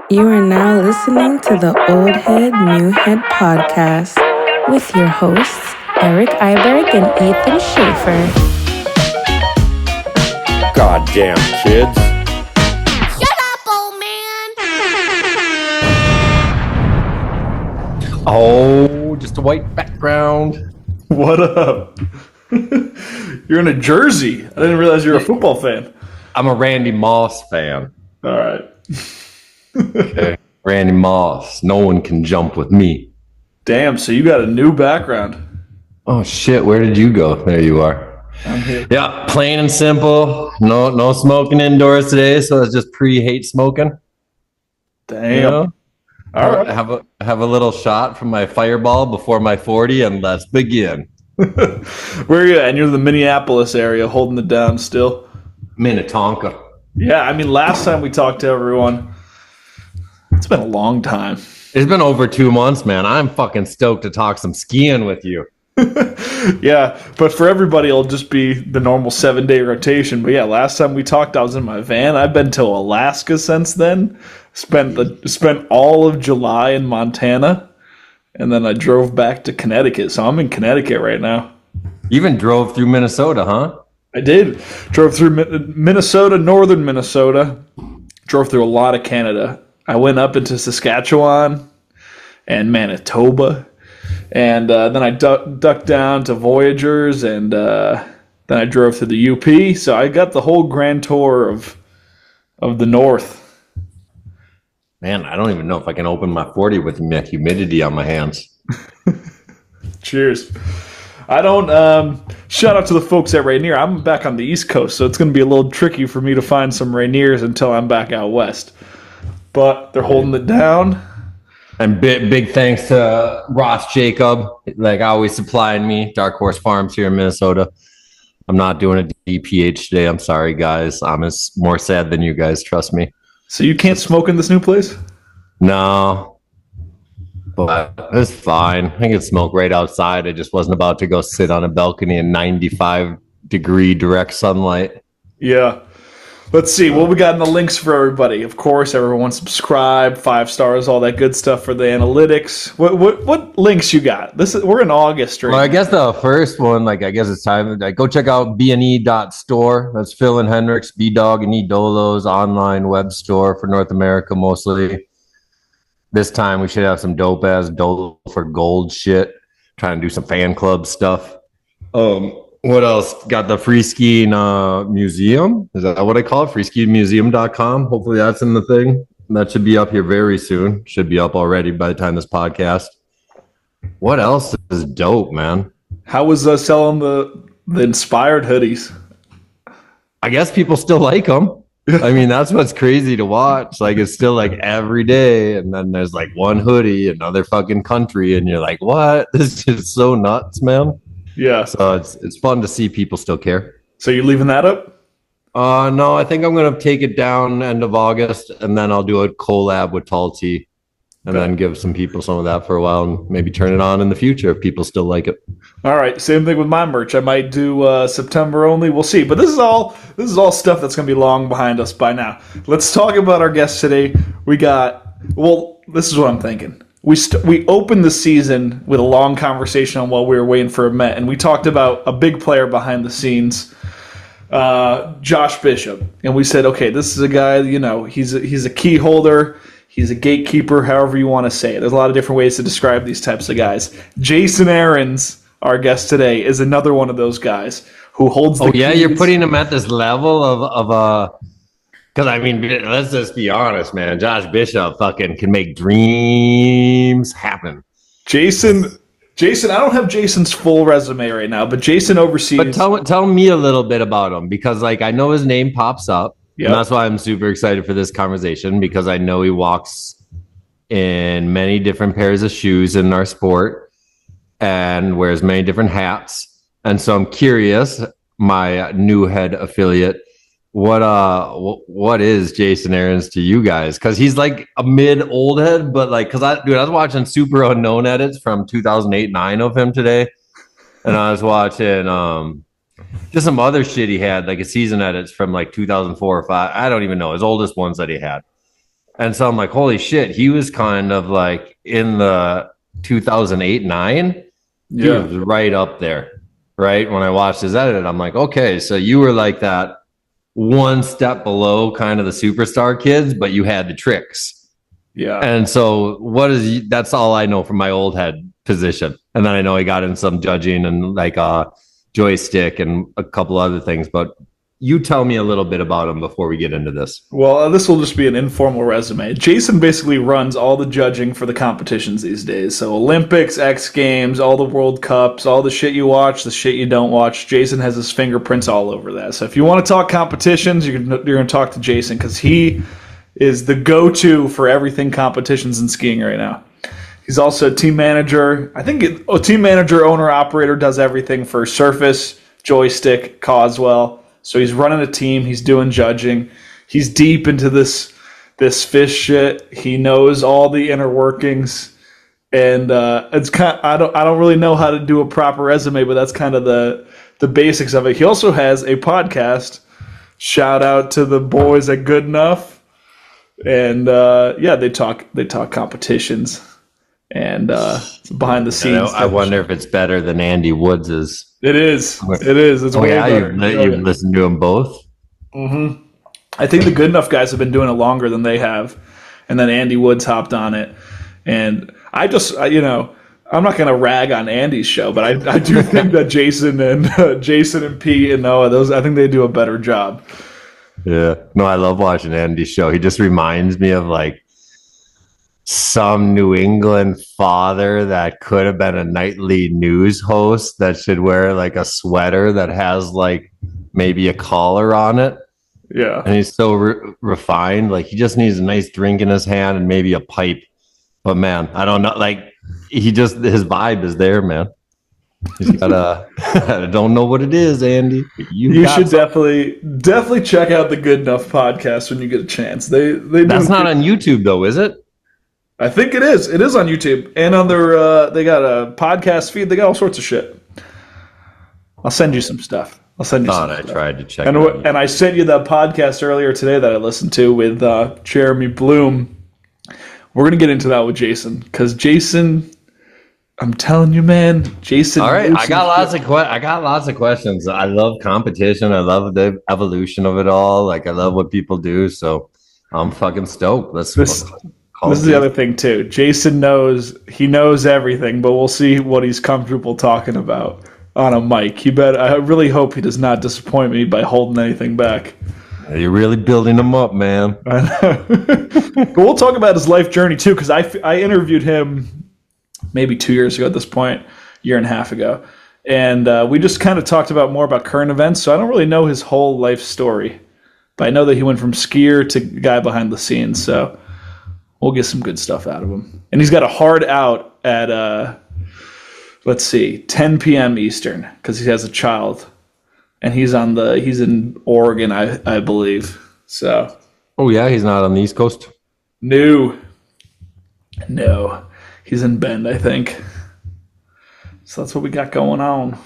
You are now listening to the Old Head, New Head podcast with your hosts, Eric Iberg and Ethan Schaefer. Goddamn kids. Shut up, old man! Oh, just a white background. What up? You're in a jersey. I didn't realize you're a football fan. I'm a Randy Moss fan. All right. Okay. Randy Moss. No one can jump with me. Damn, so you got a new background. Oh shit, where did you go? There you are. I'm here. Yeah, plain and simple. No smoking indoors today, so it's just pre-hate smoking. Damn. You know? All right. Have a little shot from my fireball before my 40 and let's begin. Where are you at? And you're in the Minneapolis area holding it down still. Minnetonka. Yeah, I mean, last time we talked to everyone, it's been a long time. It's been over 2 months, man. I'm fucking stoked to talk some skiing with you. Yeah, but for everybody, it'll just be the normal 7-day rotation. But yeah, last time we talked, I was in my van. I've been to Alaska since then. Spent all of July in Montana, and then I drove back to Connecticut. So I'm in Connecticut right now. You even drove through Minnesota, huh? I did. Drove through Minnesota, northern Minnesota. Drove through a lot of Canada. I went up into Saskatchewan and Manitoba. And then I ducked down to Voyagers, and then I drove through the UP. So I got the whole grand tour of the North. Man, I don't even know if I can open my 40 with humidity on my hands. Cheers. I don't. Shout out to the folks at Rainier. I'm back on the East Coast, so it's going to be a little tricky for me to find some Rainiers until I'm back out west. But they're holding it down. And big thanks to Ross Jacob, like always supplying me, Dark Horse Farms here in Minnesota. I'm not doing a DPH today. I'm sorry, guys. I'm more sad than you guys, trust me. So you can't smoke in this new place? No, but it's fine. I can smoke right outside. I just wasn't about to go sit on a balcony in 95-degree direct sunlight. Yeah. Let's see what we got in the links for everybody. Of course, everyone subscribe, 5 stars, all that good stuff for the analytics. What links you got? We're in August right Well, I now. guess the first one, I guess it's time. Go check out B&E.store. That's Phil and Hendrix, B-Dog and E-Dolo's online web store for North America mostly. This time we should have some dope-ass Dolo for gold shit. Trying to do some fan club stuff. What else? Got the Free Skiing Museum. Is that what I call it? FreeSkiingMuseum.com. Hopefully that's in the thing. That should be up here very soon. Should be up already by the time this podcast. What else is dope, man? How was selling the inspired hoodies? I guess people still like them. I mean, that's what's crazy to watch. Like, it's still like every day, and then there's like one hoodie, another fucking country, and you're like, what? This is so nuts, man. Yeah. So it's fun to see people still care. So you leaving that up? No, I think I'm gonna take it down end of August, and then I'll do a collab with Tall Tea, and then give some people some of that for a while, and maybe turn it on in the future if people still like it. All right. Same thing with my merch. I might do September only. We'll see. But this is all stuff that's gonna be long behind us by now. Let's talk about our guests today. We got. Well, this is what I'm thinking. We opened the season with a long conversation on while we were waiting for a Met, and we talked about a big player behind the scenes, Josh Bishop, and we said, okay, this is a guy, he's a key holder, he's a gatekeeper, however you want to say it. There's a lot of different ways to describe these types of guys. Jason Arens, our guest today, is another one of those guys who holds the keys. Yeah, you're putting him at this level of because, I mean, let's just be honest, man. Josh Bishop fucking can make dreams happen. Jason, I don't have Jason's full resume right now, but Jason oversees. But tell me a little bit about him, because, like, I know his name pops up. Yep. And that's why I'm super excited for this conversation, because I know he walks in many different pairs of shoes in our sport and wears many different hats. And so I'm curious, my new head affiliate, what is Jason Arens to you guys? Because he's like a mid-old head, but like, I was watching super unknown edits from 2008-9 of him today, and I was watching just some other shit he had, like a season edits from like 2004 or 5. I don't even know his oldest ones that he had. And so I'm like, holy shit, he was kind of like in the 2008-9. He was right up there, right? When I watched his edit, I'm like, okay, so you were like that one step below kind of the superstar kids, but you had the tricks. Yeah. And so that's all I know from my old head position. And then I know he got in some judging and like Joystick and a couple other things, but you tell me a little bit about him before we get into this. Well, this will just be an informal resume. Jason basically runs all the judging for the competitions these days. So Olympics, X Games, all the World Cups, all the shit you watch, the shit you don't watch. Jason has his fingerprints all over that. So if you want to talk competitions, you're going to talk to Jason because he is the go-to for everything competitions in skiing right now. He's also a team manager. I think a team manager, owner, operator, does everything for Surface, Joystick, Causwell. So he's running a team. He's doing judging. He's deep into this fish shit. He knows all the inner workings, and it's kind. I don't really know how to do a proper resume, but that's kind of the basics of it. He also has a podcast. Shout out to the boys at Good Enough, and they talk competitions and behind the scenes. I wonder if it's better than Andy Woods's. It is. It's way better. You've listened to them both? Mm-hmm. I think the Good Enough guys have been doing it longer than they have. And then Andy Woods hopped on it. And I'm not going to rag on Andy's show, but I do think that Jason and Pete and Noah, I think they do a better job. Yeah. No, I love watching Andy's show. He just reminds me of like some New England father that could have been a nightly news host that should wear like a sweater that has like maybe a collar on it. Yeah. And he's so refined. Like he just needs a nice drink in his hand and maybe a pipe. But man, I don't know. Like his vibe is there, man. He's got I don't know what it is, Andy. You should definitely check out the Good Enough podcast when you get a chance. That's not on YouTube though, is it? I think it is. It is on YouTube and on their. They got a podcast feed. They got all sorts of shit. I'll send you some stuff. I tried to check. And I sent you that podcast earlier today that I listened to with Jeremy Bloom. We're gonna get into that with Jason because Jason, I'm telling you, man, Jason. All right, I got lots of questions. I love competition. I love the evolution of it all. Like I love what people do. So I'm fucking stoked. This is the other thing too. Jason knows everything, but we'll see what he's comfortable talking about on a mic. I really hope he does not disappoint me by holding anything back. You're really building him up, man. I know. But we'll talk about his life journey too, because I interviewed him maybe 2 years ago at this point, year and a half ago, and we just kind of talked more about current events. So I don't really know his whole life story, but I know that he went from skier to guy behind the scenes. So we'll get some good stuff out of him. And he's got a hard out at, 10 p.m. Eastern because he has a child. And he's in Oregon, I believe. So. Oh, yeah? He's not on the East Coast? No. He's in Bend, I think. So that's what we got going on.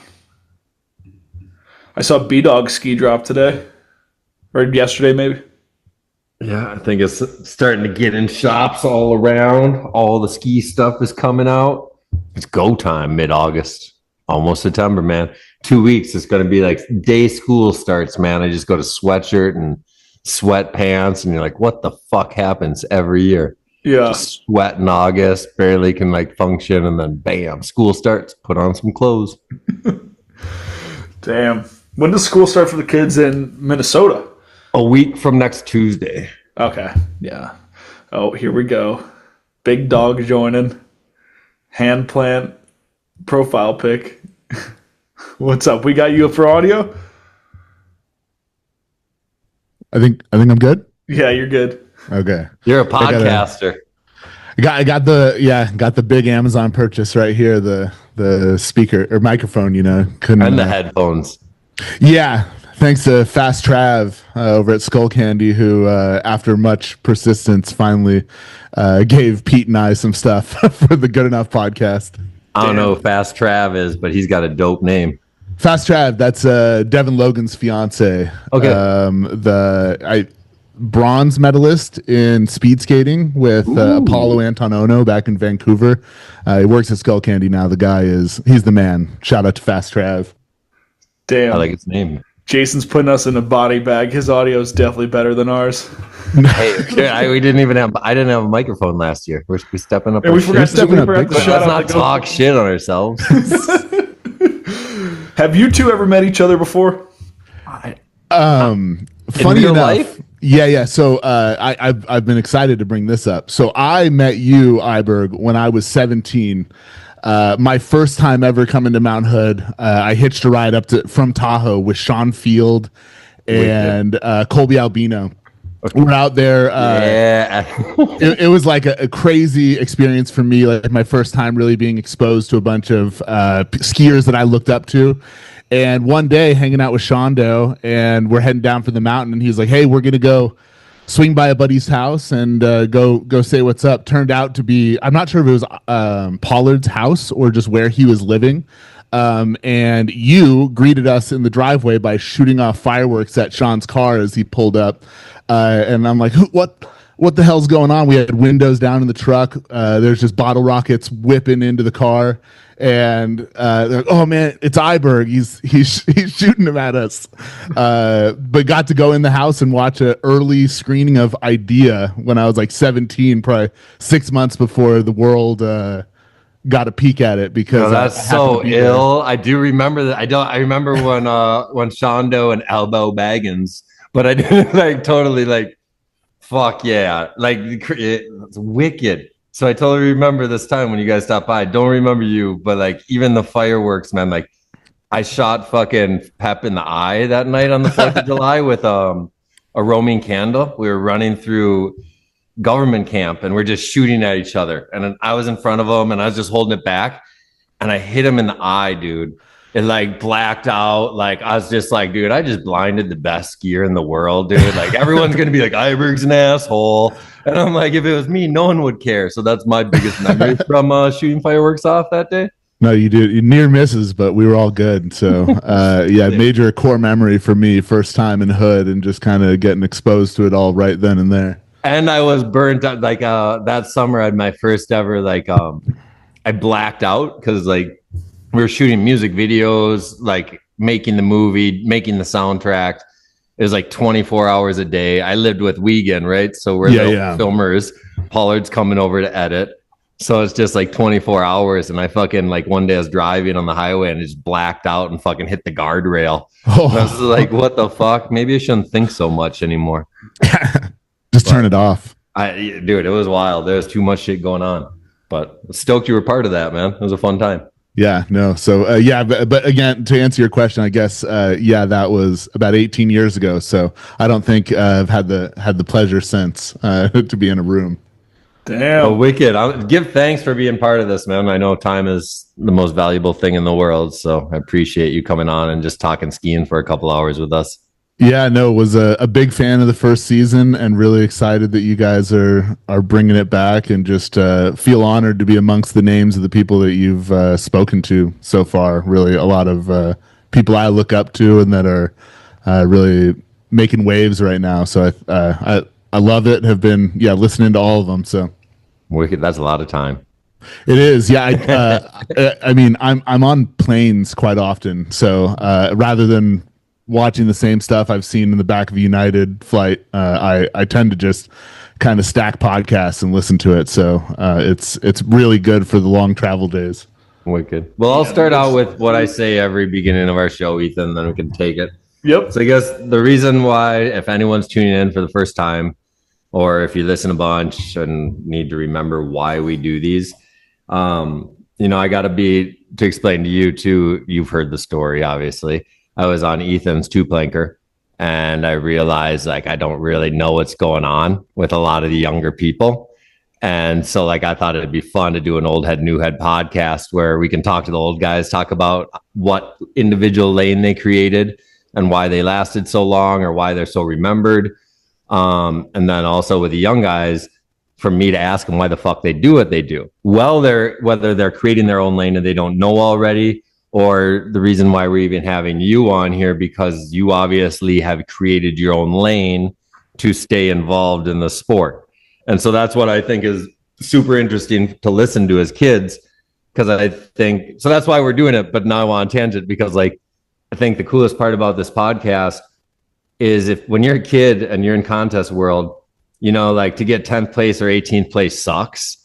I saw B-Dog ski drop today. Or yesterday, maybe. Yeah, I think it's starting to get in shops all around. All the ski stuff is coming out. It's go time, mid-August. Almost September, man. 2 weeks, it's going to be like day school starts, man. I just go to sweatshirt and sweatpants, and you're like, what the fuck happens every year? Yeah. Just sweat in August, barely can like function, and then bam, school starts. Put on some clothes. Damn. When does school start for the kids in Minnesota? A week from next Tuesday. Okay. Yeah. Oh, here we go. Big dog joining. Hand plant profile pic. What's up? We got you for audio? I think I'm good. Yeah, you're good. Okay. You're a podcaster. I got the big Amazon purchase right here, the speaker or microphone, and the headphones. Yeah. Thanks to Fast Trav over at Skull Candy, who, after much persistence, finally gave Pete and I some stuff for the Good Enough podcast. I don't know who Fast Trav is, but he's got a dope name. Fast Trav, that's Devin Logan's fiance. Okay. bronze medalist in speed skating with Apollo Antonono back in Vancouver. He works at Skull Candy now. The guy he's the man. Shout out to Fast Trav. Damn. I like its name. Jason's putting us in a body bag. His audio is definitely better than ours. Hey, I didn't have a microphone last year. We're stepping up. And we forgot to shout Let's out not talk shit on ourselves. Have you two ever met each other before? Funny real enough, life? Yeah. So I've been excited to bring this up. So I met you, Iberg, when I was 17. My first time ever coming to Mount Hood. I hitched a ride from Tahoe with Sean Field and Colby Albino. We're out there. It was like a crazy experience for me. Like my first time really being exposed to a bunch of skiers that I looked up to. And one day hanging out with Shondo, and we're heading down for the mountain, and he's like, "Hey, we're gonna go swing by a buddy's house and go say what's up." Turned out to be, I'm not sure if it was Pollard's house or just where he was living. And you greeted us in the driveway by shooting off fireworks at Sean's car as he pulled up. And I'm like, what the hell's going on? We had windows down in the truck. There's just bottle rockets whipping into the car. And they're like, "Oh man, it's Iberg. He's shooting them at us." But got to go in the house and watch an early screening of Idea when I was like 17, probably 6 months before the world got a peek at it. Because that's so ill. I do remember that. I remember when Shondo and Elbow Baggins, but I didn't like totally like. Fuck yeah, like it's wicked. So I totally remember this time when you guys stopped by. I don't remember you, but like even the fireworks, man. Like I shot fucking Pep in the eye that night on the 4th of July with a roaming candle. We were running through government camp and we're just shooting at each other. And I was in front of him and I was just holding it back, and I hit him in the eye, dude. It like blacked out. Like I was just like, dude, I just blinded the best skier in the world, dude. Like everyone's gonna be like, Iberg's an asshole. And I'm like, if it was me, no one would care. So that's my biggest memory from shooting fireworks off that day. No, you did. You near misses, but we were all good. So yeah, major core memory for me. First time in Hood and just kind of getting exposed to it all right then and there. And I was burnt out. Like that summer I had my first ever I blacked out because like we were shooting music videos, like making the movie, making the soundtrack. It was like 24 hours a day. I lived with Wiegand, right? So we're the filmers. Pollard's coming over to edit. So it's just like 24 hours. And I fucking like one day I was driving on the highway and just blacked out and fucking hit the guardrail. And I was like, what the fuck? Maybe I shouldn't think so much anymore. Just turn it off. Dude, it was wild. There was too much shit going on. But stoked you were part of that, man. It was a fun time. Yeah, no. So yeah, but again, to answer your question, I guess that was about 18 years ago. So I don't think I've had the pleasure since to be in a room. Damn. Oh, wicked. Give thanks for being part of this, man. I know time is the most valuable thing in the world, so I appreciate you coming on and just talking skiing for a couple hours with us. Yeah, no, was a big fan of the first season and really excited that you guys are bringing it back, and just feel honored to be amongst the names of the people that you've spoken to so far. Really, a lot of people I look up to and that are really making waves right now. So I love it. Have been listening to all of them. So wicked. That's a lot of time. It is. Yeah, I mean, I'm on planes quite often, so rather than watching the same stuff I've seen in the back of a United flight, I tend to just kind of stack podcasts and listen to it. So it's really good for the long travel days. Wicked. Well, I'll start out with what I say every beginning of our show, Ethan, then we can take it. Yep. So I guess the reason why, if anyone's tuning in for the first time, or if you listen a bunch and need to remember why we do these, I got to explain to you too. You've heard the story, obviously. I was on Ethan's two-planker, and I realized like I don't really know what's going on with a lot of the younger people. And so like I thought it'd be fun to do an old head, new head podcast where we can talk to the old guys, talk about what individual lane they created and why they lasted so long or why they're so remembered. And then also with the young guys, for me to ask them why the fuck they do what they do. Whether they're creating their own lane and they don't know already, or the reason why we're even having you on here, because you obviously have created your own lane to stay involved in the sport. And so that's what I think is super interesting to listen to as kids, because I think so that's why we're doing it. But now I'm on tangent because like I think the coolest part about this podcast is if when you're a kid and you're in contest world, you know, like to get 10th place or 18th place sucks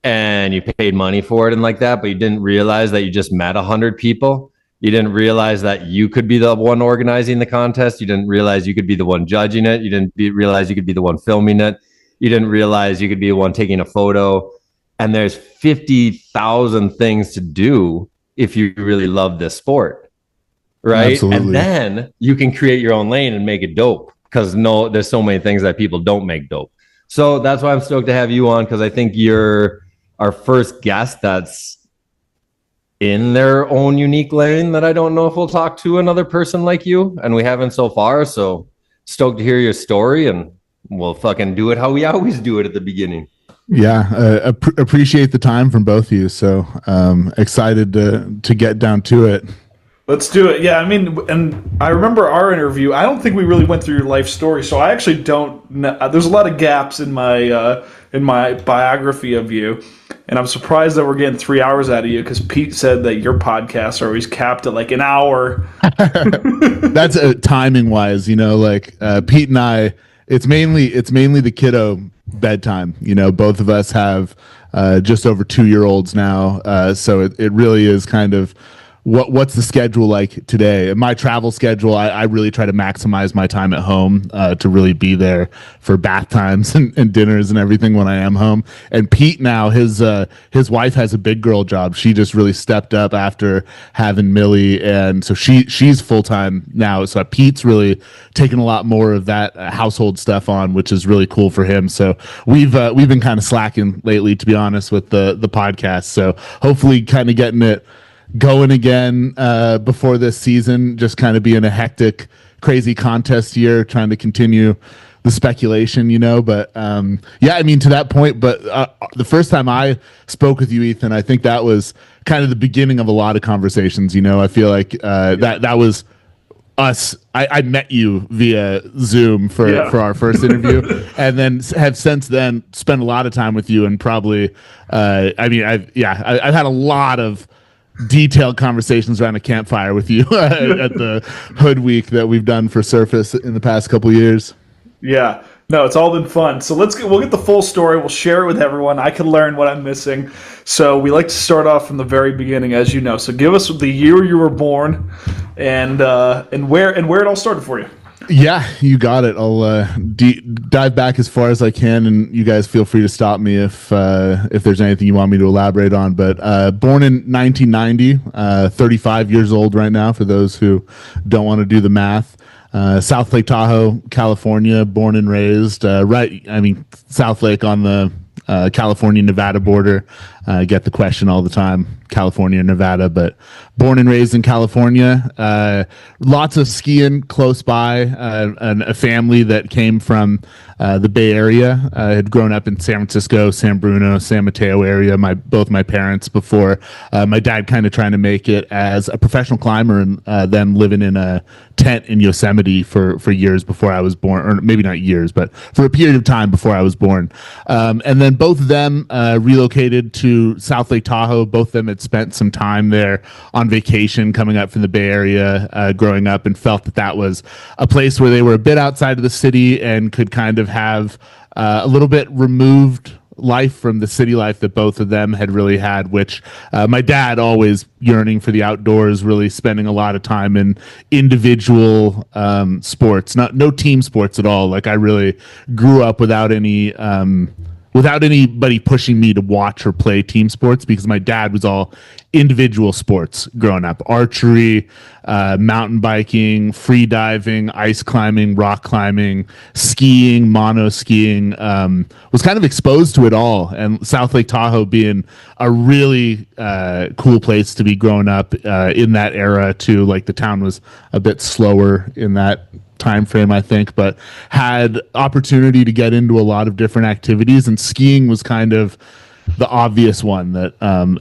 and you paid money for it and like that, but you didn't realize that you just met 100 people. You didn't realize that you could be the one organizing the contest. You didn't realize you could be the one judging it. You didn't realize you could be the one filming it. You didn't realize you could be the one taking a photo. And there's 50,000 things to do if you really love this sport, right? Absolutely. And then you can create your own lane and make it dope, because there's so many things that people don't make dope. So that's why I'm stoked to have you on, because I think you're our first guest that's in their own unique lane that I don't know if we'll talk to another person like you, and we haven't so far. So stoked to hear your story, and we'll fucking do it how we always do it at the beginning. Yeah, appreciate the time from both of you. So excited to get down to it. Let's do it. Yeah, I mean, and I remember our interview. I don't think we really went through your life story, so I actually don't know. There's a lot of gaps in my biography of you, and I'm surprised that we're getting 3 hours out of you, because Pete said that your podcasts are always capped at like an hour. That's timing wise, you know, like Pete and I. It's mainly the kiddo bedtime. You know, both of us have just over 2-year-olds now, so it really is kind of. What's the schedule like today? In my travel schedule, I really try to maximize my time at home to really be there for bath times and dinners and everything when I am home. And Pete now, his wife has a big girl job. She just really stepped up after having Millie, and so she's full time now. So Pete's really taken a lot more of that household stuff on, which is really cool for him. So we've been kind of slacking lately, to be honest, with the podcast. So hopefully, kind of getting it going again before this season, just kind of being a hectic, crazy contest year, trying to continue the speculation, you know. But yeah, I mean, to that point, but the first time I spoke with you, Ethan, I think that was kind of the beginning of a lot of conversations, you know. I feel like that was us. I met you via Zoom for our first interview, and then have since then spent a lot of time with you, and probably I've had a lot of detailed conversations around a campfire with you at the Hood Week that we've done for Surface in the past couple of years. Yeah, no, it's all been fun. So we'll get the full story. We'll share it with everyone. I can learn what I'm missing. So we like to start off from the very beginning, as you know. So give us the year you were born, and where it all started for you. Yeah, you got it. I'll dive back as far as I can, and you guys feel free to stop me if there's anything you want me to elaborate on. But born in 1990, 35 years old right now, for those who don't want to do the math. South Lake Tahoe, California, born and raised. South Lake on the California-Nevada border. Get the question all the time, California, Nevada, but born and raised in California. Lots of skiing close by, and a family that came from the Bay Area. Had grown up in San Francisco, San Bruno, San Mateo area. Both my parents before. My dad kind of trying to make it as a professional climber, and then living in a tent in Yosemite for years before I was born, or maybe not years, but for a period of time before I was born. And then both of them relocated to South Lake Tahoe. Both of them had spent some time there on vacation, coming up from the Bay Area, growing up, and felt that was a place where they were a bit outside of the city and could kind of have a little bit removed life from the city life that both of them had really had, which my dad always yearning for the outdoors, really spending a lot of time in individual sports, no team sports at all. Like I really grew up without anybody pushing me to watch or play team sports, because my dad was all individual sports growing up: archery, mountain biking, free diving, ice climbing, rock climbing, skiing, mono skiing. Was kind of exposed to it all, and South Lake Tahoe being a really cool place to be growing up in that era too. Like the town was a bit slower in that time frame, I think, but had opportunity to get into a lot of different activities, and skiing was kind of the obvious one that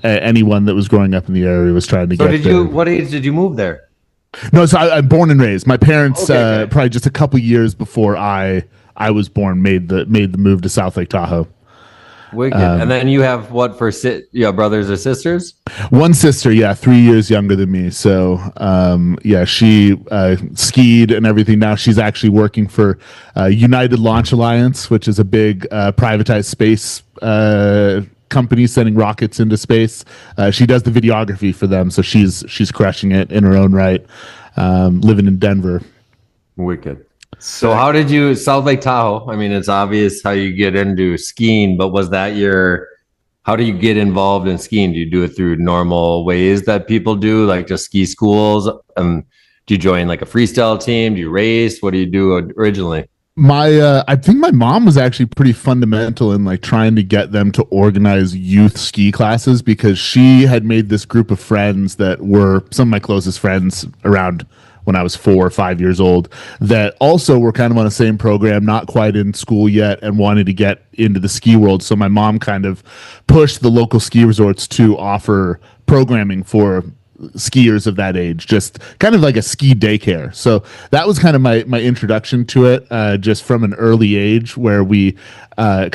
anyone that was growing up in the area was trying to get. So what age did you move there? No, so I'm born and raised. My parents probably just a couple years before I I was born made the move to South Lake Tahoe. Wicked. And then you have what for brothers or sisters? One sister, 3 years younger than me. So, she skied and everything. Now she's actually working for United Launch Alliance, which is a big privatized space company sending rockets into space. She does the videography for them, so she's crushing it in her own right. Living in Denver. Wicked. So how did you, South Lake Tahoe? I mean, it's obvious how you get into skiing, but was that how do you get involved in skiing? Do you do it through normal ways that people do, like just ski schools? Do you join like a freestyle team? Do you race? What do you do originally? I think my mom was actually pretty fundamental in like trying to get them to organize youth ski classes, because she had made this group of friends that were some of my closest friends around when I was 4 or 5 years old, that also were kind of on the same program, not quite in school yet, and wanted to get into the ski world. So my mom kind of pushed the local ski resorts to offer programming for skiers of that age, just kind of like a ski daycare. So that was kind of my introduction to it, just from an early age, where we a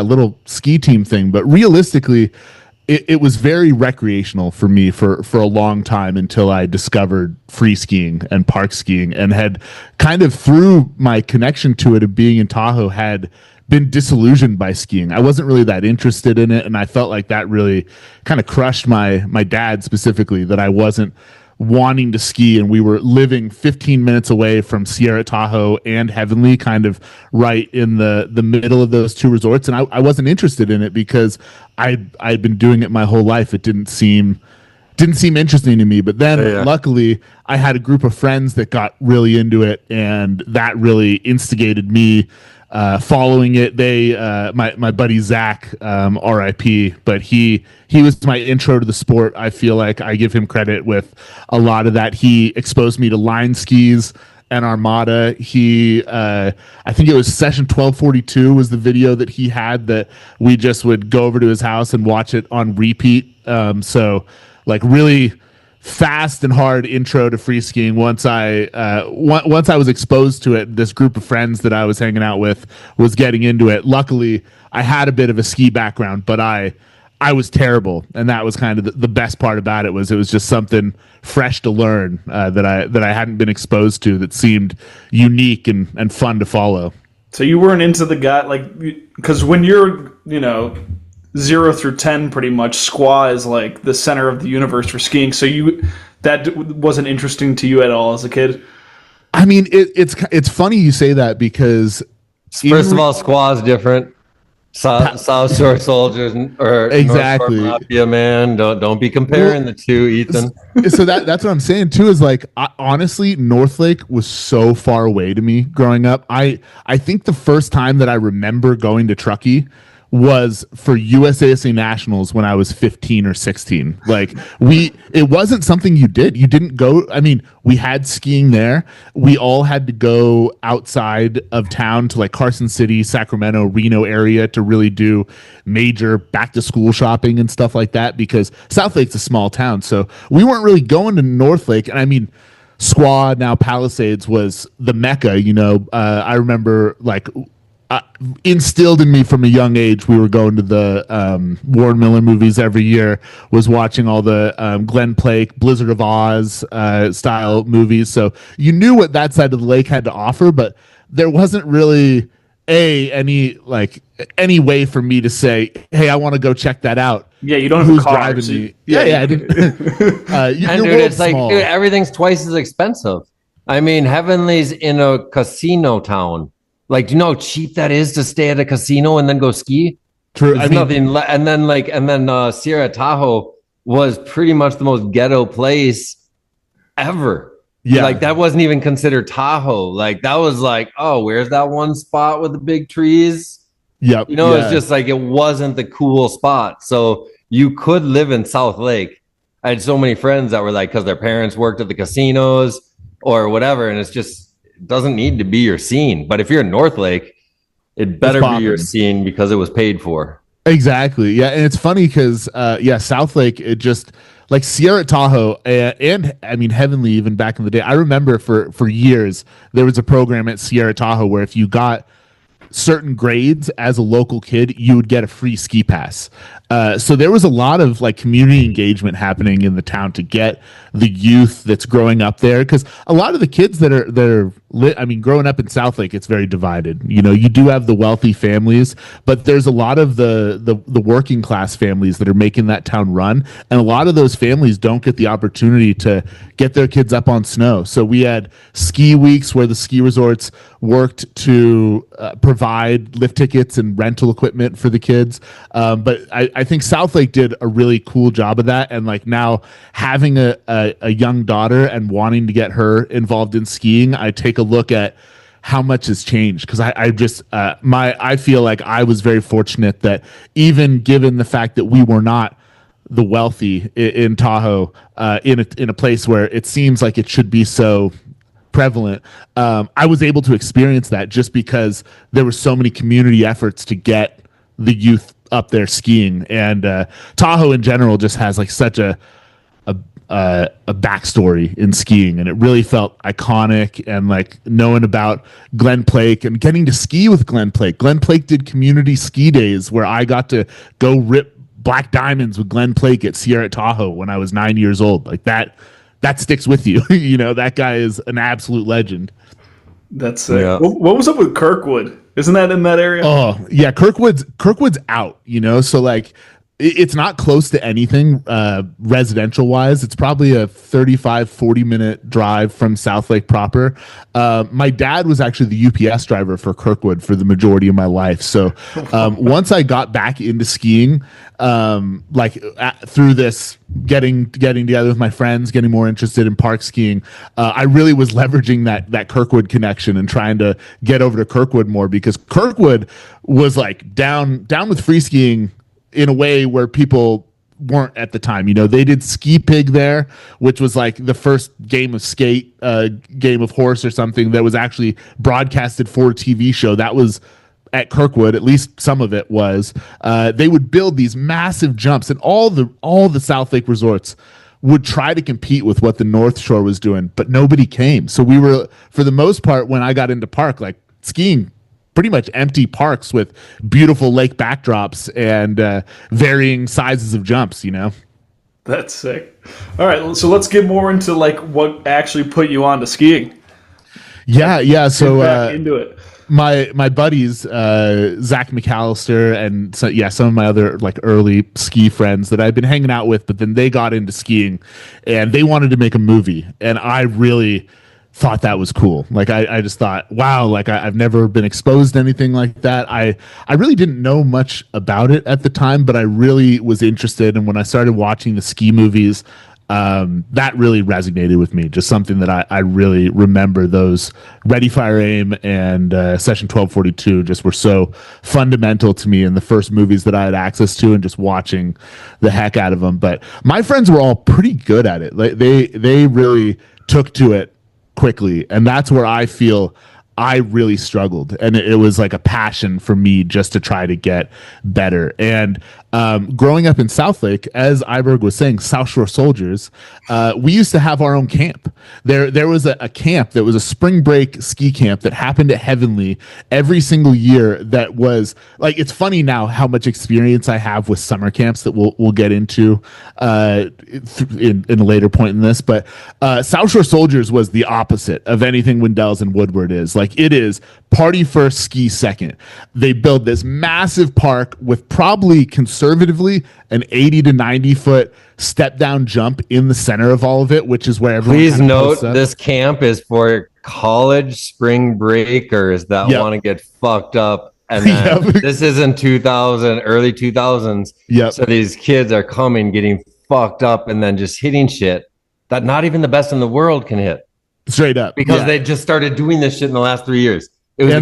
little ski team thing. But realistically, it was very recreational for me for a long time, until I discovered free skiing and park skiing, and had kind of, through my connection to it of being in Tahoe, had been disillusioned by skiing. I wasn't really that interested in it, and I felt like that really kind of crushed my dad specifically, that I wasn't wanting to ski. And we were living 15 minutes away from Sierra Tahoe and Heavenly, kind of right in the middle of those two resorts, and I wasn't interested in it because I'd been doing it my whole life. It didn't seem interesting to me. But then luckily I had a group of friends that got really into it, and that really instigated me following it. My buddy Zach, RIP, but he was my intro to the sport. I feel like I give him credit with a lot of that. He exposed me to line skis and Armada. I think it was session 1242 was the video that he had, that we just would go over to his house and watch it on repeat. So like really fast and hard intro to free skiing. Once I was exposed to it, this group of friends that I was hanging out with was getting into it. Luckily, I had a bit of a ski background, but I was terrible, and that was kind of the best part about it. Was just something fresh to learn that I hadn't been exposed to, that seemed unique and fun to follow. So you weren't into the guy, like, because when you're 0 through 10, pretty much, squaw is like the center of the universe for skiing. So that wasn't interesting to you at all as a kid? I mean, it's funny you say that, because first of all, squaw is different. South Shore soldiers or exactly. North Shore Mafia, man. Don't be comparing the two, Ethan. So that's what I'm saying too. Is like, honestly, North Lake was so far away to me growing up. I think the first time that I remember going to Truckee was for USASA Nationals when I was 15 or 16. Like, it wasn't something you did. You didn't go. I mean, we had skiing there. We all had to go outside of town to like Carson City, Sacramento, Reno area to really do major back to school shopping and stuff like that, because South Lake's a small town. So we weren't really going to North Lake. And I mean, Squaw, now Palisades, was the mecca. I remember like, instilled in me from a young age. We were going to the Warren Miller movies every year, was watching all the Glenn Plake, Blizzard of Oz style movies. So you knew what that side of the lake had to offer, but there wasn't really any way for me to say, hey, I want to go check that out. Yeah, you don't have a car. Driving me. Yeah, I didn't. And dude, it's like, dude, everything's twice as expensive. I mean, Heavenly's in a casino town. Like, do you know how cheap that is to stay at a casino and then go ski? True. And then Sierra Tahoe was pretty much the most ghetto place ever. Yeah. Like, that wasn't even considered Tahoe. Like, that was like, oh, where's that one spot with the big trees? Yep. It's just like, it wasn't the cool spot. So you could live in South Lake. I had so many friends that were like, because their parents worked at the casinos or whatever, and it's just, doesn't need to be your scene. But if you're in North Lake, it better be your scene because it was paid for. Exactly. Yeah. And it's funny because South Lake, it just like Sierra Tahoe and I mean Heavenly, even back in the day, I remember for years there was a program at Sierra Tahoe where if you got certain grades as a local kid, you would get a free ski pass. So there was a lot of like community engagement happening in the town to get the youth that's growing up there, because a lot of the kids that are growing up in South Lake, it's very divided. You know, you do have the wealthy families, but there's a lot of the working class families that are making that town run, and a lot of those families don't get the opportunity to get their kids up on snow. So we had ski weeks where the ski resorts worked to provide lift tickets and rental equipment for the kids. But I think South Lake did a really cool job of that. And like now having a young daughter and wanting to get her involved in skiing, I take a look at how much has changed, because I feel like I was very fortunate that even given the fact that we were not the wealthy in Tahoe, in a place where it seems like it should be so prevalent, I was able to experience that just because there were so many community efforts to get the youth up there skiing. And Tahoe in general just has like such a backstory in skiing, and it really felt iconic. And like knowing about Glenn Plake and getting to ski with Glenn Plake. Glenn Plake did community ski days where I got to go rip black diamonds with Glenn Plake at Sierra Tahoe when I was 9 years old. Like that sticks with you. You know, that guy is an absolute legend. That's sick. Yeah. What was up with Kirkwood? Isn't that in that area? Oh yeah, Kirkwood's out. You know, so like it's not close to anything residential wise. It's probably a 35-40 minute drive from South Lake proper. My dad was actually the UPS driver for Kirkwood for the majority of my life. So once I got back into skiing, through this getting together with my friends, getting more interested in park skiing, I really was leveraging that Kirkwood connection and trying to get over to Kirkwood more, because Kirkwood was like down with free skiing in a way where people weren't at the time. You know, they did Ski Pig there, which was like the first game of skate, game of horse or something that was actually broadcasted for a TV show. That was at Kirkwood, at least some of it was. They would build these massive jumps, and all the South Lake resorts would try to compete with what the North Shore was doing, but nobody came. So we were, for the most part, when I got into park, like skiing pretty much empty parks with beautiful lake backdrops and varying sizes of jumps, you know? That's sick. All right, so let's get more into like what actually put you on to skiing. Yeah. So into it. My buddies, Zach McAllister and some of my other like early ski friends that I've been hanging out with, but then they got into skiing and they wanted to make a movie, and I really thought that was cool. Like I just thought, wow, like I've never been exposed to anything like that. I really didn't know much about it at the time, but I really was interested. And when I started watching the ski movies, that really resonated with me. Just something that I really remember. Those Ready, Fire, Aim and Session 1242 just were so fundamental to me in the first movies that I had access to, and just watching the heck out of them. But my friends were all pretty good at it. Like they really took to it quickly, and that's where I feel I really struggled, and it was like a passion for me just to try to get better. And growing up in South Lake, as Iberg was saying, South Shore Soldiers, we used to have our own camp. There was a camp that was a spring break ski camp that happened at Heavenly every single year. That was like, it's funny now how much experience I have with summer camps that we'll get into in a later point in this. But South Shore Soldiers was the opposite of anything Wendell's and Woodward is. Like, it is party first, ski second. They build this massive park with probably conservatively an 80 to 90 foot step down jump in the center of all of it, which is where everyone Please note this camp is for college spring breakers that want to get fucked up. And then this is in early 2000s. Yep. So these kids are coming, getting fucked up, and then just hitting shit that not even the best in the world can hit. Straight up. Because they just started doing this shit in the last 3 years. It was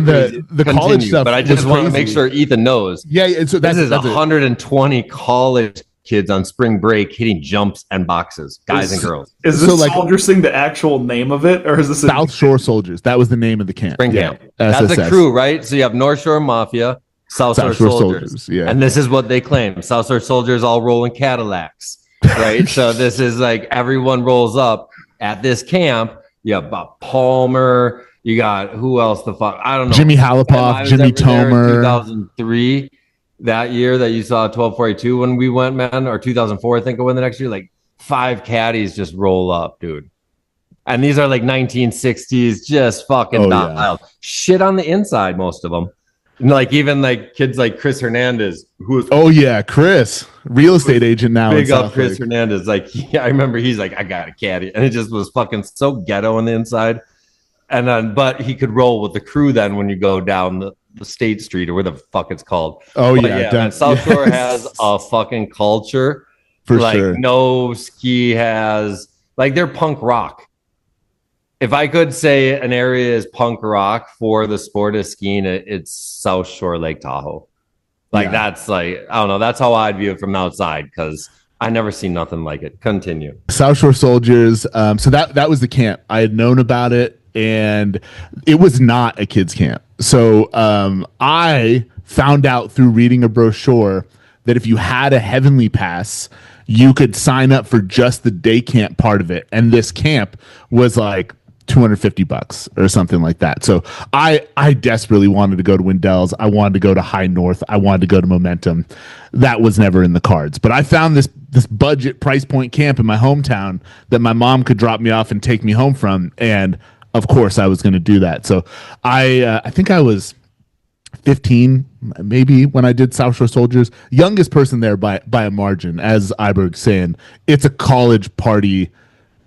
the college stuff, but I just want to make sure Ethan knows. Yeah, so this is 120 college kids on spring break hitting jumps and boxes, guys and girls. Is this Soldiers thing the actual name of it, or is this South Shore Soldiers? That was the name of the camp. Spring camp. That's a crew, right? So you have North Shore Mafia, South Shore Soldiers. Yeah. And this is what they claim. South Shore Soldiers all rolling Cadillacs, right? So this is like everyone rolls up at this camp. You have Bob Palmer, You got who else? The fuck I don't know. Jimmy I Halapoff, was Jimmy ever there in Tomer. 2003, that year that you saw 1242 when we went, man, or 2004, I think I went the next year. Like 5 caddies just roll up, dude. And these are like 1960s, just fucking dialed. Yeah. Shit on the inside, most of them. Like even like kids like Chris Hernandez, who was Chris, real estate agent now. Big up Chris Hernandez. Like I remember he's like, I got a caddy, and it just was fucking so ghetto on the inside. And then, but he could roll with the crew then when you go down the State Street or where the fuck it's called. And South Shore has a fucking culture for like sure. No ski has like they're punk rock. If I could say an area is punk rock for the sport of skiing, it's South Shore Lake Tahoe. Like that's like, I don't know. That's how I'd view it from the outside because I never seen nothing like it. Continue. South Shore Soldiers. So that was the camp. I had known about it, and it was not a kids camp. So I found out through reading a brochure that if you had a Heavenly Pass, you could sign up for just the day camp part of it. And this camp was like $250 or something like that. So I desperately wanted to go to Windell's. I wanted to go to High North. I wanted to go to Momentum. That was never in the cards. But I found this budget price point camp in my hometown that my mom could drop me off and take me home from. And of course I was going to do that. So I think I was 15 maybe when I did South Shore Soldiers. Youngest person there by a margin, as Iberg's saying. It's a college party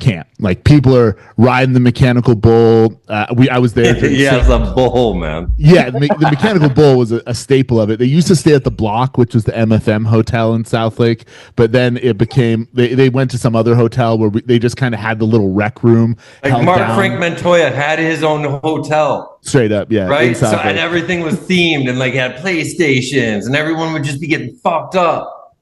camp. Like people are riding the mechanical bull. I was there. Yeah, it's a bull, man. Yeah, the mechanical bull was a staple of it. They used to stay at the Block, which was the MFM hotel in South Lake, but then it became they went to some other hotel where they just kind of had the little rec room. Like Frank Montoya had his own hotel. Straight up, yeah. Right? So, and everything was themed and like had PlayStations and everyone would just be getting fucked up.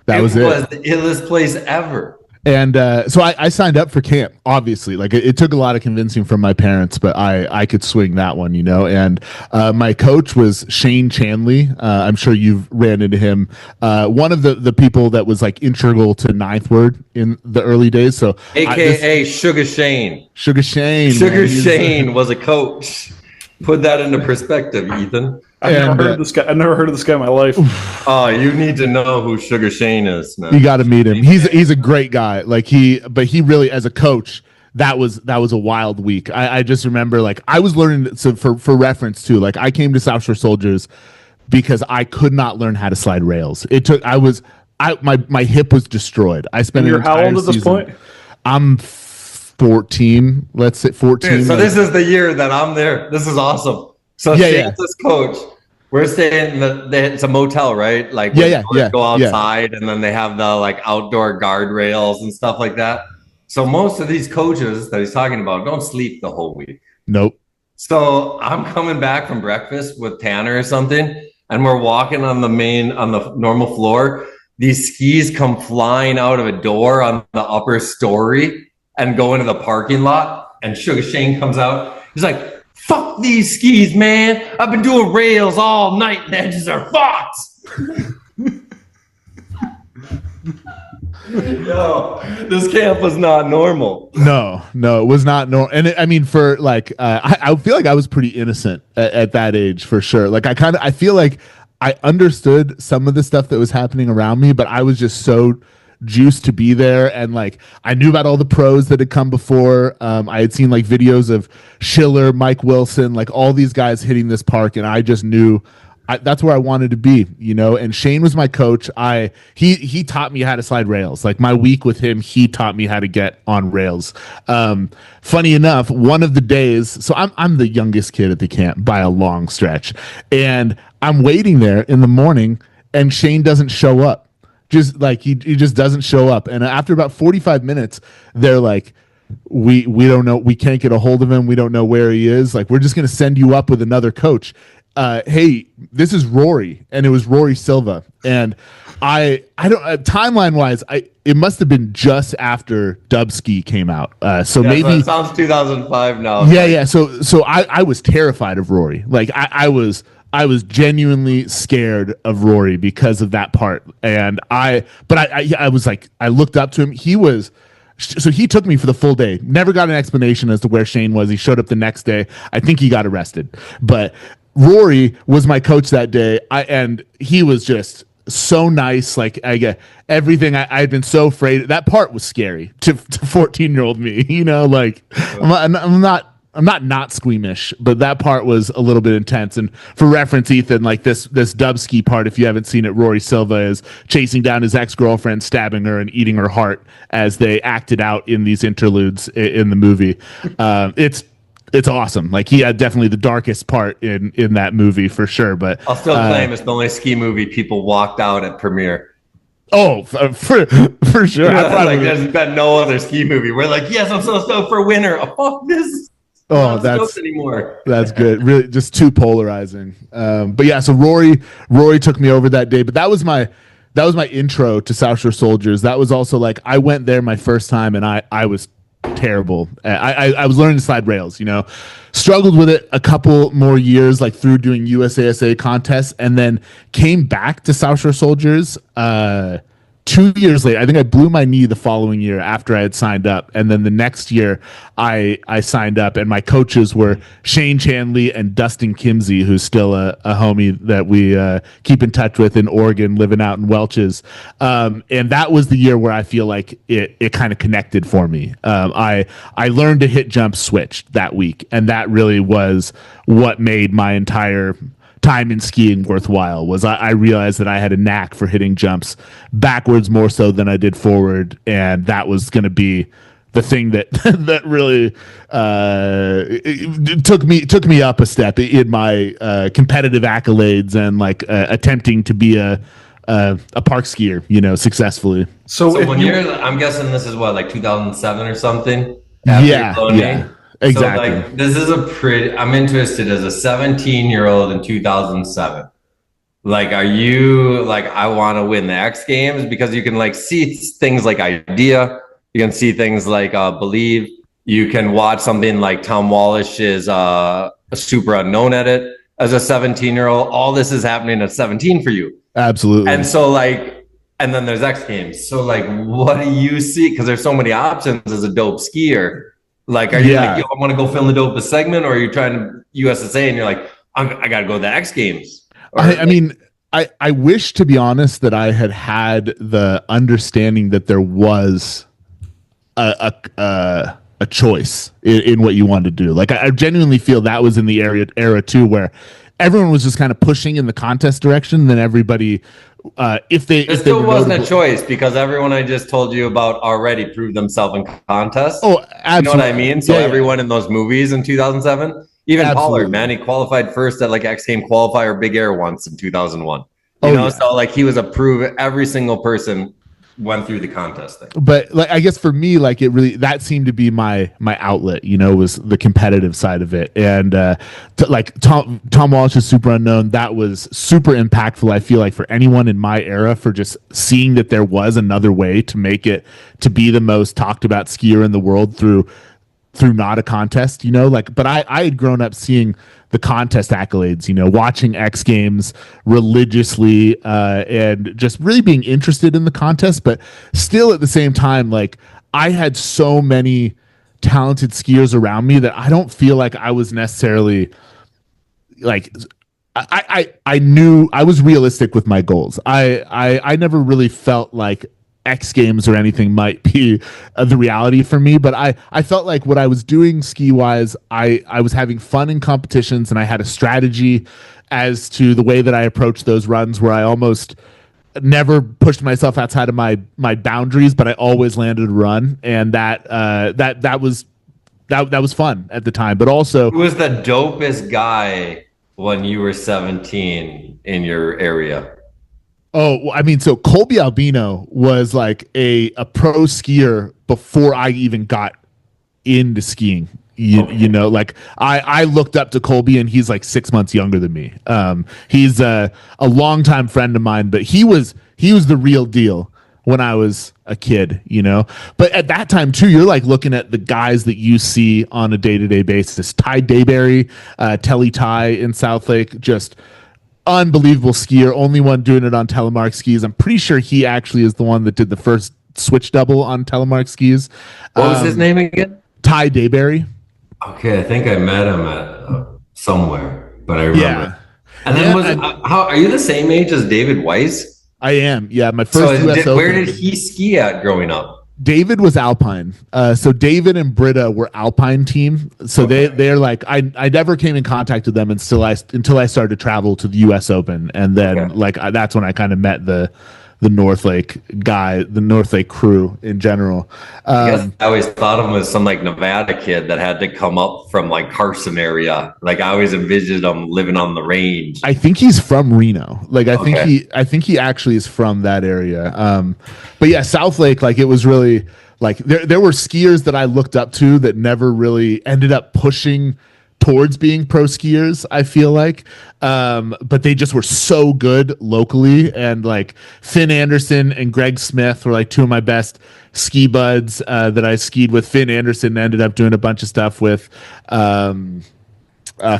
It was the illest place ever. And so I signed up for camp, obviously. Like it took a lot of convincing from my parents, but I could swing that one, you know. And my coach was Shane Chanley. I'm sure you've ran into him. One of the people that was like integral to Ninth Word in the early days. So AKA Sugar Shane. Sugar Shane. Sugar Shane was a coach. Put that into perspective, Ethan. I've never heard of this guy in my life. Oh, you need to know who Sugar Shane is, man. You got to meet him. He's a great guy. Like he really, as a coach, that was a wild week. I just remember like I was learning. So for reference too, like I came to South Shore Soldiers because I could not learn how to slide rails. My hip was destroyed. I spent. You're how old at this point? I'm 14. Let's say 14. Dude, so this is the year that I'm there. This is awesome. So Shane's this coach. We're staying it's a motel, right? Like go outside and then they have the like outdoor guardrails and stuff like that. So most of these coaches that he's talking about don't sleep the whole week. Nope. So I'm coming back from breakfast with Tanner or something, and we're walking on the normal floor. These skis come flying out of a door on the upper story and go into the parking lot. And Sugar Shane comes out. He's like, "Fuck these skis, man. I've been doing rails all night and the edges are fucked." No, this camp was not normal. No, it was not normal. And I mean, for like, I feel like I was pretty innocent at that age for sure. Like I feel like I understood some of the stuff that was happening around me, but I was just so juiced to be there. And like, I knew about all the pros that had come before. I had seen like videos of Schiller, Mike Wilson, like all these guys hitting this park. And I just knew that's where I wanted to be, you know. And Shane was my coach. He taught me how to slide rails. Like my week with him, he taught me how to get on rails. Funny enough, one of the days, so I'm the youngest kid at the camp by a long stretch, and I'm waiting there in the morning, and Shane doesn't show up. Just like he just doesn't show up. And after about 45 minutes, they're like, we don't know, we can't get a hold of him. We don't know where he is. Like, we're just gonna send you up with another coach. Hey, this is Rory, and it was Rory Silva. And I don't timeline wise, it must have been just after Dubski came out. So maybe so it sounds 2005 now. Yeah. So I was terrified of Rory. Like I was genuinely scared of Rory because of that part. And I was like, I looked up to him. He was So he took me for the full day. Never got an explanation as to where Shane was. He showed up the next day. I think he got arrested. But Rory was my coach that day, and he was just so nice. Like, I get everything. I had been so afraid. That part was scary to 14-year-old me. You know, like I'm not squeamish, but that part was a little bit intense. And for reference, Ethan, like this Dubsky part, if you haven't seen it, Rory Silva is chasing down his ex-girlfriend, stabbing her, and eating her heart as they acted out in these interludes in the movie. It's awesome. Like, he had definitely the darkest part in that movie for sure. But I'll still claim it's the only ski movie people walked out at premiere. Oh, for sure. Like, there's been no other ski movie. We're like, yes, I'm so stoked for winter. Oh, this. Oh, that's anymore. That's good. Really, just too polarizing. But yeah, so Rory took me over that day. But that was my intro to South Shore Soldiers. That was also like, I went there my first time, and I was terrible. I was learning to slide rails. You know, struggled with it a couple more years, like through doing USASA contests, and then came back to South Shore Soldiers. 2 years later, I think I blew my knee the following year after I had signed up. And then the next year I signed up, and my coaches were Shane Chanley and Dustin Kimsey, who's still a homie that we keep in touch with in Oregon, living out in Welch's. And that was the year where I feel like it kind of connected for me. I learned to hit jump switch that week, and that really was what made my entire time in skiing worthwhile. Was I realized that I had a knack for hitting jumps backwards more so than I did forward, and that was going to be the thing that that really took me up a step in my competitive accolades and like attempting to be a park skier, you know, successfully. So when I'm guessing this is what, like 2007 or something. Yeah. Exactly. So like, this is I'm interested as a 17-year-old in 2007. Like, are you like, I want to win the X Games? Because you can like see things like Idea. You can see things like Believe. You can watch something like Tom Wallish's a Super Unknown edit as a 17-year-old. All this is happening at 17 for you. Absolutely. And so like, and then there's X Games. So like, what do you see? Because there's so many options as a dope skier. Like, are you like, yo, I want to go film the dopest segment, or are you trying to USSA and you're like, I got to go to the X Games? I mean, I wish, to be honest, that I had the understanding that there was a choice in what you wanted to do. Like, I genuinely feel that was in the era too, where everyone was just kind of pushing in the contest direction. Then everybody, if they wasn't a choice, because everyone I just told you about already proved themselves in contests. Oh, absolutely. You know what I mean? So everyone in those movies in 2007, even Pollard, man, he qualified first at like X Game qualifier Big Air once in 2001. So like, he was approved. Every single person went through the contest thing. But like, I guess for me, like, it really, that seemed to be my outlet, you know, was the competitive side of it. And like Tom Walsh's Super Unknown, that was super impactful, I feel like, for anyone in my era, for just seeing that there was another way to make it to be the most talked about skier in the world through not a contest, you know, like, but I had grown up seeing the contest accolades, you know, watching X Games religiously, and just really being interested in the contest, but still at the same time, like, I had so many talented skiers around me that I don't feel like I was necessarily like, I knew I was realistic with my goals. I never really felt like X Games or anything might be the reality for me, but I felt like what I was doing ski wise, I was having fun in competitions, and I had a strategy as to the way that I approached those runs, where I almost never pushed myself outside of my boundaries, but I always landed a run, and that was fun at the time. But also, who was the dopest guy when you were 17 in your area? Oh, well, I mean, so Colby Albino was like a pro skier before I even got into skiing. You know, like I looked up to Colby, and he's like 6 months younger than me. He's a longtime friend of mine, but he was the real deal when I was a kid, you know. But at that time too, you're like looking at the guys that you see on a day-to-day basis. Ty Dayberry, Telly Ty in Southlake, just unbelievable skier, only one doing it on telemark skis. I'm pretty sure he actually is the one that did the first switch double on telemark skis. What was his name again? Ty Dayberry. Okay, I think I met him at somewhere, but I remember. Yeah. And then how are you the same age as David Weiss? I am. Yeah, my first US where Open. did he ski at growing up? David was Alpine. So David and Britta were Alpine team. So they're like I never came in contact with them until I started to travel to the US Open, and then that's when I kind of met the North Lake guy, the North Lake crew in general. I guess I always thought of him as some like Nevada kid that had to come up from like Carson area. Like I always envisioned him living on the range. I think he's from Reno. Like I think he actually is from that area. But yeah, South Lake, like it was really like there were skiers that I looked up to that never really ended up pushing towards being pro skiers, I feel like. But they just were so good locally. And like Finn Anderson and Greg Smith were like two of my best ski buds that I skied with. Finn Anderson ended up doing a bunch of stuff with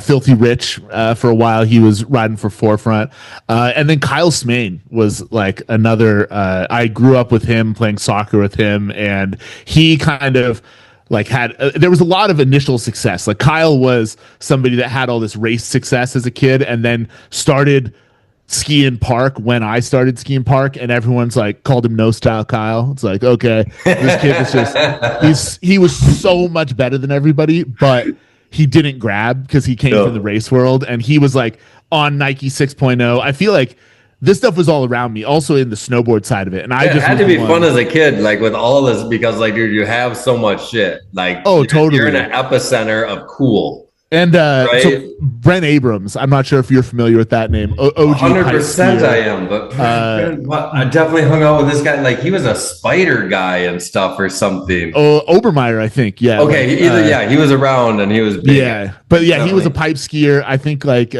Filthy Rich for a while. He was riding for Forefront. And then Kyle Smain was like another, I grew up with him, playing soccer with him, and he kind of like had there was a lot of initial success. Like Kyle was somebody that had all this race success as a kid and then started skiing park when I started skiing park, and everyone's like called him No Style Kyle. It's like, okay, this kid is just he was so much better than everybody, but he didn't grab because he came from the race world, and he was like on Nike 6.0. I feel like this stuff was all around me, also in the snowboard side of it. And I just had to be fun as a kid, like with all this, because like dude, you have so much shit. Like totally, you're in an epicenter of cool. And right? So Brent Abrams, I'm not sure if you're familiar with that name. OG 100% I am, but I definitely hung out with this guy. Like he was a spider guy and stuff or something. Obermeyer, I think. Yeah. Okay. He was around and he was big. Yeah, but yeah, definitely. He was a pipe skier. I think like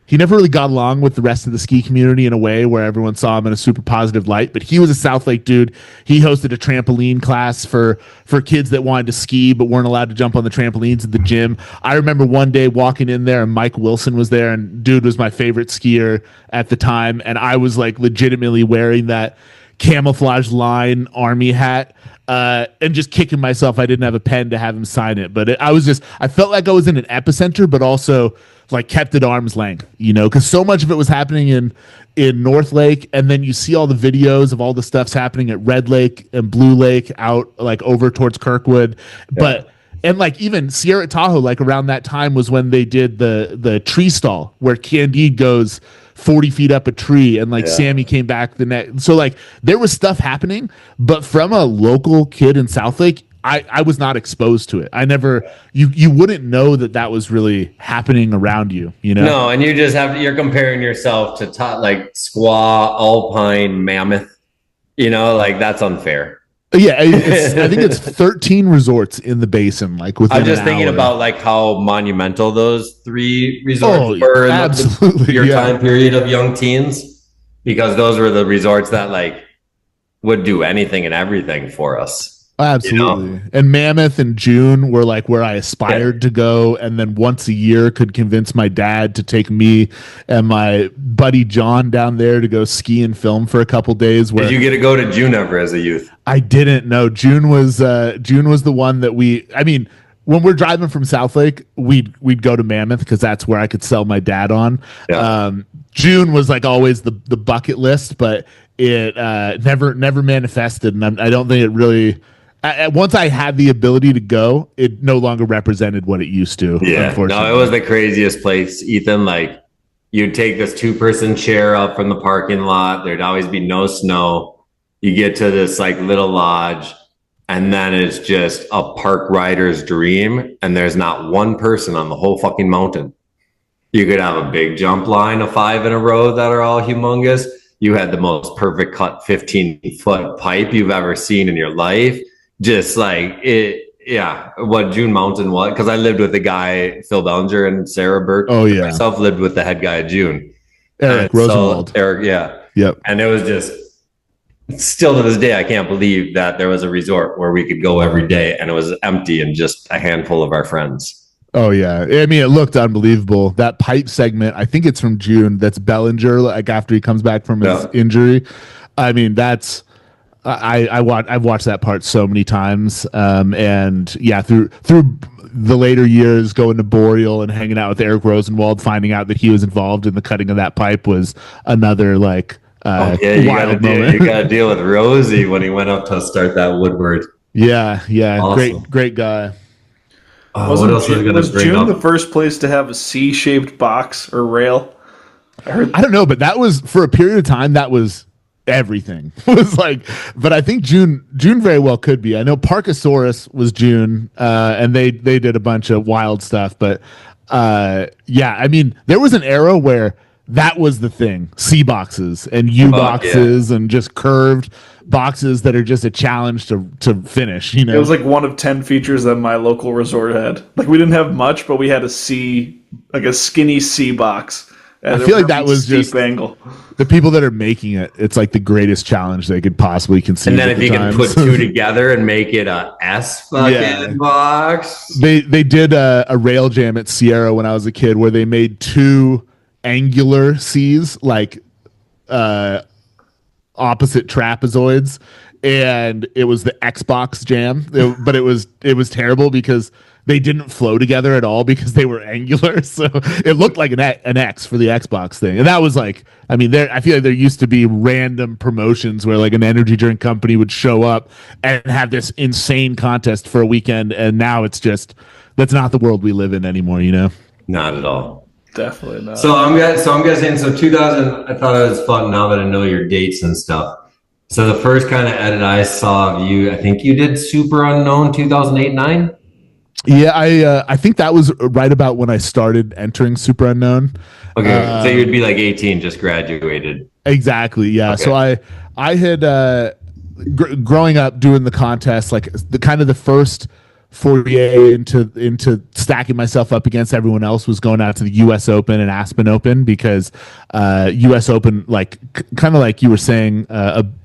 he never really got along with the rest of the ski community in a way where everyone saw him in a super positive light, but he was a South Lake dude. He hosted a trampoline class for kids that wanted to ski but weren't allowed to jump on the trampolines at the gym. I remember one day walking in there and Mike Wilson was there, and dude was my favorite skier at the time, and I was like legitimately wearing that camouflage line army hat and just kicking myself I didn't have a pen to have him sign it. But I felt like I was in an epicenter, but also like kept at arm's length, because so much of it was happening in North Lake, and then you see all the videos of all the stuff's happening at Red Lake and Blue Lake out like over towards Kirkwood. But and like even Sierra Tahoe, like around that time was when they did the tree stall where Candide goes 40 feet up a tree, and like Sammy came back the next. So like there was stuff happening, but from a local kid in South Lake, I was not exposed to it. I never, you wouldn't know that was really happening around you, No, and you just you're comparing yourself to like Squaw, Alpine, Mammoth, like that's unfair. Yeah, I think it's 13 resorts in the basin. Like within I'm just thinking about like how monumental those 3 resorts were in your time period of young teens, because those were the resorts that like would do anything and everything for us. Absolutely. And Mammoth and June were like where I aspired to go, and then once a year could convince my dad to take me and my buddy John down there to go ski and film for a couple days. Did you get to go to June ever as a youth? I didn't know. June was the one that when we're driving from South Lake, we'd go to Mammoth because that's where I could sell my dad on. June was like always the bucket list, but it never manifested, and I don't think it really. Once I had the ability to go, it no longer represented what it used to. Yeah, no, it was the craziest place, Ethan. Like you'd take this 2-person chair up from the parking lot. There'd always be no snow. You get to this like little lodge, and then it's just a park rider's dream. And there's not one person on the whole fucking mountain. You could have a big jump line of 5 in a row that are all humongous. You had the most perfect cut 15-foot pipe you've ever seen in your life. Just like it, what June Mountain was, because I lived with the guy Phil Bellinger and Sarah Burke. Oh yeah, myself lived with the head guy at June, Eric Rosenwald. Yep. And it was just still to this day I can't believe that there was a resort where we could go every day and it was empty and just a handful of our friends. Oh yeah, I mean it looked unbelievable. That pipe segment, I think it's from June. That's Bellinger, like after he comes back from his injury. I mean that's. I've watched that part so many times, and yeah, through the later years, going to Boreal and hanging out with Eric Rosenwald, finding out that he was involved in the cutting of that pipe was another like you gotta deal with Rosie when he went up to start that Woodward. Yeah, Awesome. great guy. What else was June up? the first place to have a C-shaped box or rail? I don't know, but that was for a period of time. That was everything. It was like, but I think June very well could be. I know Parkosaurus was June, and they did a bunch of wild stuff. But yeah, I mean, there was an era where that was the thing: C boxes and U boxes and just curved boxes that are just a challenge to finish. You know, it was like one of 10 features that my local resort had. Like we didn't have much, but we had a C, like a skinny C box. I feel like that was just angle. The people that are making it. It's like the greatest challenge they could possibly conceive. And then if you can put two together and make it a S fucking box. They did a rail jam at Sierra when I was a kid where they made two angular C's, like opposite trapezoids, and it was the Xbox jam. But it was terrible because they didn't flow together at all because they were angular. So it looked like an X for the Xbox thing. And that was like, I mean, I feel like there used to be random promotions where like an energy drink company would show up and have this insane contest for a weekend. And now it's just, that's not the world we live in anymore, you know? Not at all. Definitely not. So I'm guessing, 2000, I thought it was fun now that I know your dates and stuff. So the first kind of edit I saw of you, I think you did Super Unknown 2008-9? Yeah, I think that was right about when I started entering Super Unknown. Okay, so you'd be like 18, just graduated. Exactly, yeah. Okay. So I had growing up doing the contest, like the kind of the first foray into stacking myself up against everyone else was going out to the U.S. Open and Aspen Open because U.S. Open, like kind of like you were saying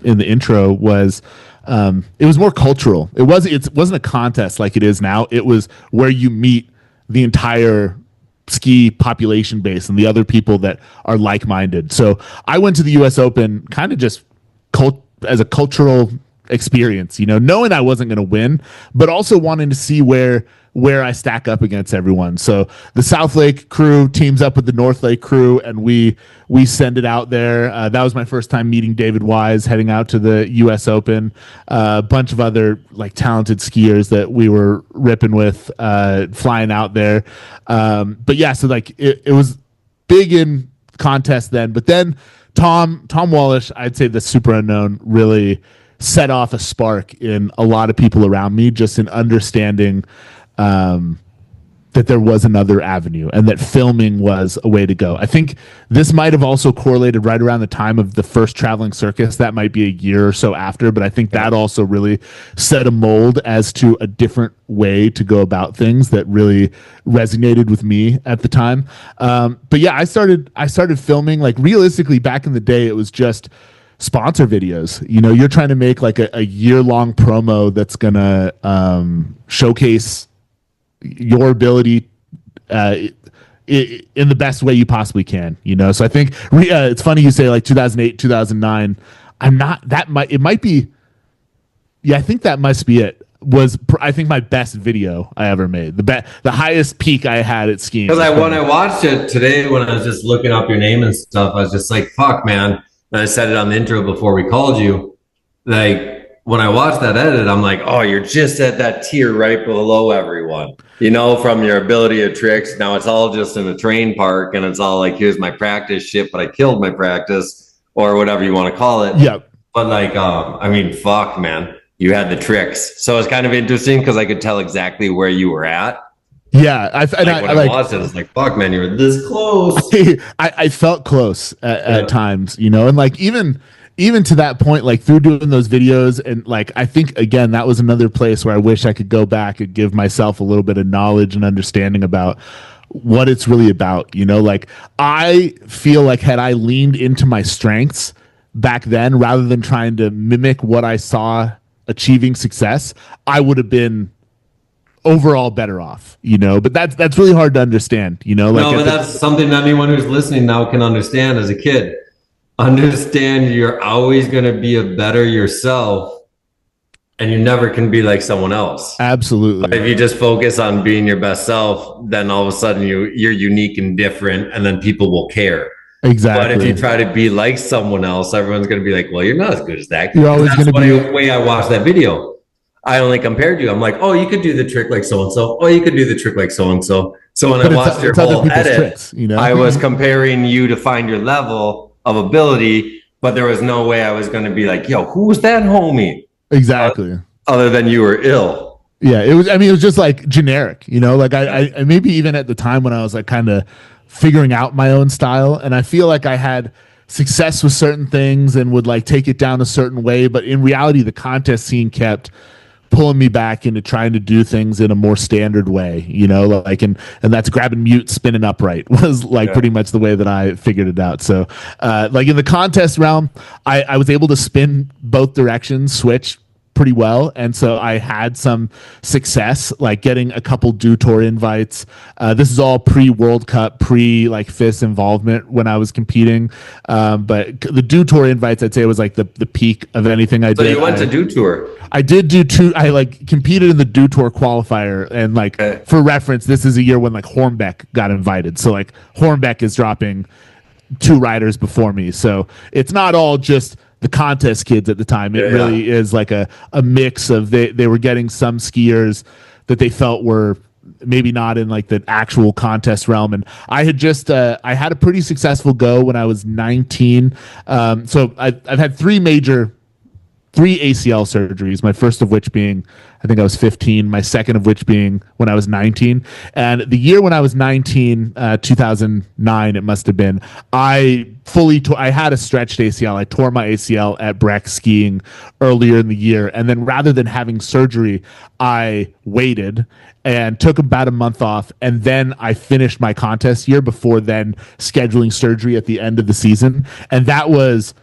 in the intro, was. It was more cultural. It wasn't a contest like it is now. It was where you meet the entire ski population base and the other people that are like-minded. So I went to the U.S. Open kind of just as a cultural experience, you know, knowing I wasn't going to win, but also wanting to see where I stack up against everyone. So the South Lake crew teams up with the North Lake crew, and we send it out there. That was my first time meeting David Wise, heading out to the U.S. Open. A bunch of other like talented skiers that we were ripping with, flying out there. But yeah, so like it was big in contest then. But then Tom Wallish, I'd say the Super Unknown really set off a spark in a lot of people around me, just in understanding that there was another avenue and that filming was a way to go. I think this might have also correlated right around the time of the first Traveling Circus. That might be a year or so after, but I think that also really set a mold as to a different way to go about things that really resonated with me at the time. But yeah, I started filming, like realistically back in the day, it was just sponsor videos. You know, you're trying to make like a year-long promo that's gonna showcase your ability in the best way you possibly can, you know? So I think it's funny you say like 2008, 2009. It might be, yeah, I think that must be it. I think my best video I ever made, the highest peak I had at skiing. Because when I watched it today, when I was just looking up your name and stuff, I was just like, fuck, man. And I said it on the intro before we called you, like, when I watched that edit, I'm like, oh, you're just at that tier right below everyone, you know, from your ability of tricks. Now it's all just in a train park and it's all like, here's my practice shit, but I killed my practice or whatever you want to call it. Yeah. But like, I mean, fuck, man, you had the tricks. So it's kind of interesting because I could tell exactly where you were at. Yeah. I watched it, it's like, fuck, man, you were this close. I felt close at times, you know, and like even to that point, like through doing those videos, and like I think again that was another place where I wish I could go back and give myself a little bit of knowledge and understanding about what it's really about, you know. Like I feel like had I leaned into my strengths back then rather than trying to mimic what I saw achieving success, I would have been overall better off, you know. But that's really hard to understand, you know. Like, no, but that's something anyone who's listening now can understand as a kid. understand you're always going to be a better yourself, and you never can be like someone else. Absolutely. But if you just focus on being your best self, then all of a sudden you're unique and different, and then people will care. Exactly. But if you try to be like someone else, everyone's going to be like, well, you're not as good as that. You're always going to be the way I watched that video. I only compared you. I'm like, oh, you could do the trick like so-and-so. Oh, you could do the trick like so-and-so. So when I watched your whole edit, tricks, I was comparing you to find your level of ability, but there was no way I was going to be like, yo, who's that homie? Exactly. Other than you were ill. Yeah, it was. I mean, it was just like generic, like I maybe even at the time when I was like kind of figuring out my own style, and I feel like I had success with certain things and would like take it down a certain way, but in reality, the contest scene kept pulling me back into trying to do things in a more standard way, like and that's grabbing mute, spinning upright was like pretty much the way that I figured it out. So like in the contest realm, I was able to spin both directions, switch pretty well, and so I had some success like getting a couple Do Tour invites. This is all pre-World Cup, pre like FIS involvement when I was competing, but the Do Tour invites I'd say was like the peak of anything I did. So you went to Do Tour. I did do two. I like competed in the Do Tour qualifier, and like for reference, this is a year when like Hornbeck got invited. So like Hornbeck is dropping 2 riders before me, so it's not all just the contest kids at the time. It really is like a mix of they were getting some skiers that they felt were maybe not in like the actual contest realm. And I had just I had a pretty successful go when I was 19. So I've had 3 ACL surgeries, my first of which being, I think I was 15, my second of which being when I was 19. And the year when I was 19, 2009, it must have been, I had a stretched ACL. I tore my ACL at Breck skiing earlier in the year. And then rather than having surgery, I waited and took about a month off. And then I finished my contest year before then scheduling surgery at the end of the season. And that was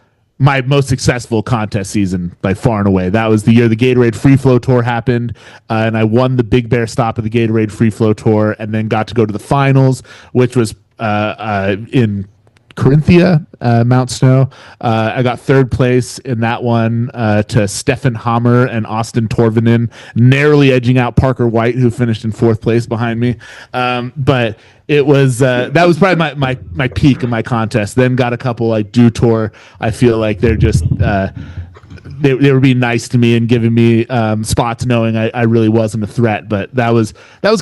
my most successful contest season by far and away. That was the year the Gatorade Free Flow Tour happened, and I won the Big Bear stop of the Gatorade Free Flow Tour, and then got to go to the finals, which was in Corinthia, Mount Snow. I got 3rd place in that one to Stefan Hammer and Austin Torvinen, narrowly edging out Parker White, who finished in 4th place behind me. But it was that was probably my peak of my contest. Then got a couple like Do Tour. I feel like they're just they were being nice to me and giving me spots, knowing I really wasn't a threat. But that was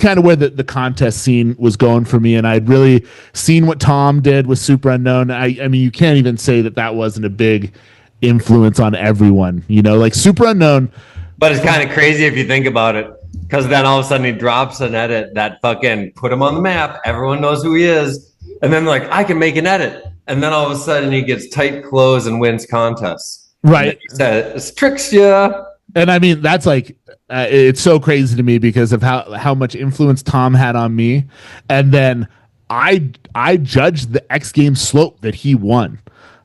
kind of where the contest scene was going for me. And I'd really seen what Tom did with Super Unknown. I mean, you can't even say that wasn't a big influence on everyone, like Super Unknown. But it's kind of crazy if you think about it, because then all of a sudden he drops an edit that fucking put him on the map. Everyone knows who he is. And then like, I can make an edit. And then all of a sudden he gets tight clothes and wins contests. Right. He says, tricks ya. And I mean, that's like, it's so crazy to me because of how much influence Tom had on me. And then I judged the X Games slope that he won.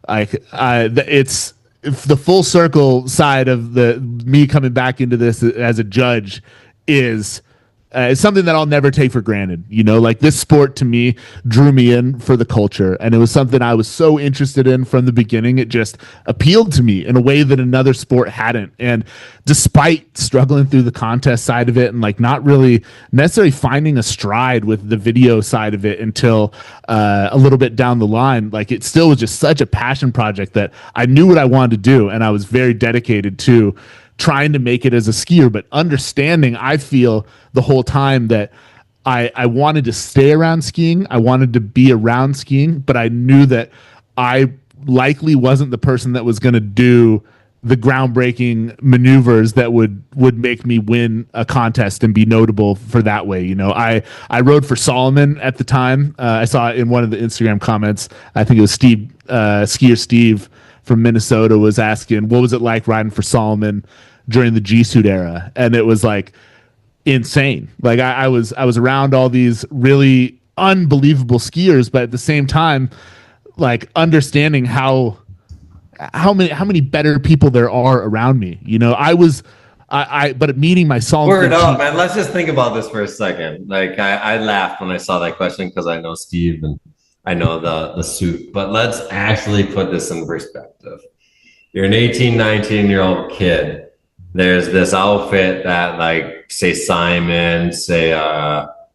Like, it's the full circle side of me coming back into this as a judge is something that I'll never take for granted. Like this sport to me drew me in for the culture, and it was something I was so interested in from the beginning. It just appealed to me in a way that another sport hadn't. And despite struggling through the contest side of it and like not really necessarily finding a stride with the video side of it until a little bit down the line, like it still was just such a passion project that I knew what I wanted to do, and I was very dedicated to trying to make it as a skier, but understanding, I feel the whole time that I wanted to stay around skiing. I wanted to be around skiing, but I knew that I likely wasn't the person that was going to do the groundbreaking maneuvers that would make me win a contest and be notable for that way. I rode for Solomon at the time. I saw it in one of the Instagram comments. I think it was skier Steve from Minnesota was asking, what was it like riding for Solomon during the G Suit era? And it was like insane. Like I was around all these really unbelievable skiers, but at the same time, like understanding how many better people there are around me. But meeting my Solomon. Word up, man. Let's just think about this for a second. Like I laughed when I saw that question because I know Steve, and I know the suit, but let's actually put this in perspective. You're an 18, 19-year-old kid. There's this outfit that, like, say Simon, say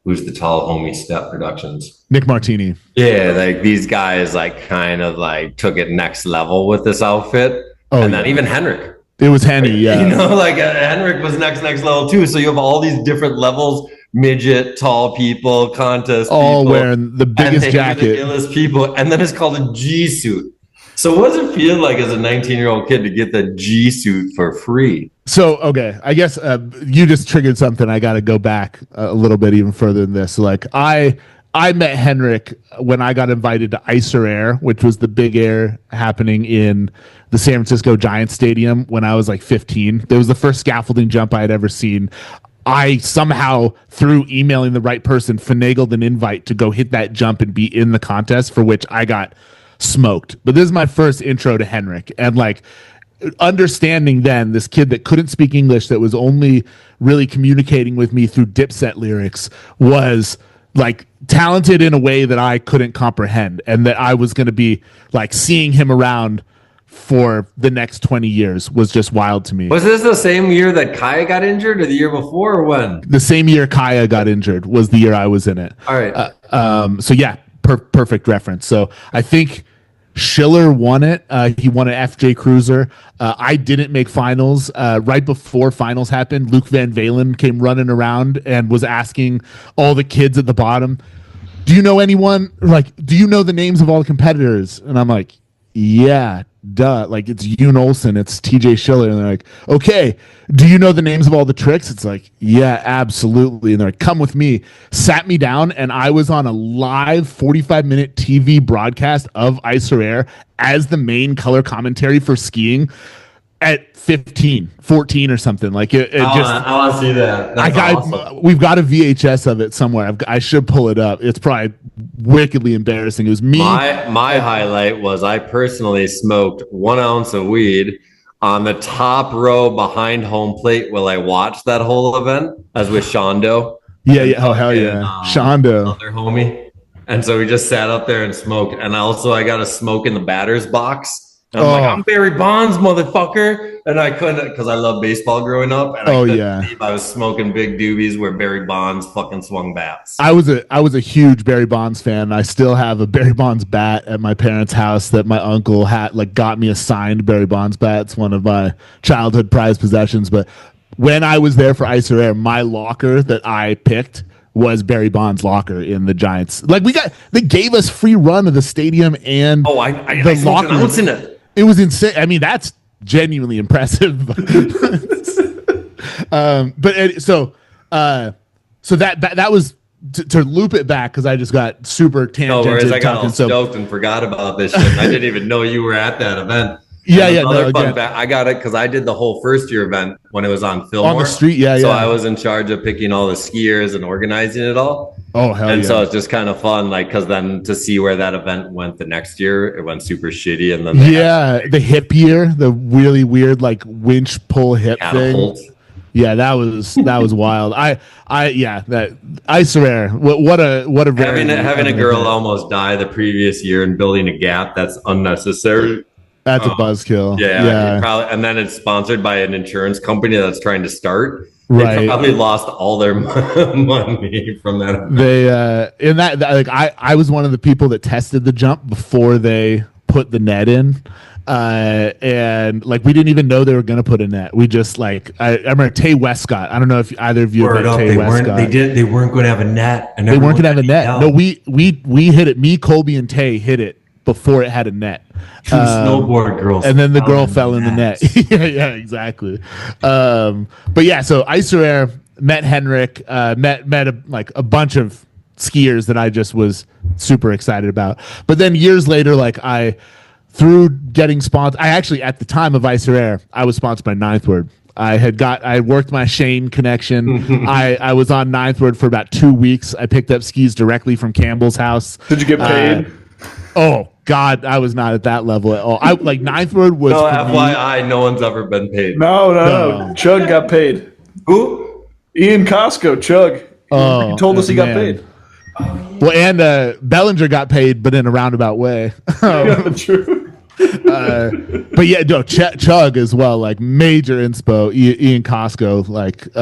who's the tall homie, Step Productions, Nick Martini. Yeah, like these guys like kind of like took it next level with this outfit. Oh, And then even Henrik. It was Henny, yeah. You know, like Henrik was next level too. So you have all these different levels, midget, tall people, contest all people, wearing the biggest jacket. The illest people. And then it's called a G suit. So what does it feel like as a 19-year-old kid to get the G suit for free? So, okay, I guess you just triggered something. I got to go back a little bit even further than this. Like I met Henrik when I got invited to Icer Air, which was the big air happening in the San Francisco Giants Stadium when I was like 15. It was the first scaffolding jump I had ever seen. I somehow, through emailing the right person, finagled an invite to go hit that jump and be in the contest, for which I got smoked. But this is my first intro to Henrik. And like, understanding then this kid that couldn't speak English, that was only really communicating with me through Dipset lyrics, was like talented in a way that I couldn't comprehend, and that I was going to be like seeing him around for the next 20 years was just wild to me. Was this the same year that Kaya got injured, or the year before, or when? The same year Kaya got injured was the year I was in it. All right. So yeah, perfect reference. So I think Schiller won it. He won an FJ Cruiser. I didn't make finals. Right before finals happened, Luke Van Valen came running around and was asking all the kids at the bottom, do you know anyone? Like, do you know the names of all the competitors? And I'm like, yeah, duh. Like, it's Yoon Olsen, it's TJ Schiller. And they're like, okay, do you know the names of all the tricks? It's like, yeah, absolutely. And they're like, come with me. Sat me down, and I was on a live 45-minute TV broadcast of Icer Air as the main color commentary for skiing at 15, 14 or something. Like I want to see that. That's awesome. We've got a VHS of it somewhere. I should pull it up. It's probably wickedly embarrassing. It was me. My highlight was I personally smoked 1 ounce of weed on the top row behind home plate while I watched that whole event, as with Shondo. Yeah. Oh, hell yeah. Shondo. Other homie. And so we just sat up there and smoked. And also I got a smoke in the batter's box. And I'm like, I'm Barry Bonds, motherfucker. And I couldn't, because I love baseball growing up. And I believe I was smoking big doobies where Barry Bonds fucking swung bats. I was a huge Barry Bonds fan. I still have a Barry Bonds bat at my parents' house that my uncle had, like, got me a signed Barry Bonds bat. It's one of my childhood prized possessions. But when I was there for Icer Air, my locker that I picked was Barry Bonds' locker in the Giants. Like, they gave us free run of the stadium and the locker. In it. It was insane. I mean, that's genuinely impressive. So that was to loop it back, because I just got super tangential. No worries, I got all stoked and forgot about this shit. I didn't even know you were at that event. I got it because I did the whole first year event when it was on Fillmore. On the street, So I was in charge of picking all the skiers and organizing it all. Oh, hell and so it's just kind of fun, like, because then to see where that event went the next year, it went super shitty. And then the hip year, the really weird, like, winch pull hip thing. Yeah, that was wild. That Icer Air. What a having a girl almost die the previous year and building a gap that's unnecessary. That's a buzzkill. Yeah. Probably, and then it's sponsored by an insurance company that's trying to start. Right. They probably lost all their money from that. I was one of the people that tested the jump before they put the net in. And like, we didn't even know they were going to put a net. We just I remember Tay Westcott. I don't know if either of you have met Tay Westcott. They weren't going to have a net. And they weren't going to have a net. No, we hit it. Me, Colby, and Tay hit it before it had a net. Two snowboard girls. And then the girl fell in the net. yeah, exactly. But yeah, so Icer Air, met Henrik, met a bunch of skiers that I just was super excited about. But then years later, through getting sponsored, I actually, at the time of Icer Air, I was sponsored by Ninth Word. I worked my Shane connection. I was on Ninth Word for about 2 weeks. I picked up skis directly from Campbell's house. Did you get paid? Oh God, I was not at that level at all. Ninth Word was. No, FYI, no one's ever been paid. No. Chug got paid. Who? Ian Costco, Chug. He told us he got paid. Well, and Bellinger got paid, but in a roundabout way. True. But yeah, no, Chug as well, like major inspo. Ian Costco, like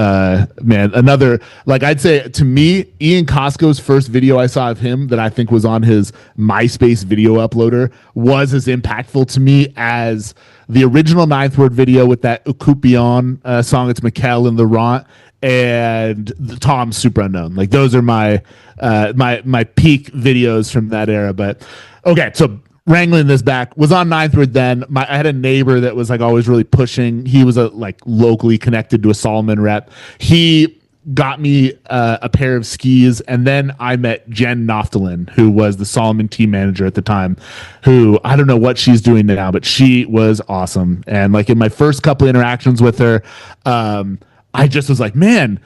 man, another, like I'd say to me, Ian Costco's first video I saw of him that I think was on his MySpace video uploader was as impactful to me as the original Ninth Word video with that Ukupion song. It's Mikkel and the Ront and the Tom Super Unknown. Like those are my my peak videos from that era. But okay, so wrangling this back, was on Ninth Word then. I had a neighbor that was like always really pushing. He was like locally connected to a Solomon rep. He got me a pair of skis, and then I met Jen Noftalin, who was the Solomon team manager at the time, who I don't know what she's doing now, but she was awesome. And like in my first couple interactions with her, I just was like, man,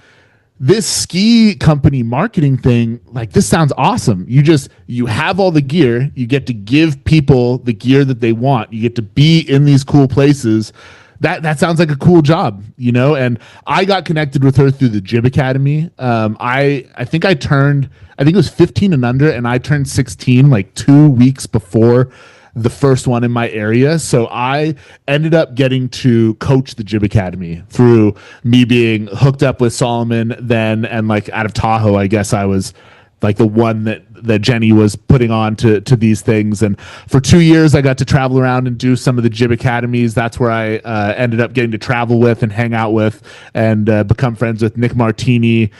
this ski company marketing thing, like this sounds awesome. You have all the gear, you get to give people the gear that they want. You get to be in these cool places. That sounds like a cool job, you know? And I got connected with her through the Jib Academy. I think it was 15 and under, and I turned 16 like 2 weeks before the first one in my area. So I ended up getting to coach the Jib Academy through me being hooked up with Solomon then, and like out of Tahoe, I guess I was like the one that Jenny was putting on to these things. And for 2 years, I got to travel around and do some of the Jib Academies. That's where I ended up getting to travel with and hang out with and become friends with Nick Martini,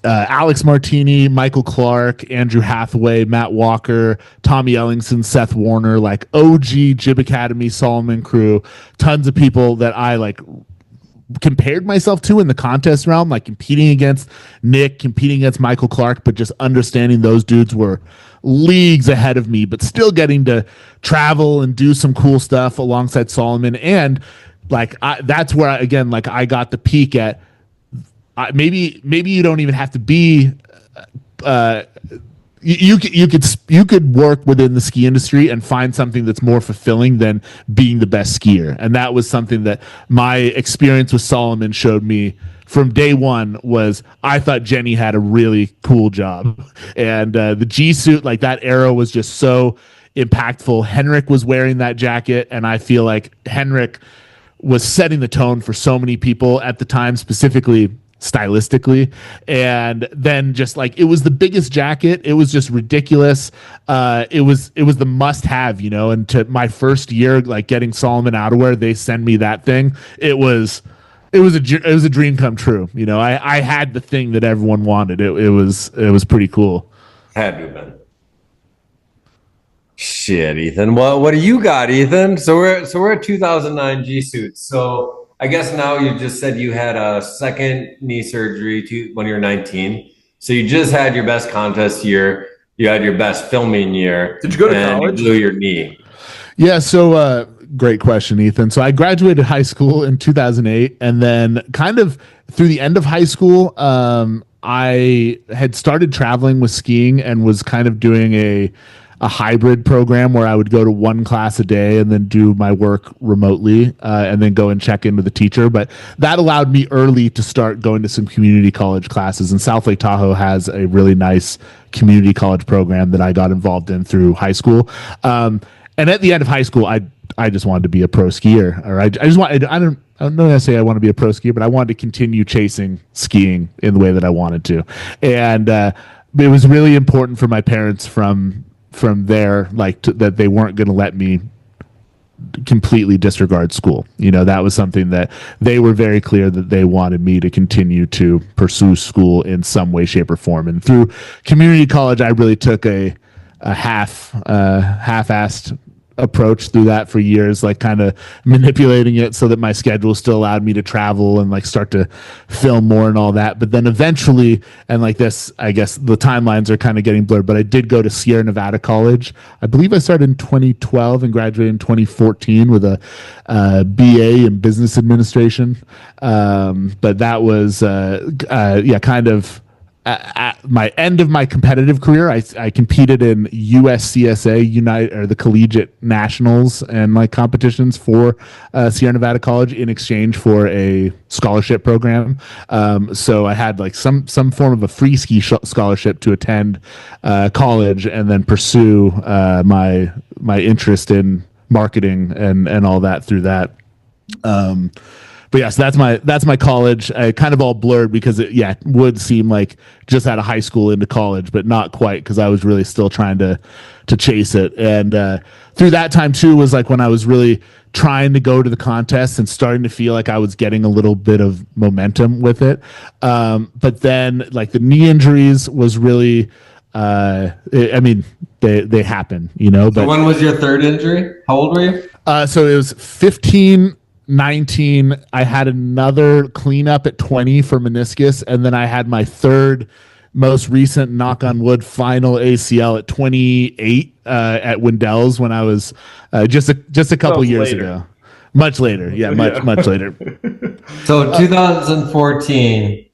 Alex Martini, Michael Clark, Andrew Hathaway, Matt Walker, Tommy Ellingson, Seth Warner, like OG Jib Academy, Solomon crew, tons of people that I like compared myself to in the contest realm, like competing against Nick, competing against Michael Clark, but just understanding those dudes were leagues ahead of me, but still getting to travel and do some cool stuff alongside Solomon. And like, that's where I got the peak at, maybe you don't even have to be you could work within the ski industry and find something that's more fulfilling than being the best skier. And that was something that my experience with Solomon showed me from day one. Was I thought Jenny had a really cool job, and the G suit, like that era was just so impactful. Henrik was wearing that jacket, and I feel like Henrik was setting the tone for so many people at the time, specifically stylistically. And then just like, it was the biggest jacket, it was just ridiculous. It was the must have, you know. And to my first year, like getting Solomon outerwear, they send me that thing. It was a dream come true, you know. I had the thing that everyone wanted. It was pretty cool. Had to have been. Shit, Ethan. What do you got, Ethan? So we're at 2009 G Suits. So I guess now you just said you had a second knee surgery when you were 19. So you just had your best contest year. You had your best filming year. Did you go to college? You blew your knee. Yeah. So great question, Ethan. So I graduated high school in 2008, and then kind of through the end of high school, I had started traveling with skiing and was kind of doing a hybrid program where I would go to one class a day and then do my work remotely, and then go and check in with the teacher. But that allowed me early to start going to some community college classes. And South Lake Tahoe has a really nice community college program that I got involved in through high school. And at the end of high school, I just wanted to be a pro skier, or I don't know I say I want to be a pro skier, but I wanted to continue chasing skiing in the way that I wanted to. And it was really important for my parents from there, like that they weren't going to let me completely disregard school. You know, that was something that they were very clear that they wanted me to continue to pursue school in some way, shape, or form. And through community college, I really took a half-assed approach through that for years, like kind of manipulating it so that my schedule still allowed me to travel and like start to film more and all that. But then eventually, and like this, I guess the timelines are kind of getting blurred, but I did go to Sierra Nevada College. I believe I started in 2012 and graduated in 2014 with a BA in business administration. But that was, kind of my end of my competitive career, I competed in USCSA Unite or the Collegiate Nationals and like competitions for Sierra Nevada College in exchange for a scholarship program. So I had like some form of a free ski scholarship to attend college and then pursue my interest in marketing and all that through that. But yes, that's my college. Kind of all blurred because it would seem like just out of high school into college, but not quite because I was really still trying to chase it. And through that time too was like when I was really trying to go to the contest and starting to feel like I was getting a little bit of momentum with it. But then like the knee injuries was really, I mean, they happen, you know. But so when was your third injury? How old were you? So it was 15. 19, I had another cleanup at 20 for meniscus, and then I had my third most recent, knock on wood, final ACL at 28 at Wendell's when I was just a couple years ago. Much later, much later. So 2014,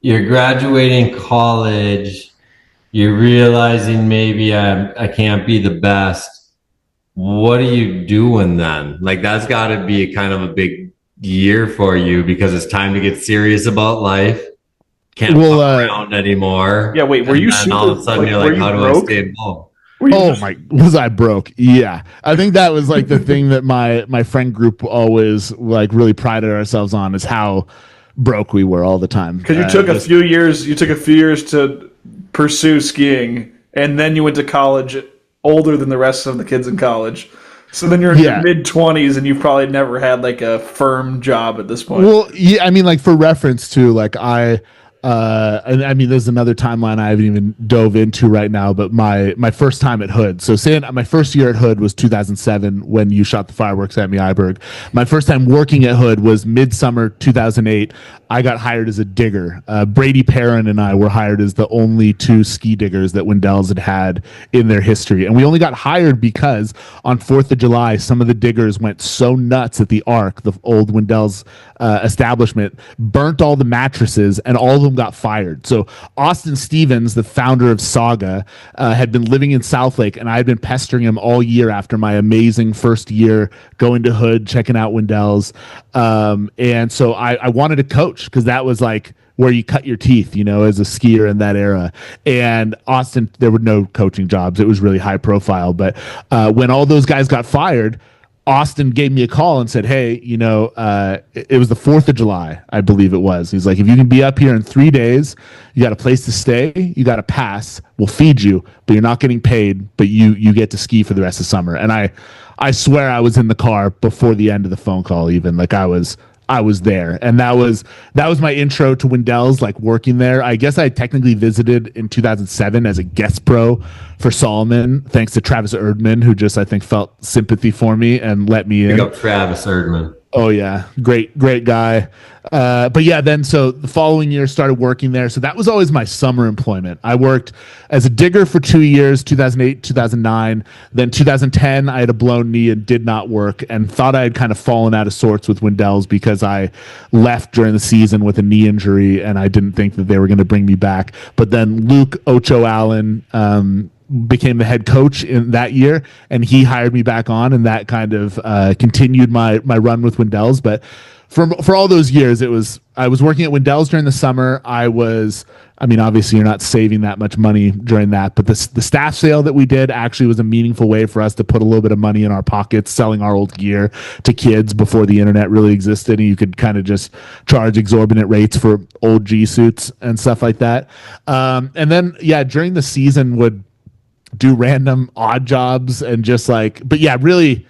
you're graduating college, you're realizing maybe I can't be the best. What are you doing then? Like that's got to be kind of a big year for you because it's time to get serious about life. Can't fuck around anymore. Yeah, wait, were you super, all of a sudden you're like, how do I stay involved? Was I broke? Yeah. I think that was like the thing that my friend group always like really prided ourselves on is how broke we were all the time. Because you took a few years to pursue skiing and then you went to college older than the rest of the kids in college. So then you're in your mid-20s and you've probably never had like a firm job at this point. Well, yeah, I mean, like for reference to like and I mean, there's another timeline I haven't even dove into right now, but my first time at Hood. So saying my first year at Hood was 2007 when you shot the fireworks at me, Iberg. My first time working at Hood was midsummer 2008. I got hired as a digger. Brady Perrin and I were hired as the only two ski diggers that Wendell's had in their history. And we only got hired because on 4th of July, some of the diggers went so nuts at the Ark, the old Wendell's establishment, burnt all the mattresses and all of them got fired. So Austin Stevens, the founder of Saga, had been living in Southlake, and I had been pestering him all year after my amazing first year going to Hood, checking out Wendell's. And so I wanted to coach because that was like where you cut your teeth, you know, as a skier in that era. And Austin, there were no coaching jobs. It was really high profile. But when all those guys got fired, Austin gave me a call and said, hey, you know, it was the 4th of July, I believe it was. He's like, if you can be up here in 3 days, you got a place to stay, you got a pass, we'll feed you, but you're not getting paid, but you get to ski for the rest of summer. And I swear I was in the car before the end of the phone call even. Like I was there, and that was my intro to Wendell's, like working there. I guess I technically visited in 2007 as a guest pro for Solomon, thanks to Travis Erdman, who just I think felt sympathy for me and let me in. Pick up Travis Erdman. Oh yeah, great guy. But yeah, then so the following year started working there. So that was always my summer employment. I worked as a digger for 2 years, 2008, 2009. Then 2010, I had a blown knee and did not work and thought I had kind of fallen out of sorts with Wendell's because I left during the season with a knee injury and I didn't think that they were going to bring me back. But then Luke Ocho Allen became the head coach in that year, and he hired me back on, and that kind of continued my run with Wendell's. But for all those years, I was working at Wendell's during the summer. I mean, obviously you're not saving that much money during that, but the staff sale that we did actually was a meaningful way for us to put a little bit of money in our pockets, selling our old gear to kids before the internet really existed, and you could kind of just charge exorbitant rates for old G suits and stuff like that. And then during the season would do random odd jobs and just like, but yeah, really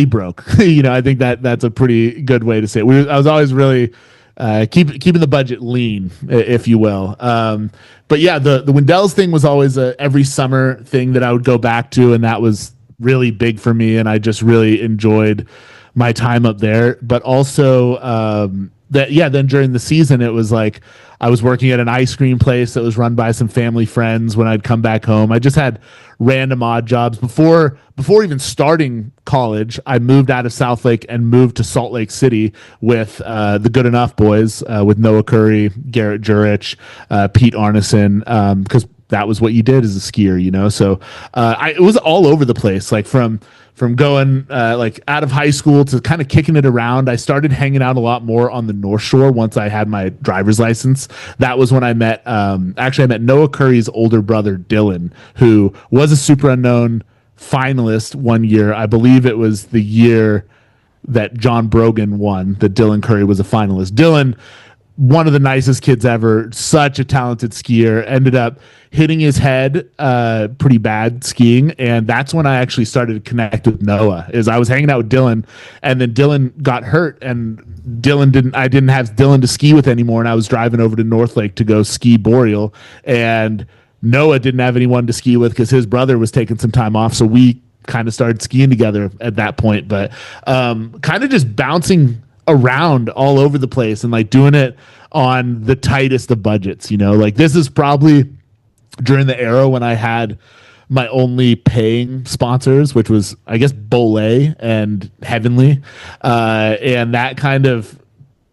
broke. You know, I think that's a pretty good way to say it. I was always really keeping the budget lean, if you will. But yeah, the Wendell's thing was always a every summer thing that I would go back to, and that was really big for me, and I just really enjoyed my time up there. But also then during the season, it was like I was working at an ice cream place that was run by some family friends when I'd come back home. I just had random odd jobs. Before even starting college, I moved out of Southlake and moved to Salt Lake City with the Good Enough boys, with Noah Curry, Garrett Jurich, Pete Arneson, because that was what you did as a skier, you know? So it was all over the place, like from going like out of high school to kind of kicking it around. I started hanging out a lot more on the North Shore once I had my driver's license. That was when I met, actually I met Noah Curry's older brother, Dylan, who was a Super Unknown finalist one year. I believe it was the year that John Brogan won, that Dylan Curry was a finalist. Dylan, one of the nicest kids ever, such a talented skier, ended up hitting his head pretty bad skiing, and that's when I actually started to connect with Noah. Is I was hanging out with Dylan, and then Dylan got hurt, and I didn't have Dylan to ski with anymore, and I was driving over to North Lake to go ski Boreal, and Noah didn't have anyone to ski with because his brother was taking some time off, so we kind of started skiing together at that point. But kind of just bouncing around all over the place and like doing it on the tightest of budgets, you know. Like this is probably during the era when I had my only paying sponsors, which was I guess Bolay and Heavenly, and that kind of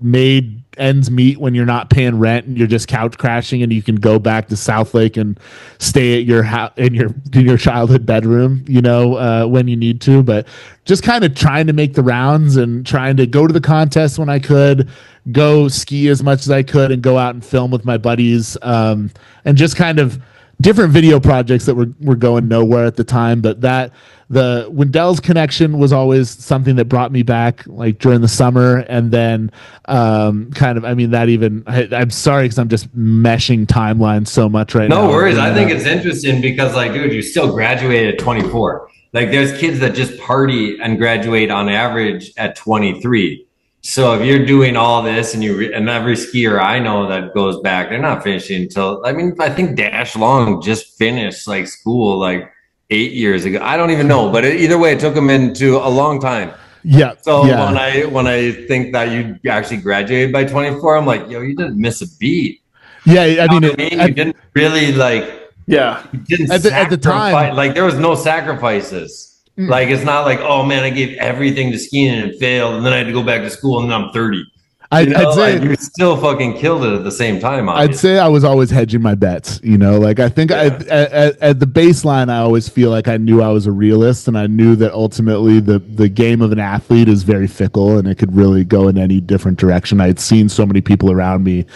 made ends meet when you're not paying rent and you're just couch crashing, and you can go back to South Lake and stay at your house in your childhood bedroom, you know, when you need to. But just kind of trying to make the rounds and trying to go to the contest when I could, go ski as much as I could, and go out and film with my buddies, and just kind of different video projects that were going nowhere at the time. But the Wendell's connection was always something that brought me back, like during the summer. And then kind of, I mean, that even, I'm sorry because I'm just meshing timelines so much right now. No worries. I think it's interesting because, like, dude, you still graduated at 24. Like, there's kids that just party and graduate on average at 23. So if you're doing all this and and every skier I know that goes back, they're not finishing until, I mean, I think Dash Long just finished like school like 8 years ago. I don't even know, but either way, it took him into a long time. Yeah. So when I think that you actually graduated by 24, I'm like, yo, you didn't miss a beat. Yeah, I mean, you didn't really like. Yeah. You didn't at the time, like there was no sacrifices. Like it's not like, oh man, I gave everything to skiing and it failed, and then I had to go back to school, and then I'm 30. I'd say like, you still fucking killed it at the same time. Obviously. I'd say I was always hedging my bets, you know, like I think at the baseline, I always feel like I knew I was a realist, and I knew that ultimately the game of an athlete is very fickle and it could really go in any different direction. I had seen so many people around me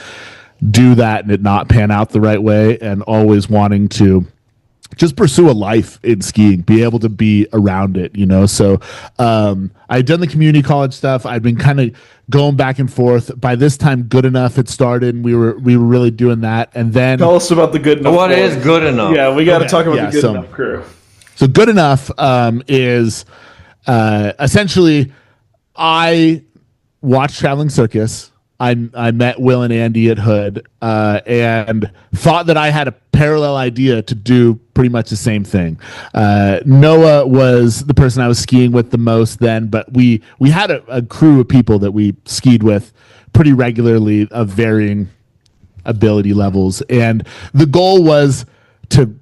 do that and it not pan out the right way, and always wanting to just pursue a life in skiing, be able to be around it, you know? So I'd done the community college stuff. I'd been kind of going back and forth. By this time, Good Enough had started. We were really doing that. And then tell us about the Good Enough. What is Good Enough? Yeah, we got to talk about the Good Enough crew. So Good Enough is essentially, I watched Traveling Circus. I met Will and Andy at Hood, and thought that I had a parallel idea to do pretty much the same thing. Noah was the person I was skiing with the most then, but we had a crew of people that we skied with pretty regularly of varying ability levels, and the goal was to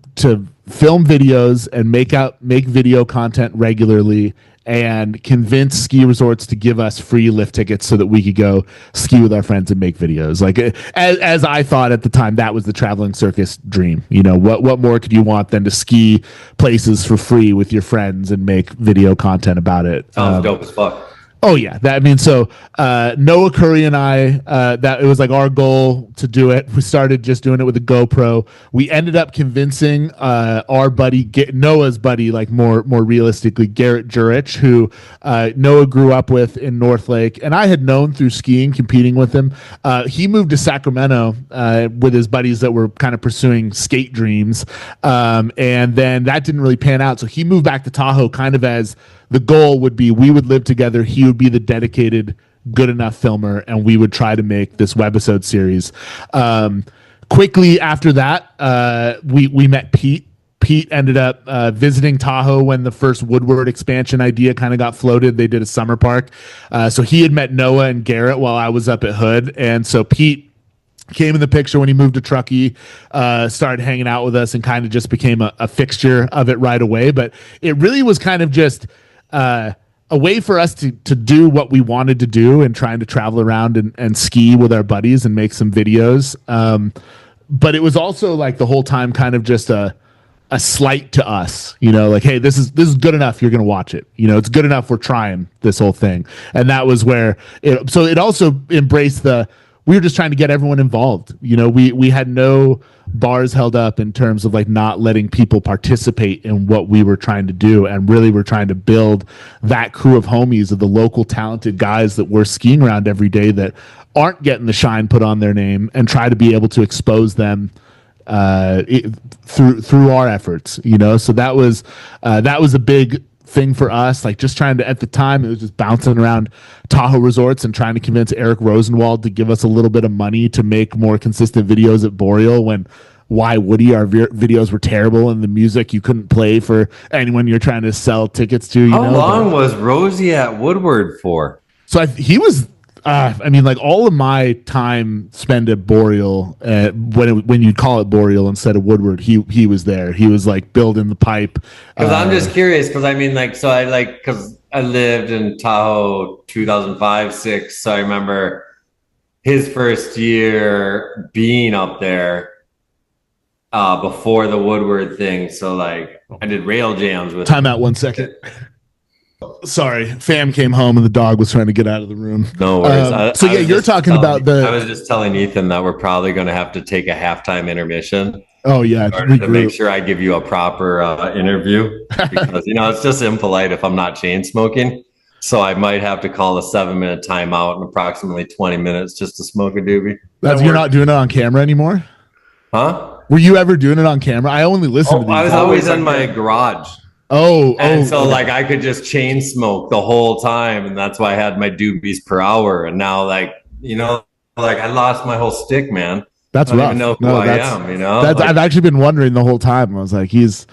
film videos and make video content regularly, and convince ski resorts to give us free lift tickets so that we could go ski with our friends and make videos. Like as I thought at the time, that was the Traveling Circus dream. You know, what more could you want than to ski places for free with your friends and make video content about it? Sounds dope as fuck. Oh yeah, so Noah Curry and I, that it was like our goal to do it. We started just doing it with a GoPro. We ended up convincing our buddy, Noah's buddy, like more realistically, Garrett Jurich, who Noah grew up with in North Lake, and I had known through skiing, competing with him. He moved to Sacramento with his buddies that were kind of pursuing skate dreams, and then that didn't really pan out. So he moved back to Tahoe, kind of as the goal would be we would live together. He would be the dedicated Good Enough filmer, and we would try to make this webisode series. Quickly after that, we met Pete Pete ended up visiting Tahoe when the first Woodward expansion idea kind of got floated. They did a summer park. So he had met Noah and Garrett while I was up at Hood. And so Pete came in the picture when he moved to Truckee, started hanging out with us and kind of just became a fixture of it right away. But it really was kind of just a way for us to do what we wanted to do and trying to travel around and ski with our buddies and make some videos. But it was also like the whole time kind of just a slight to us, like, hey, this is good enough. You're going to watch it. It's good enough. We're trying this whole thing. And that was where it also embraced we were just trying to get everyone involved. We had no bars held up in terms of like not letting people participate in what we were trying to do. And really we're trying to build that crew of homies, of the local talented guys that we're skiing around every day that aren't getting the shine put on their name, and try to be able to expose them through our efforts. So that was a big thing for us, like just trying to, at the time it was just bouncing around Tahoe resorts and trying to convince Eric Rosenwald to give us a little bit of money to make more consistent videos at Boreal, when why would he? Our videos were terrible and the music you couldn't play for anyone you're trying to sell tickets to. How long was Rosie at Woodward for? So he was like all of my time spent at Boreal, when you'd call it Boreal instead of Woodward, he was there. He was like building the pipe. Because I'm just curious, because because I lived in Tahoe 2005, 6, so I remember his first year being up there before the Woodward thing. So like I did rail jams with Time out 1 second. Sorry, fam came home and the dog was trying to get out of the room. No worries. You're talking about I was just telling Ethan that we're probably going to have to take a halftime intermission. Oh yeah, to make sure I give you a proper interview, because it's just impolite if I'm not chain smoking. So I might have to call a 7-minute timeout in approximately 20 minutes just to smoke a doobie. You're not doing it on camera anymore? Huh? Were you ever doing it on camera? I only listened to these. I was always in my garage. Like I could just chain smoke the whole time, and that's why I had my doobies per hour. And now, I lost my whole stick, man. That's rough. I don't even know who I am. I've actually been wondering the whole time. I was like, does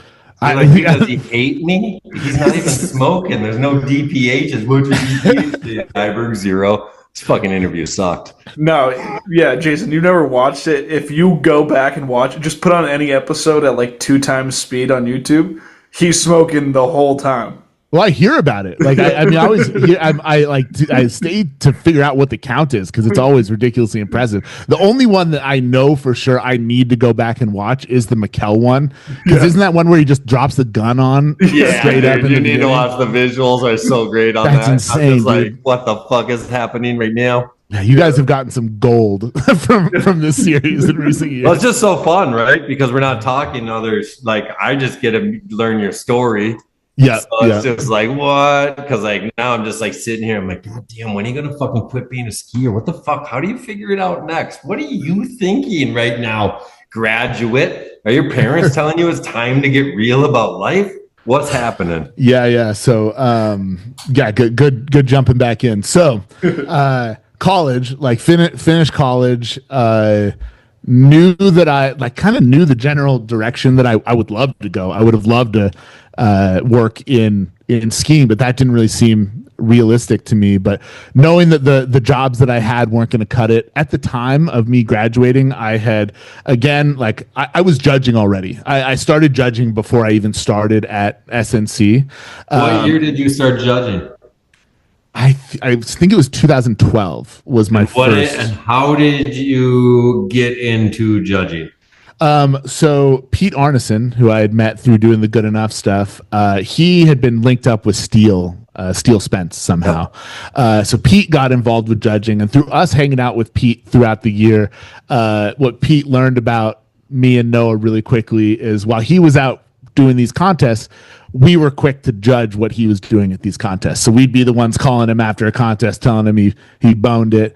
he hate me? He's not even smoking. There's no DPHs. What's your DPH? Iberg 0. This fucking interview sucked. No, yeah, Jason, you've never watched it. If you go back and watch it, just put on any episode at like 2 times speed on YouTube. He's smoking the whole time. Well, I hear about it. Like, I stay to figure out what the count is, because it's always ridiculously impressive. The only one that I know for sure I need to go back and watch is the Mikkel one, because isn't that one where he just drops the gun on straight up? You need to watch the visuals; are so great on That's that. Insane, I'm just like, what the fuck is happening right now? Yeah, you guys have gotten some gold from this series in recent years. Well, it's just so fun, right? Because we're not talking others. Like, I just get to learn your story. Yeah. So it's just like, what? Because like now I'm just like sitting here. I'm like, God damn, when are you gonna fucking quit being a skier? What the fuck? How do you figure it out next? What are you thinking right now, graduate? Are your parents telling you it's time to get real about life? What's happening? Yeah. So, good jumping back in. So, college, like finished college, knew that I kind of knew the general direction that I would love to go. I would have loved to work in skiing, but that didn't really seem realistic to me. But knowing that the jobs that I had weren't going to cut it at the time of me graduating, I had, again, like I was judging already. I started judging before I even started at SNC. What year did you start judging? I think it was 2012 was my first. And how did you get into judging? So Pete Arneson, who I had met through doing the Good Enough stuff, he had been linked up with Steele Spence somehow. So Pete got involved with judging, and through us hanging out with Pete throughout the year, what Pete learned about me and Noah really quickly is while he was out doing these contests, we were quick to judge what he was doing at these contests. So we'd be the ones calling him after a contest, telling him he boned it.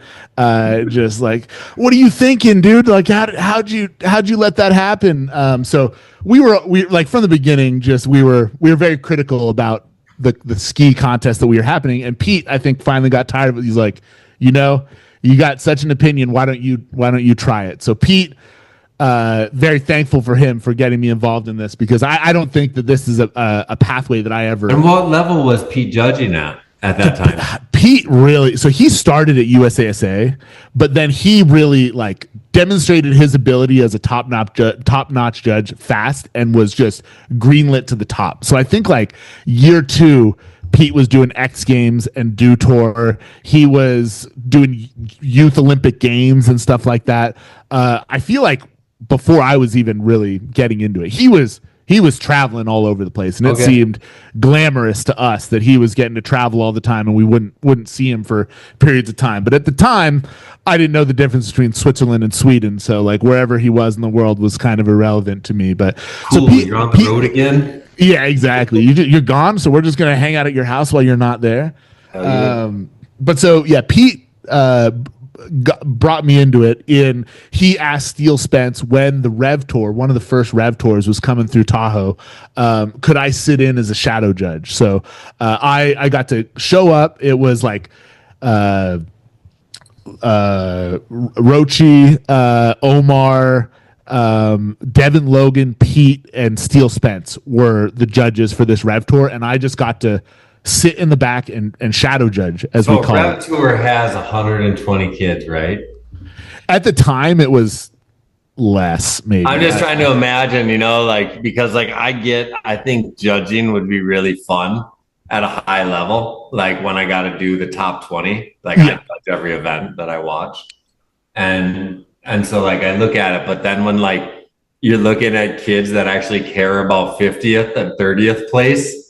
Just like, what are you thinking, dude? Like, how'd you let that happen? So we like from the beginning, we were very critical about the ski contest that we were happening. And Pete, I think, finally got tired of it. He's like, you got such an opinion. Why don't you try it? So Pete very thankful for him for getting me involved in this, because I don't think that this is a pathway that I ever. And what level was Pete judging at that time? Pete really, so he started at USASA, but then he really like demonstrated his ability as a top-notch judge fast, and was just greenlit to the top. So I think like year 2, Pete was doing X Games and Do Tour. He was doing Youth Olympic Games and stuff like that. I feel like before I was even really getting into it, he was traveling all over the place, and it seemed glamorous to us that he was getting to travel all the time, and we wouldn't see him for periods of time. But at the time, I didn't know the difference between Switzerland and Sweden, so like wherever he was in the world was kind of irrelevant to me. But cool, so you're on the road again. Yeah, exactly. You're gone, so we're just gonna hang out at your house while you're not there. But so yeah, Pete brought me into it. He asked Steele Spence when the Rev Tour, one of the first Rev Tours, was coming through Tahoe, could I sit in as a shadow judge? So I got to show up. It was like Rochi, Omar, Devin Logan, Pete, and Steele Spence were the judges for this Rev Tour, and I just got to sit in the back and shadow judge, as we call Rev it. Tour has 120 kids, right? At the time, it was less, maybe. I'm just trying to imagine, like, because like I think judging would be really fun at a high level. Like when I got to do the top 20, like I judge every event that I watch. And so like I look at it, but then when like you're looking at kids that actually care about 50th and 30th place,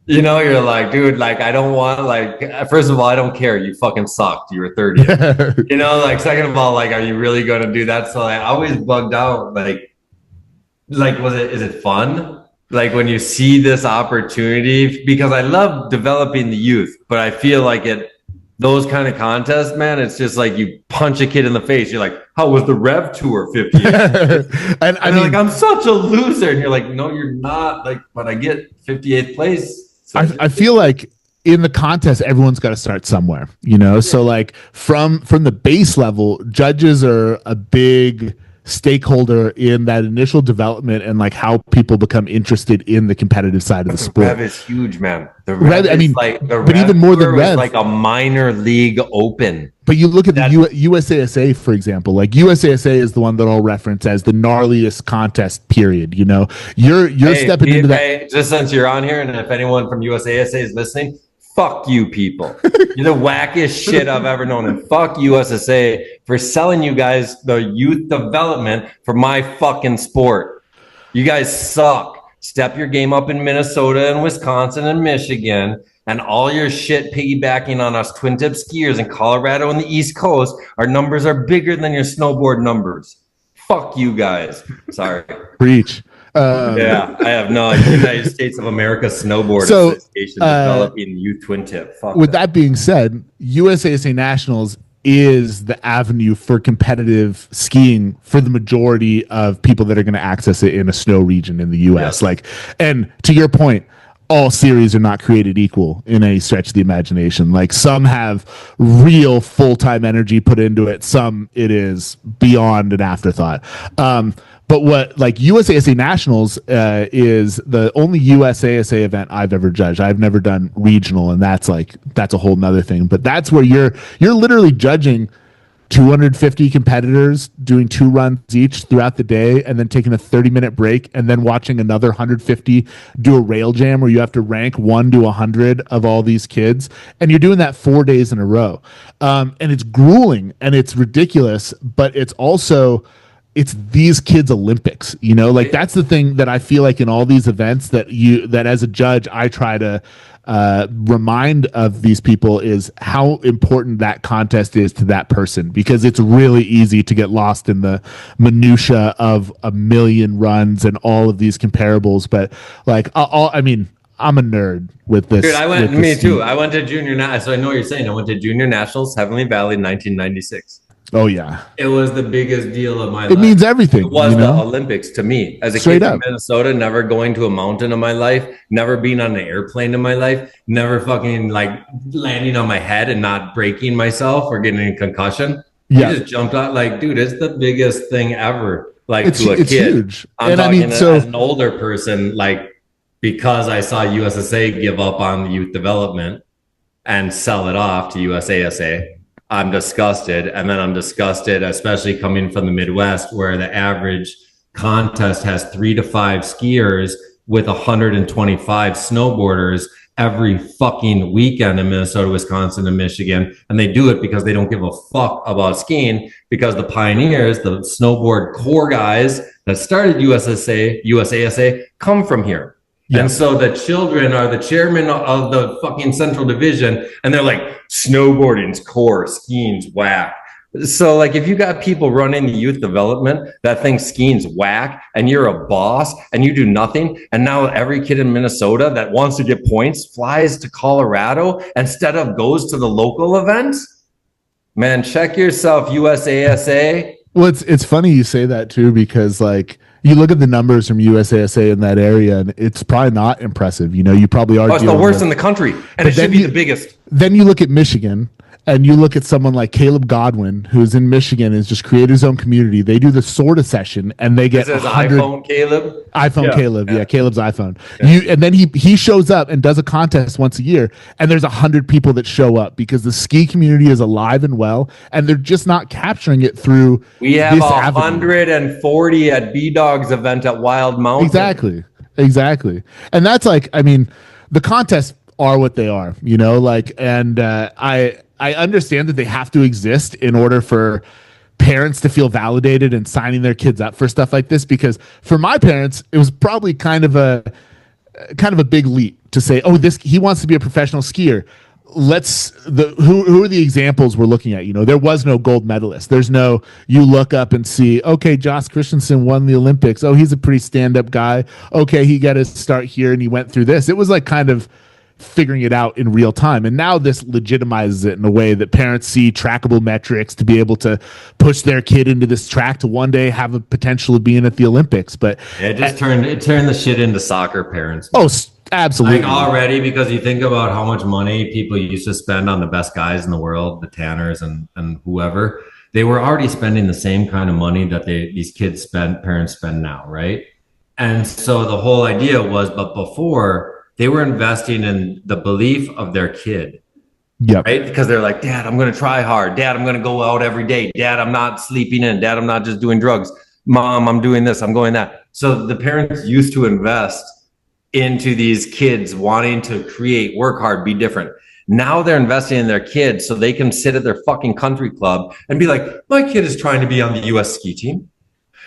you're like, dude, like I don't want, like, first of all, I don't care. You fucking sucked. You were 30th. Like second of all, like, are you really going to do that? So I always bugged out, like is it fun? Like when you see this opportunity, because I love developing the youth, but I feel like those kind of contests, man, it's just like you punch a kid in the face. You're like, how was the Rev Tour 50? and I mean, like, I'm such a loser. And you're like, no, you're not. Like, but I get 58th place. So I feel like in the contest, everyone's got to start somewhere, So like from the base level, judges are a big stakeholder in that initial development and like how people become interested in the competitive side of the sport. Rev is huge, man. The Rev, I mean, like the but Rev even more than Rev, like a minor league open. But you look at the USASA, for example. Like USASA is the one that I'll reference as the gnarliest contest. Period. You're stepping into that. Hey, just since you're on here, and if anyone from USASA is listening, fuck you people. You're the wackest shit I've ever known. And fuck USSA for selling you guys the youth development for my fucking sport. You guys suck. Step your game up in Minnesota and Wisconsin and Michigan, and all your shit piggybacking on us twin tip skiers in Colorado and the East Coast. Our numbers are bigger than your snowboard numbers. Fuck you guys. Sorry. Preach. Yeah, I have no idea. United States of America Snowboard Association developing youth twin tip. Fuck with that being said, USASA Nationals is the avenue for competitive skiing for the majority of people that are going to access it in a snow region in the US. Yeah. Like, and to your point, all series are not created equal in any stretch of the imagination. Like some have real full-time energy put into it. Some it is beyond an afterthought. But what like USASA Nationals is the only USASA event I've ever judged. I've never done regional, and that's a whole nother thing. But that's where you're literally judging 250 competitors doing 2 runs each throughout the day, and then taking a 30-minute break, and then watching another 150 do a rail jam where you have to rank 1 to 100 of all these kids, and you're doing that 4 days in a row. And it's grueling and it's ridiculous, but it's also these kids' Olympics, like that's the thing that I feel like in all these events that as a judge, I try to remind of these people is how important that contest is to that person, because it's really easy to get lost in the minutia of a million runs and all of these comparables. But like, I'm a nerd with this. Dude, me too. I went to junior so I know what you're saying. I went to junior nationals, Heavenly Valley in 1996. Oh yeah, it was the biggest deal of my life. It means everything. It was the Olympics to me as a kid in Minnesota. Never going to a mountain in my life, never being on an airplane in my life, never fucking like landing on my head and not breaking myself or getting a concussion. Yeah, you just jumped out like, dude, it's the biggest thing ever. like It's to a kid. huge. I'm And I talking mean, so as an older person, like because I saw USSA give up on youth development and sell it off to USASA, I'm disgusted. And then I'm disgusted, especially coming from the Midwest, where the average contest has 3 to 5 skiers with 125 snowboarders every fucking weekend in Minnesota, Wisconsin, and Michigan. And they do it because they don't give a fuck about skiing, because the pioneers, the snowboard core guys that started USASA come from here. Yeah. And so the children are the chairman of the fucking central division, and they're like, snowboarding's core, skiing's whack. So like if you got people running the youth development that think skiing's whack, and you're a boss and you do nothing, and now every kid in Minnesota that wants to get points flies to Colorado instead of goes to the local events, man, check yourself, USASA. Well, it's funny you say that too, because like you look at the numbers from USASA in that area, and it's probably not impressive. You know, you probably are. Oh, it's the worst in the country, and it should be the biggest. Then you look at Michigan, and you look at someone like Caleb Godwin, who's in Michigan, has just created his own community. They do the sorta session, and they get iPhone Caleb. Caleb, yeah, Caleb's iPhone. Yeah. And then he shows up and does a contest once a year, and there's 100 people that show up because the ski community is alive and well, and they're just not capturing it through. We have 140 at B-Dog's event at Wild Mountain. Exactly, and that's like, I mean, the contests are what they are, you know, like, and I understand that they have to exist in order for parents to feel validated and signing their kids up for stuff like this, because for my parents, it was probably kind of a big leap to say, oh, he wants to be a professional skier. Who are the examples we're looking at? You know, there was no gold medalist. There's no, you look up and see, okay, Josh Christensen won the Olympics. Oh, he's a pretty stand-up guy. Okay, he got his start here and he went through this. It was like kind of figuring it out in real time, and now this legitimizes it in a way that parents see trackable metrics to be able to push their kid into this track to one day have a potential of being at the Olympics. But it just turned the shit into soccer parents. Oh, absolutely. Like already, because you think about how much money people used to spend on the best guys in the world, the Tanners and whoever, they were already spending the same kind of money that these parents spend now, right? And so the whole idea was, but before, they were investing in the belief of their kid. Yeah. Right? Because they're like, Dad, I'm going to try hard. Dad, I'm going to go out every day. Dad, I'm not sleeping in. Dad, I'm not just doing drugs. Mom, I'm doing this. I'm going that. So the parents used to invest into these kids wanting to create, work hard, be different. Now they're investing in their kids so they can sit at their fucking country club and be like, my kid is trying to be on the U.S. ski team.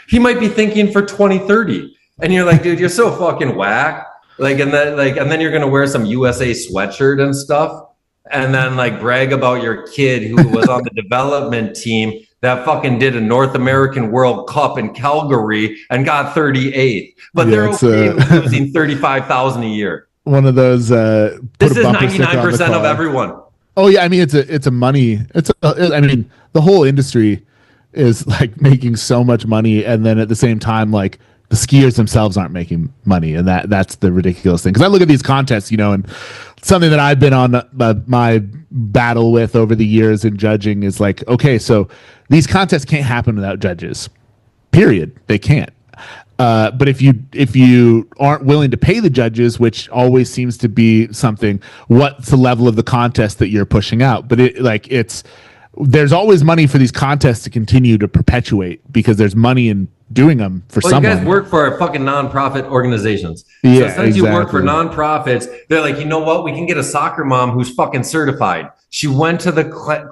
He might be thinking for 2030. And you're like, dude, you're so fucking whack. And then you're gonna wear some USA sweatshirt and stuff, and then like brag about your kid who was on the development team that fucking did a North American World Cup in Calgary and got 38th, but they're okay with losing 35,000 a year. One of those. This is 99% of everyone. Oh yeah, I mean it's a money. I mean the whole industry is like making so much money, and then at the same time, like, the skiers themselves aren't making money, and that's the ridiculous thing. Because I look at these contests, you know, and something that I've been on my battle with over the years in judging is like, okay, so these contests can't happen without judges. Period. They can't. But if you aren't willing to pay the judges, which always seems to be something, what's the level of the contest that you're pushing out? But there's always money for these contests to continue to perpetuate, because there's money in doing them for someone. You guys work for fucking nonprofit organizations. Yeah, so since you work for nonprofits, they're like, you know what? We can get a soccer mom who's fucking certified. She went to the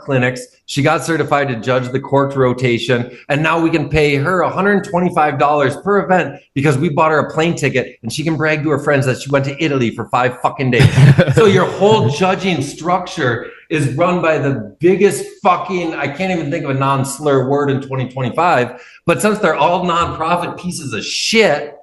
clinics. She got certified to judge the corked rotation. And now we can pay her $125 per event because we bought her a plane ticket, and she can brag to her friends that she went to Italy for 5 fucking days. So your whole judging structure is run by the biggest fucking, I can't even think of a non-slur word in 2025, but since they're all nonprofit pieces of shit,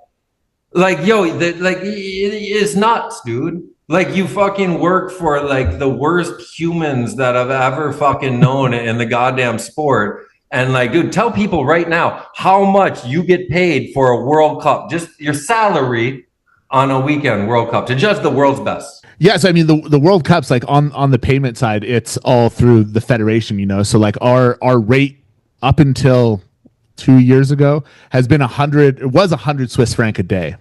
like, it's nuts, dude. Like, you fucking work for like the worst humans that I've ever fucking known in the goddamn sport. And like, dude, tell people right now how much you get paid for a World Cup, just your salary on a weekend World Cup to judge the world's best. Yes, I mean the World Cups, like on the payment side, it's all through the federation, you know. So like our rate up until 2 years ago has been 100. It was 100 Swiss franc a day.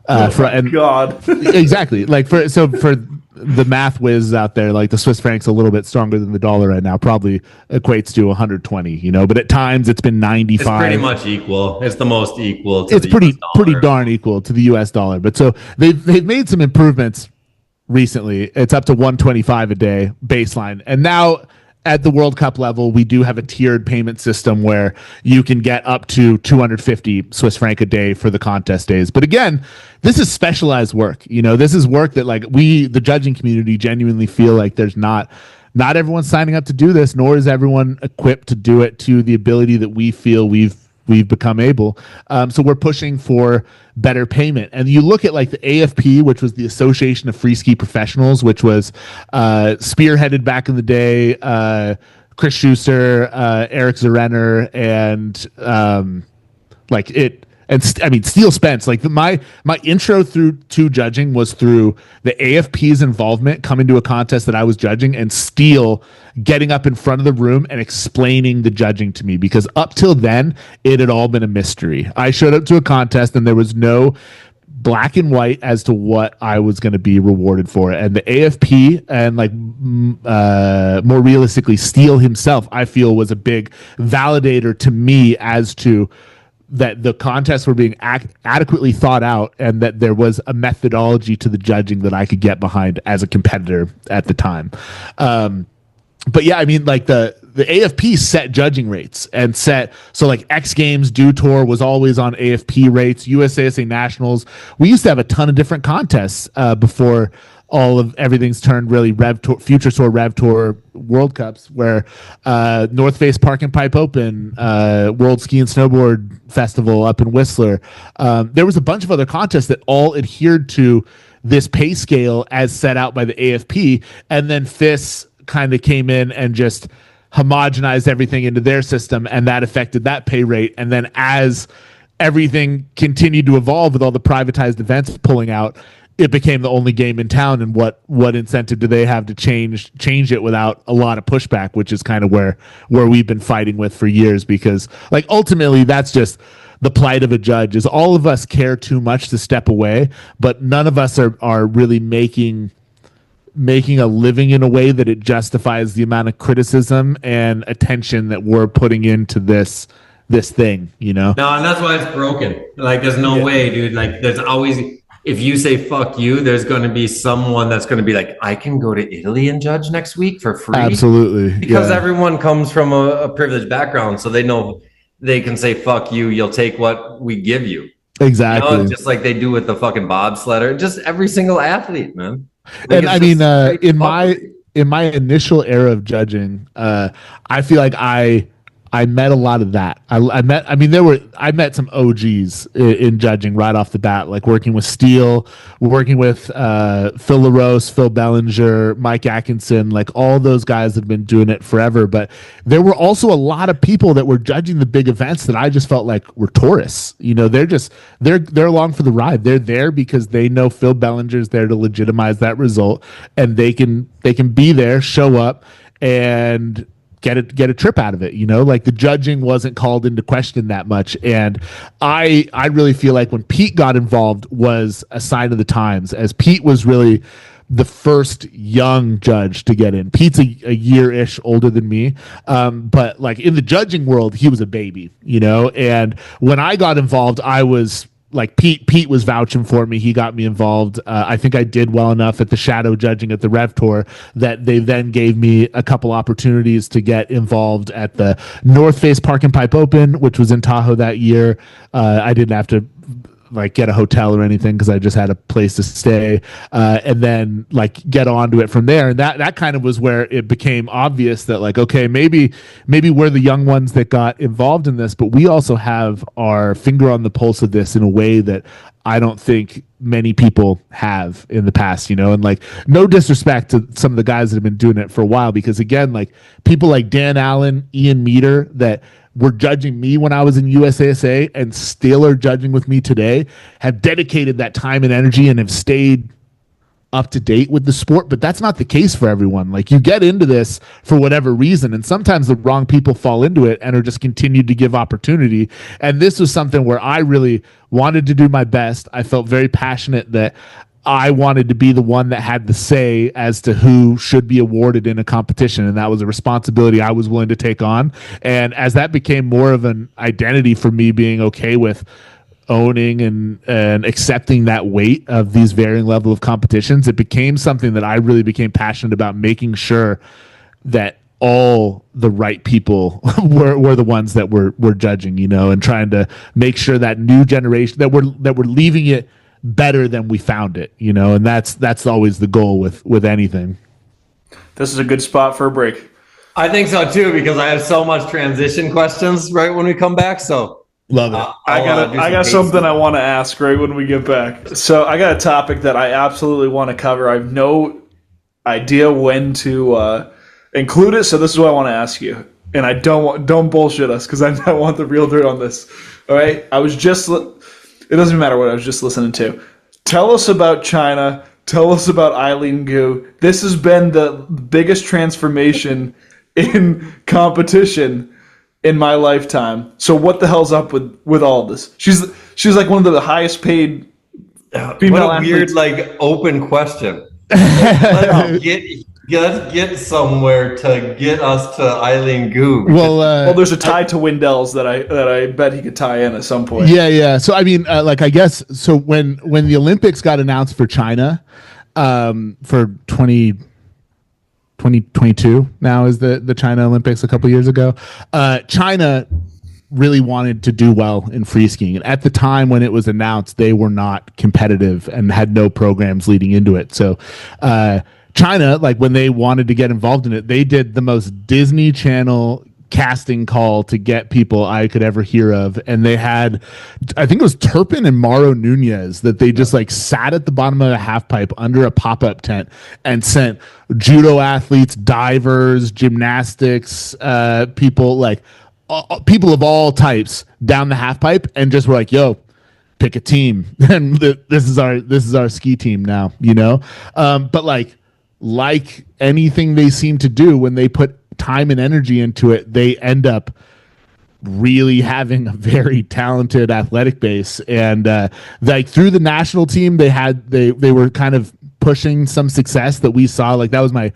God. Exactly. Like for the math whiz out there, like the Swiss franc's a little bit stronger than the dollar right now, probably equates to 120, but at times it's been 95. It's pretty much equal. It's the most equal to it's the pretty US dollar. pretty darn equal to the US dollar. But so they've made some improvements recently. It's up to 125 a day baseline. And now at the World Cup level, we do have a tiered payment system where you can get up to 250 Swiss franc a day for the contest days. But again, this is specialized work. This is work that like the judging community, genuinely feel like there's not everyone signing up to do this, nor is everyone equipped to do it to the ability that we feel we've become able. So we're pushing for better payment. And you look at like the AFP, which was the Association of Free Ski Professionals, which was spearheaded back in the day, Chris Schuster, Eric Zerenner, and Steele Spence. Like my intro to judging was through the AFP's involvement coming to a contest that I was judging, and Steele getting up in front of the room and explaining the judging to me, because up till then it had all been a mystery. I showed up to a contest and there was no black and white as to what I was going to be rewarded for. And the AFP and more realistically Steele himself, I feel, was a big validator to me as to that the contests were being adequately thought out, and that there was a methodology to the judging that I could get behind as a competitor at the time. But yeah, I mean, like the AFP set judging rates and so like X Games Dew Tour was always on AFP rates, USASA Nationals. We used to have a ton of different contests before everything's turned really Rev Tour, Future Tour, Rev Tour, World Cups, where North Face Park and Pipe Open, World Ski and Snowboard Festival up in Whistler. There was a bunch of other contests that all adhered to this pay scale as set out by the AFP, and then FIS kind of came in and just homogenized everything into their system, and that affected that pay rate. And then as everything continued to evolve with all the privatized events pulling out, it became the only game in town. And what incentive do they have to change it without a lot of pushback, which is kind of where we've been fighting with for years, because like ultimately that's just the plight of a judge, is all of us care too much to step away, but none of us are really making a living in a way that it justifies the amount of criticism and attention that we're putting into this thing, No, and that's why it's broken. Like, there's no way, dude. Like, there's always, if you say fuck you, there's going to be someone that's going to be like, I can go to Italy and judge next week for free. Absolutely. Because everyone comes from a privileged background, so they know they can say fuck you, you'll take what we give you. Exactly. Just like they do with the fucking bobsledder. Just every single athlete, man. And I mean, in my initial era of judging, I feel like I met a lot of that. I met some OGs in judging right off the bat, like working with Steele, working with Phil LaRose, Phil Bellinger, Mike Atkinson, like all those guys have been doing it forever. But there were also a lot of people that were judging the big events that I just felt like were tourists. They're along for the ride. They're there because they know Phil Bellinger's there to legitimize that result, and they can be there, show up, and get a trip out of it. Like the judging wasn't called into question that much. And I really feel like when Pete got involved was a sign of the times, as Pete was really the first young judge to get in. Pete's a year-ish older than me. But like in the judging world, he was a baby, and when I got involved, I was like Pete was vouching for me. He got me involved. I think I did well enough at the shadow judging at the Rev Tour that they then gave me a couple opportunities to get involved at the North Face Park and Pipe Open, which was in Tahoe that year. I didn't have to like get a hotel or anything because I just had a place to stay, and then like get onto it from there. And that kind of was where it became obvious that like, okay, maybe we're the young ones that got involved in this, but we also have our finger on the pulse of this in a way that I don't think many people have in the past, and like no disrespect to some of the guys that have been doing it for a while, because again, like people like Dan Allen, Ian Meter that were judging me when I was in USASA and still are judging with me today have dedicated that time and energy and have stayed up to date with the sport, but that's not the case for everyone. Like, you get into this for whatever reason, and sometimes the wrong people fall into it and are just continued to give opportunity. And this was something where I really wanted to do my best. I felt very passionate that I wanted to be the one that had the say as to who should be awarded in a competition. And that was a responsibility I was willing to take on. And as that became more of an identity for me, being okay with owning and accepting that weight of these varying level of competitions, it became something that I really became passionate about, making sure that all the right people were the ones that were judging, and trying to make sure that new generation that we're leaving it better than we found it, and that's always the goal with anything. This is a good spot for a break. I think so too, because I have so much transition questions right when we come back. So love it. I got something I want to ask right when we get back. So I got a topic that I absolutely want to cover. I have no idea when to include it, so this is what I want to ask you. And I don't bullshit us, because I want the real dirt on this. All right? It doesn't matter what I was just listening to. Tell us about China. Tell us about Eileen Gu. This has been the biggest transformation in competition in my lifetime. So what the hell's up with all of this? She's like one of the highest paid female what a athletes. weird, open question. Let's get somewhere to get us to Eileen Gu. Well, there's a tie to Wendell's that I bet he could tie in at some point. Yeah. So I mean, I guess so. When the Olympics got announced for China, for 2022 now is the China Olympics a couple years ago. China really wanted to do well in free skiing. And at the time when it was announced, they were not competitive and had no programs leading into it. So China, when they wanted to get involved in it, they did the most Disney Channel casting call to get people I could ever hear of. And they had, I think it was Turpin and Mauro Nunez, that they just sat at the bottom of a half pipe under a pop-up tent and sent judo athletes, divers, gymnastics, people people of all types down the half pipe, and just were like, yo, pick a team. And this is our ski team now, but like anything they seem to do, when they put time and energy into it, they end up really having a very talented athletic base. And through the national team, they were kind of pushing some success that we saw. That was my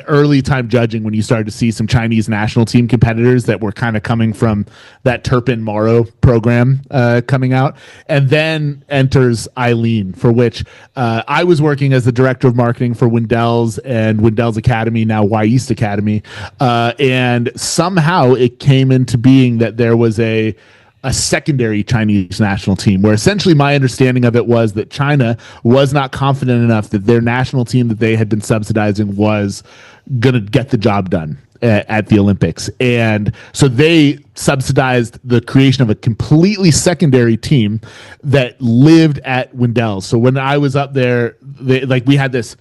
early time judging, when you started to see some Chinese national team competitors that were kind of coming from that Turpin Mauro program coming out. And then enters Eileen, for which I was working as the director of marketing for Wendell's and Wendell's Academy, now Y East Academy. And somehow it came into being that there was a secondary Chinese national team, where essentially my understanding of it was that China was not confident enough that their national team that they had been subsidizing was going to get the job done at the Olympics. And so they subsidized the creation of a completely secondary team that lived at Wendell's. So when I was up there, we had this,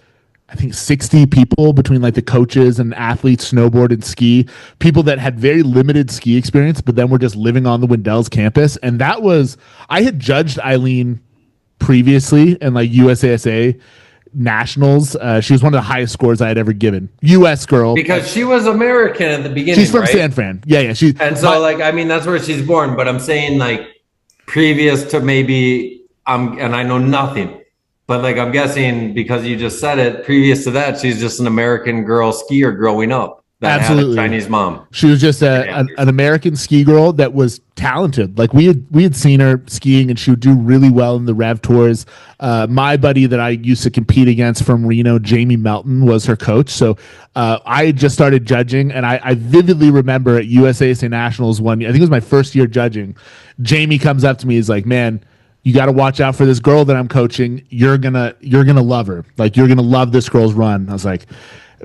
I think 60 people between the coaches and athletes, snowboard and ski, people that had very limited ski experience, but then were just living on the Wendell's campus. And I had judged Eileen previously in USASA nationals. She was one of the highest scores I had ever given. U.S. girl. Because she was American at the beginning, she's from right? San Fran. Yeah. And so that's where she's born. But I'm saying previous to maybe, and I know nothing. But I'm guessing, because you just said it, previous to that, she's just an American girl skier growing up that Absolutely. had a Chinese mom. She was just an American ski girl that was talented. We had seen her skiing, and she would do really well in the Rev Tours. My buddy that I used to compete against from Reno, Jamie Melton, was her coach. So I had just started judging, and I vividly remember at USASA Nationals one year, I think it was my first year judging, Jamie comes up to me, he's like, man, you got to watch out for this girl that I'm coaching. You're gonna love her. You're gonna love this girl's run. I was like,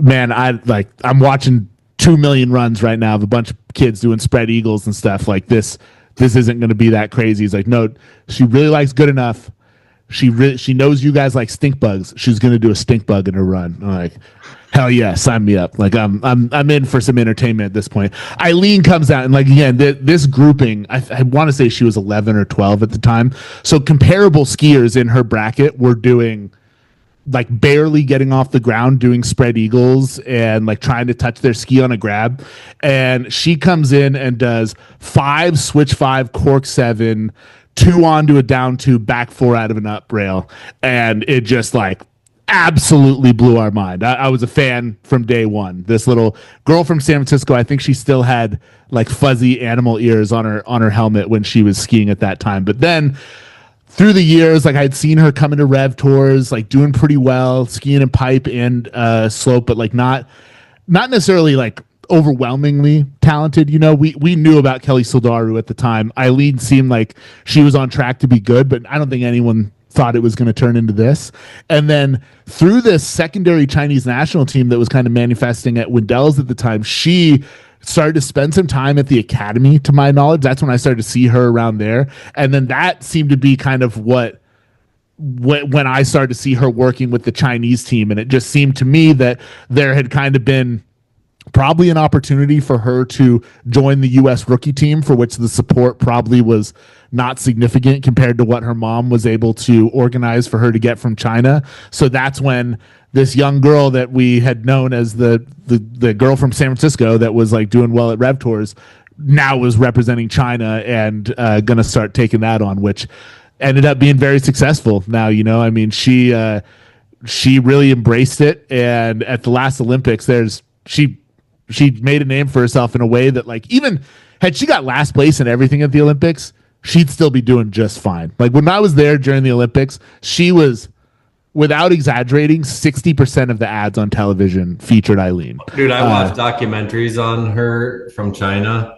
man, I'm watching 2 million runs right now of a bunch of kids doing spread eagles and stuff. This isn't gonna be that crazy. He's like, no, she really likes good enough. She knows you guys like stink bugs. She's gonna do a stink bug in her run. I'm like, hell yeah, sign me up. I'm in for some entertainment at this point. Eileen comes out, and again, this grouping, I want to say she was 11 or 12 at the time. So comparable skiers in her bracket were doing like barely getting off the ground doing spread eagles and like trying to touch their ski on a grab. And she comes in and does 5 switch 5 cork 7, 2 onto a down 2, back 4 out of an up rail. And it just like absolutely blew our mind. I was a fan from day one. This little girl from San Francisco, I think she still had like fuzzy animal ears on her helmet when she was skiing at that time. But then through the years, like I'd seen her come into Rev Tours, like doing pretty well, skiing in pipe and slope, but like not necessarily like overwhelmingly talented. You know, we knew about Kelly Soldaru at the time. Eileen seemed like she was on track to be good, but I don't think anyone thought it was going to turn into this. And then through this secondary Chinese national team that was kind of manifesting at Wendell's at the time, she started to spend some time at the academy, to my knowledge. That's when I started to see her around there. And then that seemed to be kind of when I started to see her working with the Chinese team. And it just seemed to me that there had kind of been probably an opportunity for her to join the U.S. rookie team, for which the support probably was not significant compared to what her mom was able to organize for her to get from China. So that's when this young girl that we had known as the girl from San Francisco that was like doing well at Rev Tours now was representing China and going to start taking that on, which ended up being very successful. Now, you know, I mean, she really embraced it. And at the last Olympics, she made a name for herself in a way that, like, even had she got last place in everything at the Olympics, she'd still be doing just fine. Like when I was there during the Olympics, she was, without exaggerating, 60% of the ads on television featured Eileen. Dude, I watched documentaries on her from China,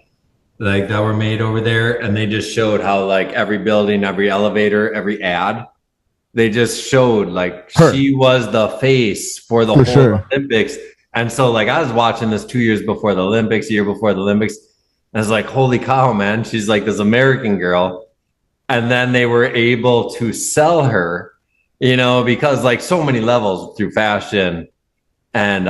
like that were made over there, and they just showed how like every building, every elevator, every ad, they just showed like her. She was the face for the whole Olympics. And so like I was watching this 2 years before the Olympics, a year before the Olympics. And I was like, holy cow, man. She's like this American girl. And then they were able to sell her, you know, because like so many levels through fashion and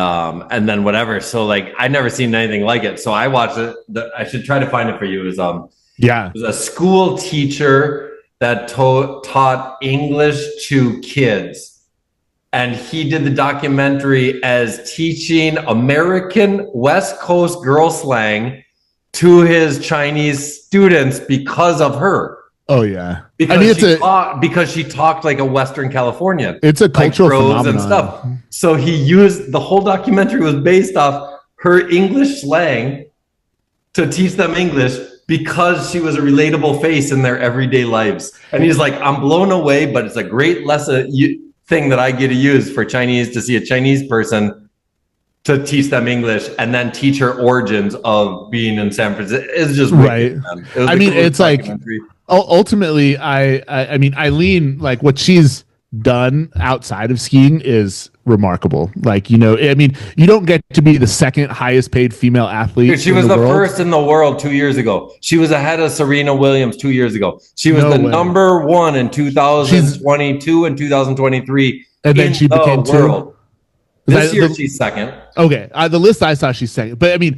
then whatever. So like I never seen anything like it. So I watched it. I should try to find it for you. It was a school teacher that taught English to kids. And he did the documentary as teaching American West Coast girl slang to his Chinese students because of her. Oh yeah, because she talked like a Western Californian. It's a cultural phenomenon and stuff. So he used the whole documentary was based off her English slang to teach them English because she was a relatable face in their everyday lives. And he's like, I'm blown away, but it's a great lesson. Thing that I get to use for Chinese to see a Chinese person to teach them English and then teach her origins of being in San Francisco. It's just right. I mean, it's like ultimately, I mean, Eileen, like what she's done outside of skiing is remarkable. Like, you know, I mean, you don't get to be the second highest paid female athlete. Dude, she was the first in the world 2 years ago. She was ahead of Serena Williams 2 years ago. She was number one in 2022 and 2023. And then she became world. This year she's second. Okay. The list I saw, she's second. But I mean,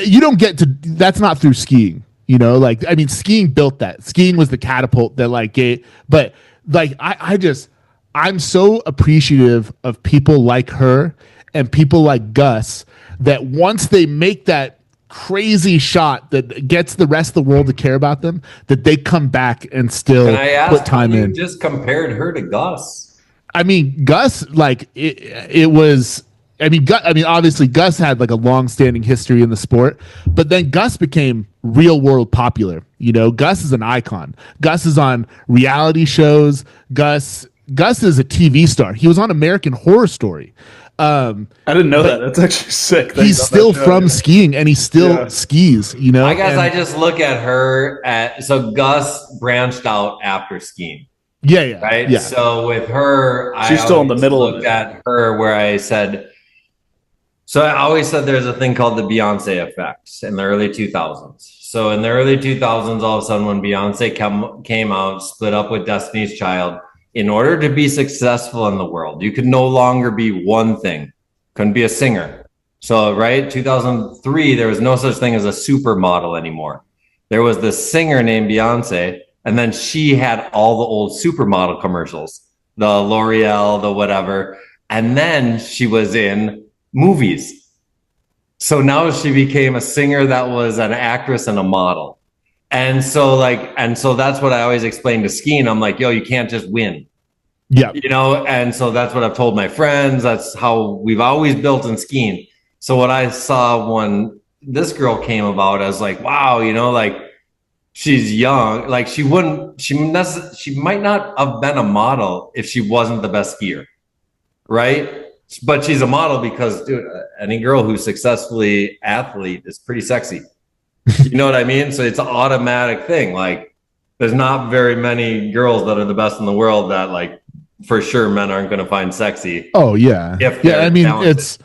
you don't get to, that's not through skiing, you know, like, I mean, skiing built that. Skiing was the catapult that like gave, but like, I'm so appreciative of people like her and people like Gus that once they make that crazy shot that gets the rest of the world to care about them, that they come back and still put time in. Just compared her to Gus. I mean, Gus, like it was. I mean, obviously Gus had like a long-standing history in the sport, but then Gus became real world popular. You know, Gus is an icon. Gus is on reality shows. Gus is a TV star. He was on American Horror Story. I didn't know that. That's actually sick. He's still from skiing, and he still skis. You know, I guess I just look at her so Gus branched out after skiing. Yeah. Right. Yeah. So with her, she's still in the middle of it. At her where I said. So I always said there's a thing called the Beyonce effect in the early 2000s. So in the early 2000s, all of a sudden when Beyonce came out, split up with Destiny's Child. In order to be successful in the world, you could no longer be one thing. Couldn't be a singer. So, right, 2003, there was no such thing as a supermodel anymore. There was this singer named Beyonce, and then she had all the old supermodel commercials. the L'Oreal, the whatever. And then she was in movies. So now she became a singer that was an actress and a model. And so that's what I always explain to skiing. I'm like, yo, you can't just win. Yeah. And so that's what I've told my friends. That's how we've always built in skiing. So what I saw when this girl came about, I was like, wow, like she's young. Like she might not have been a model if she wasn't the best skier. Right. But she's a model because, dude, any girl who's successfully athlete is pretty sexy. You know what I mean? So it's an automatic thing. Like there's not very many girls that are the best in the world that like for sure men aren't going to find sexy. Oh yeah. Yeah. I mean, talented.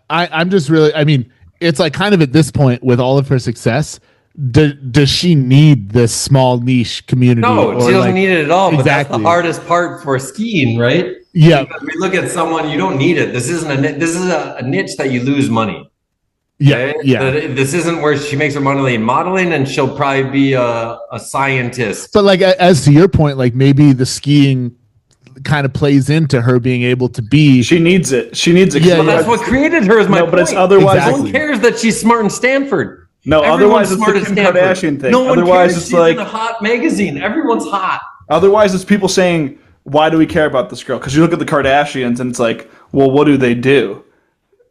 I'm just really, I mean, it's like kind of at this point with all of her success, does she need this small niche community? No, she doesn't need it at all. Exactly. But that's the hardest part for skiing, right? Yeah. Because we look at someone, you don't need it. This is a niche that you lose money. Yeah, okay? yeah. This isn't where she makes her money modeling, and she'll probably be a scientist. But like, as to your point, like maybe the skiing kind of plays into her being able to be. She needs it. She needs it. Yeah, that's what created her. Is my point. But it's otherwise. Exactly. No one cares that she's smart in Stanford. No, Everyone's otherwise it's the Kim Kardashian thing. No one otherwise cares. it's She's like in a hot magazine. Everyone's hot. Otherwise, it's people saying, "Why do we care about this girl?" Because you look at the Kardashians, and it's like, "Well, what do they do?"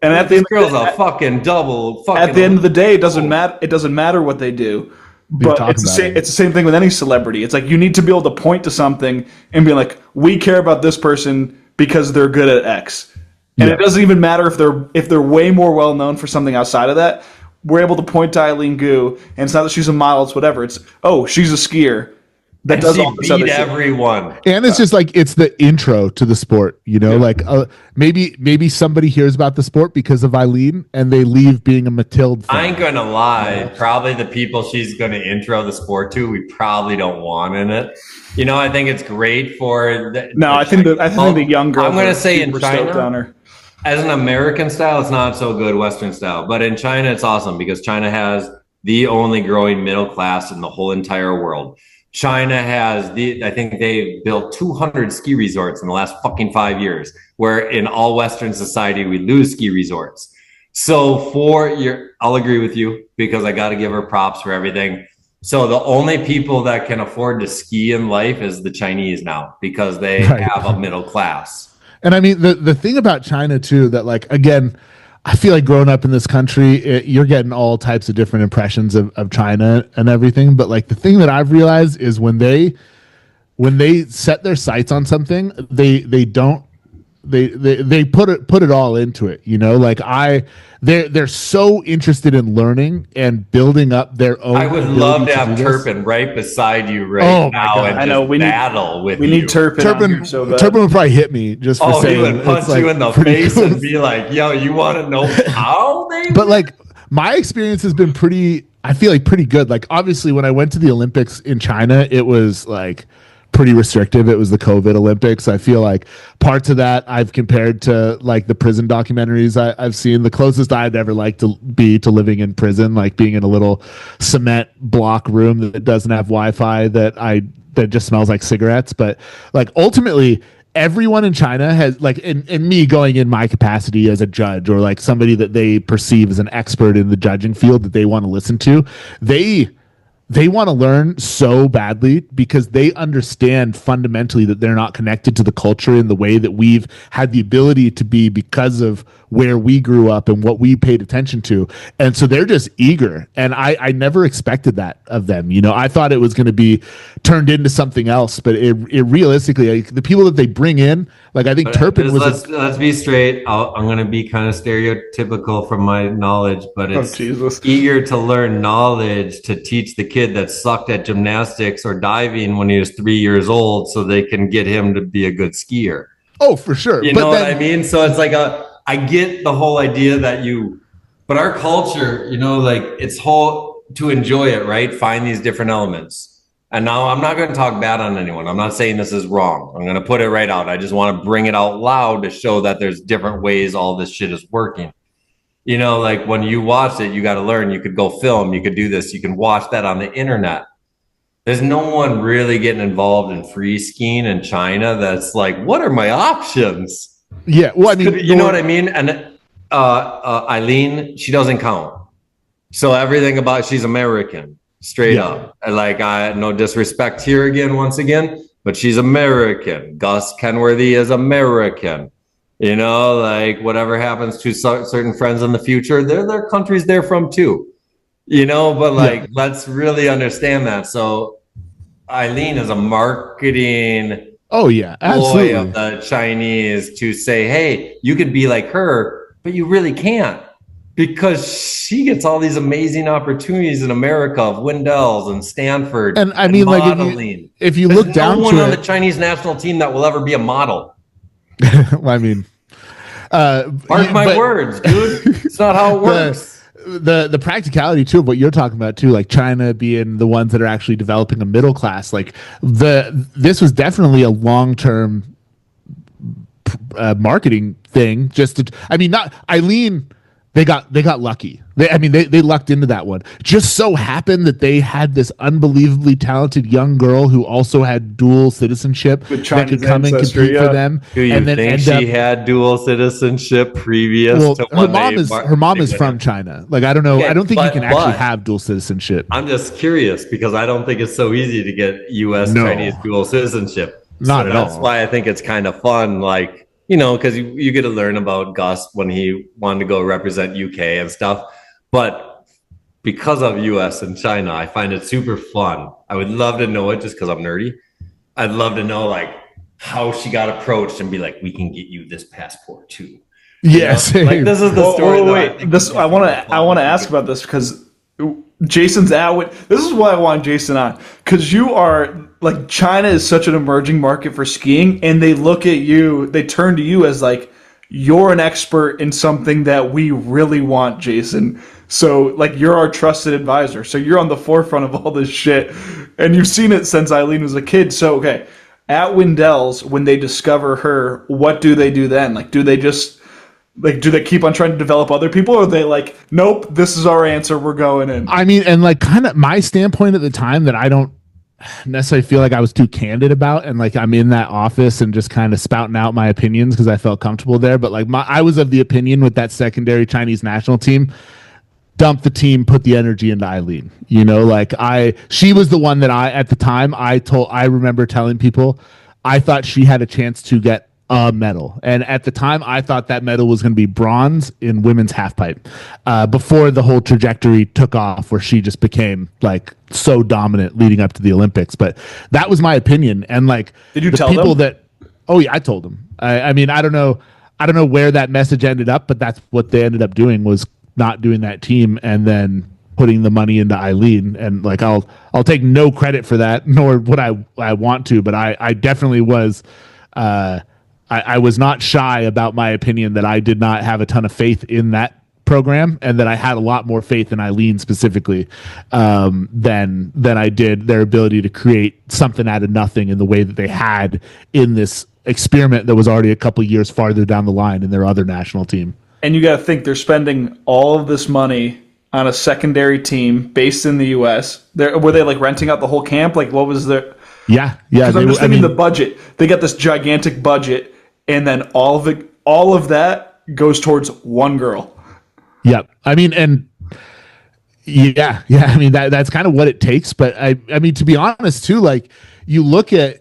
And at the This girl's a fucking double. at the end of the day, it doesn't matter. It doesn't matter what they do. But it's the same thing with any celebrity. It's like you need to be able to point to something and be like, "We care about this person because they're good at X." And it doesn't even matter if they're way more well known for something outside of that. We're able to point to Eileen Gu, and it's not that she's a model, it's whatever. It's she's a skier that does all this other shit. Everyone. And it's just like it's the intro to the sport, like maybe somebody hears about the sport because of Eileen and they leave being a Matilde fan. I ain't gonna lie. Probably the people she's gonna intro the sport to, we probably don't want in it. I think it's great for I think the young girls. I'm gonna say in stoked on her. As an American style, it's not so good Western style. But in China, it's awesome because China has the only growing middle class in the whole entire world. China has I think they built 200 ski resorts in the last fucking 5 years, where in all Western society, we lose ski resorts. So I'll agree with you because I got to give her props for everything. So the only people that can afford to ski in life is the Chinese now because they have a middle class. And I mean, the thing about China too, that like, again, I feel like growing up in this country, you're getting all types of different impressions of China and everything. But like the thing that I've realized is when they set their sights on something, they put it all into it, like they're so interested in learning and building up their own. I would love to have Turpin right beside you now and I know we battle need, with we you. need Turpin. So Turpin would probably hit me just for saying. He would punch you in the face and be like, "Yo, you want to know how they?" But like my experience has been I feel like pretty good. Like obviously when I went to the Olympics in China, it was like pretty restrictive. It was the COVID Olympics. I feel like parts of that I've compared to like the prison documentaries I've seen. The closest I'd ever like to be to living in prison, like being in a little cement block room that doesn't have Wi-Fi that just smells like cigarettes. But like ultimately everyone in China has like, and me going in my capacity as a judge or like somebody that they perceive as an expert in the judging field that they want to listen to, they want to learn so badly because they understand fundamentally that they're not connected to the culture in the way that we've had the ability to be because of where we grew up and what we paid attention to. And so they're just eager. And I never expected that of them. I thought it was going to be turned into something else, but it realistically, like, the people that they bring in, like I think Turpin was. Let's be straight. I'm going to be kind of stereotypical from my knowledge, but it's eager to learn knowledge to teach the kid that sucked at gymnastics or diving when he was 3 years old so they can get him to be a good skier. Oh, for sure. You know what I mean? So it's like I get the whole idea but our culture, like it's to enjoy it, right? Find these different elements. And now I'm not going to talk bad on anyone. I'm not saying this is wrong. I'm going to put it right out. I just want to bring it out loud to show that there's different ways all this shit is working. Like when you watch it, you got to learn. You could go film, you could do this, you can watch that on the internet. there's no one really getting involved in free skiing in China that's like, what are my options? Yeah, well, I mean, You know what I mean? And Eileen, she doesn't count. So everything about she's American, straight up. And like, no disrespect here again, once again, but she's American. Gus Kenworthy is American. You know, like whatever happens to certain friends in the future, their countries they're from too. You know, but like, let's really understand that. So Eileen is a marketing absolutely. boy of the Chinese to say, hey, you could be like her, but you really can't, because she gets all these amazing opportunities in America of Wendell's and Stanford. And I mean, modeling. if you There's look down no one to on it, the Chinese national team that will ever be a model. well, I mean, mark my words, dude. It's not how it works. The practicality too of what you're talking about too, like China being the ones that are actually developing a middle class, like this was definitely a long-term marketing thing. Not Eileen. They got lucky. They lucked into that one. Just so happened that they had this unbelievably talented young girl who also had dual citizenship With that Chinese could come and compete for them. Do you think she had dual citizenship previous to her mom is from China. Like, I don't know. Okay, I don't think you can actually have dual citizenship. I'm just curious because I don't think it's so easy to get U.S. Chinese dual citizenship. Not at all. That's why I think it's kind of fun. Like, you know, because you get to learn about Gus when he wanted to go represent UK and stuff. But because of US and China, I find it super fun. I would love to know it just because I'm nerdy. I'd love to know like how she got approached and be like, we can get you this passport too. Yes. Like this is the story. I want to ask about this because Jason's out. This is why I want Jason on, because you are like, China is such an emerging market for skiing, and they look at you, they turn to you as like, you're an expert in something that we really want, Jason. So like, you're our trusted advisor. So you're on the forefront of all this shit, and you've seen it since Eileen was a kid. So okay, at Wendell's, when they discover her, what do they do then? Like, do they keep on trying to develop other people, or are they like, nope, this is our answer, we're going in? I mean, and like, kind of my standpoint at the time that I don't necessarily feel like I was too candid about, and like I'm in that office and just kind of spouting out my opinions because I felt comfortable there. But like, I was of the opinion with that secondary Chinese national team, dump the team, put the energy into Eileen. You know, like she was the one that at the time I remember telling people I thought she had a chance to get a medal. And at the time, I thought that medal was going to be bronze in women's halfpipe before the whole trajectory took off where she just became like so dominant leading up to the Olympics. But that was my opinion. And like, did you the tell people them? Oh yeah, I told them. I mean, I don't know where that message ended up, but that's what they ended up doing, was not doing that team and then putting the money into Eileen. And like, I'll take no credit for that, nor would I want to, but I definitely was, I was not shy about my opinion that I did not have a ton of faith in that program, and that I had a lot more faith in Eileen specifically than I did their ability to create something out of nothing in the way that they had in this experiment that was already a couple of years farther down the line in their other national team. And you got to think, they're spending all of this money on a secondary team based in the U.S. Were they like renting out the whole camp? Like, what was their... Yeah. Because I'm just thinking the budget. They got this gigantic budget, and then all of that goes towards one girl. Yep. I mean, and yeah. I mean, that's kind of what it takes. But I mean, to be honest too, like you look at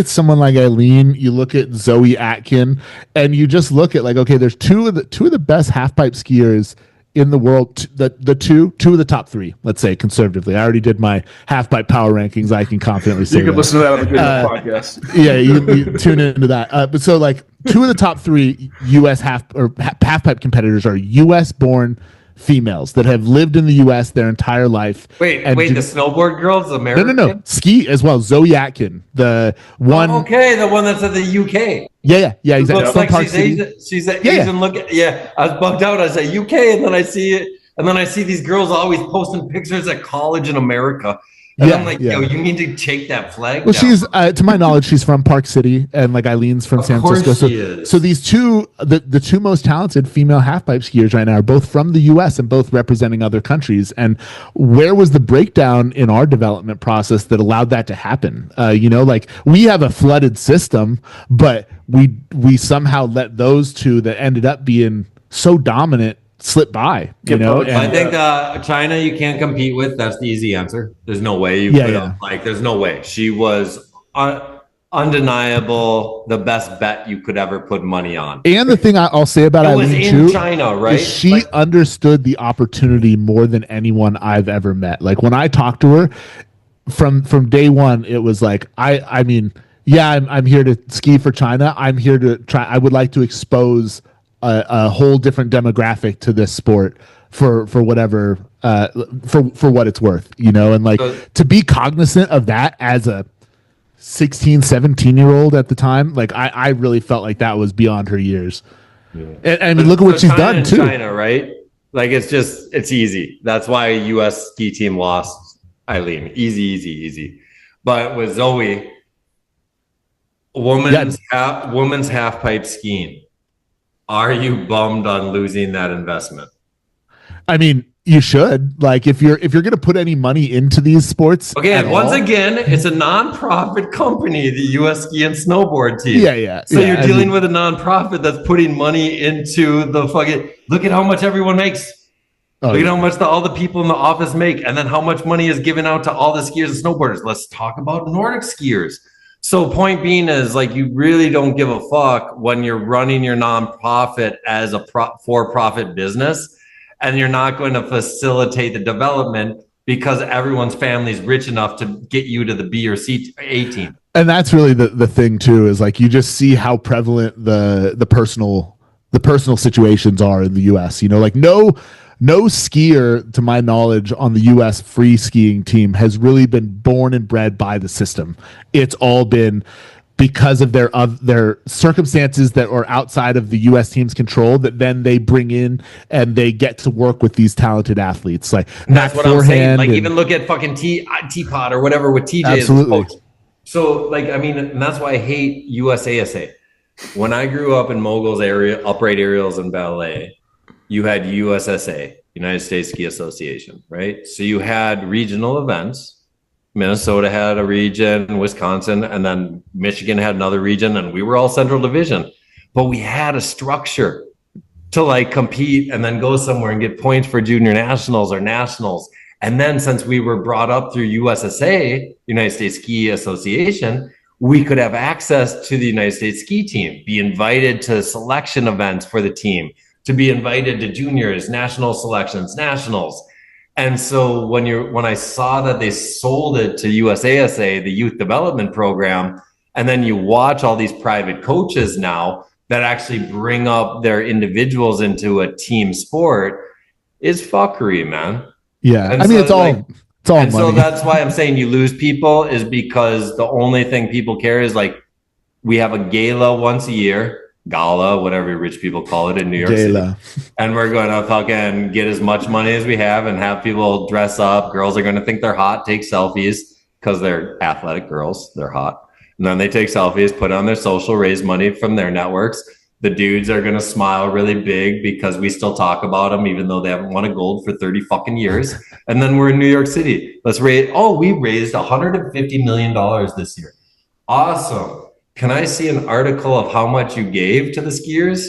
someone like Eileen, you look at Zoe Atkin, and you just look at like, okay, there's two of the best half pipe skiers in the world, the two of the top three, let's say conservatively. I already did my half pipe power rankings. I can confidently say you can listen to that on the Good podcast. Yeah, you tune into that. But so like two of the top three U.S. half pipe competitors are U.S. born females that have lived in the U.S. their entire life. Wait, the snowboard girl's American? No. Ski as well. Zoe Atkin, the one. Oh, okay, the one that's at the UK. Yeah, exactly. Looks like she's an Asian looking. Yeah, I was bugged out. I was at UK, and then I see it, and then I see these girls always posting pictures at college in America. And I'm like, yo, you need to take that flag Well, down. she's to my knowledge, she's from Park City, and like Eileen's from San Francisco. So these two, the two most talented female halfpipe skiers right now are both from the U.S. and both representing other countries. And where was the breakdown in our development process that allowed that to happen? Like we have a flooded system, but we somehow let those two that ended up being so dominant slip by, And, I think China you can't compete with. That's the easy answer. There's no way there's no way. She was undeniable, the best bet you could ever put money on. And the thing I'll say about Eileen too, China, right? Is she understood the opportunity more than anyone I've ever met. Like when I talked to her from day one, it was like I'm here to ski for China. I'm here to try. I would like to expose a whole different demographic to this sport for whatever for what it's worth, and like to be cognizant of that as a 16, 17-year-old at the time, like I really felt like that was beyond her years. Yeah. And I mean, look at what she's done too. China, right? Like it's easy. That's why a U.S. ski team lost Eileen. Easy. But with Zoe, women's half pipe skiing. Are you bummed on losing that investment? I mean, you should. Like, if you're going to put any money into these sports, again, it's a non-profit company, the U.S. Ski and Snowboard team. Yeah. So you're dealing with a non-profit that's putting money into the fucking. Look at how much everyone makes. Look at how much all the people in the office make, and then how much money is given out to all the skiers and snowboarders. Let's talk about Nordic skiers. So point being is like you really don't give a fuck when you're running your nonprofit as a for-profit business, and you're not going to facilitate the development because everyone's family is rich enough to get you to the B or A team. And that's really the thing too, is like you just see how prevalent the personal situations are in the US. Like no skier, to my knowledge, on the U.S. free skiing team has really been born and bred by the system. It's all been because of their circumstances that are outside of the U.S. team's control that then they bring in and they get to work with these talented athletes. Like that's what I'm saying. Like even look at fucking Teapot or whatever with TJ as a coach. So like I mean, and that's why I hate USASA. When I grew up in Moguls area, upright aerials and ballet. You had USSA, United States Ski Association, right? So you had regional events. Minnesota had a region, Wisconsin, and then Michigan had another region, and we were all Central Division. But we had a structure to like compete and then go somewhere and get points for junior nationals or nationals. And then since we were brought up through USSA, United States Ski Association, we could have access to the United States ski team, be invited to selection events for the team, to be invited to juniors, national selections, nationals. And so when I saw that they sold it to USASA, the youth development program, and then you watch all these private coaches now that actually bring up their individuals into a team sport, is fuckery, man. Yeah. And I mean, it's all and money. So that's why I'm saying you lose people, is because the only thing people care is like, we have a gala once a year, gala, whatever rich people call it in New York City. And we're going to fucking get as much money as we have and have people dress up. Girls are going to think they're hot, take selfies because they're athletic girls. They're hot. And then they take selfies, put on their social, raise money from their networks. The dudes are going to smile really big because we still talk about them, even though they haven't won a gold for 30 fucking years. And then we're in New York City. We raised $150 million this year. Awesome. Can I see an article of how much you gave to the skiers?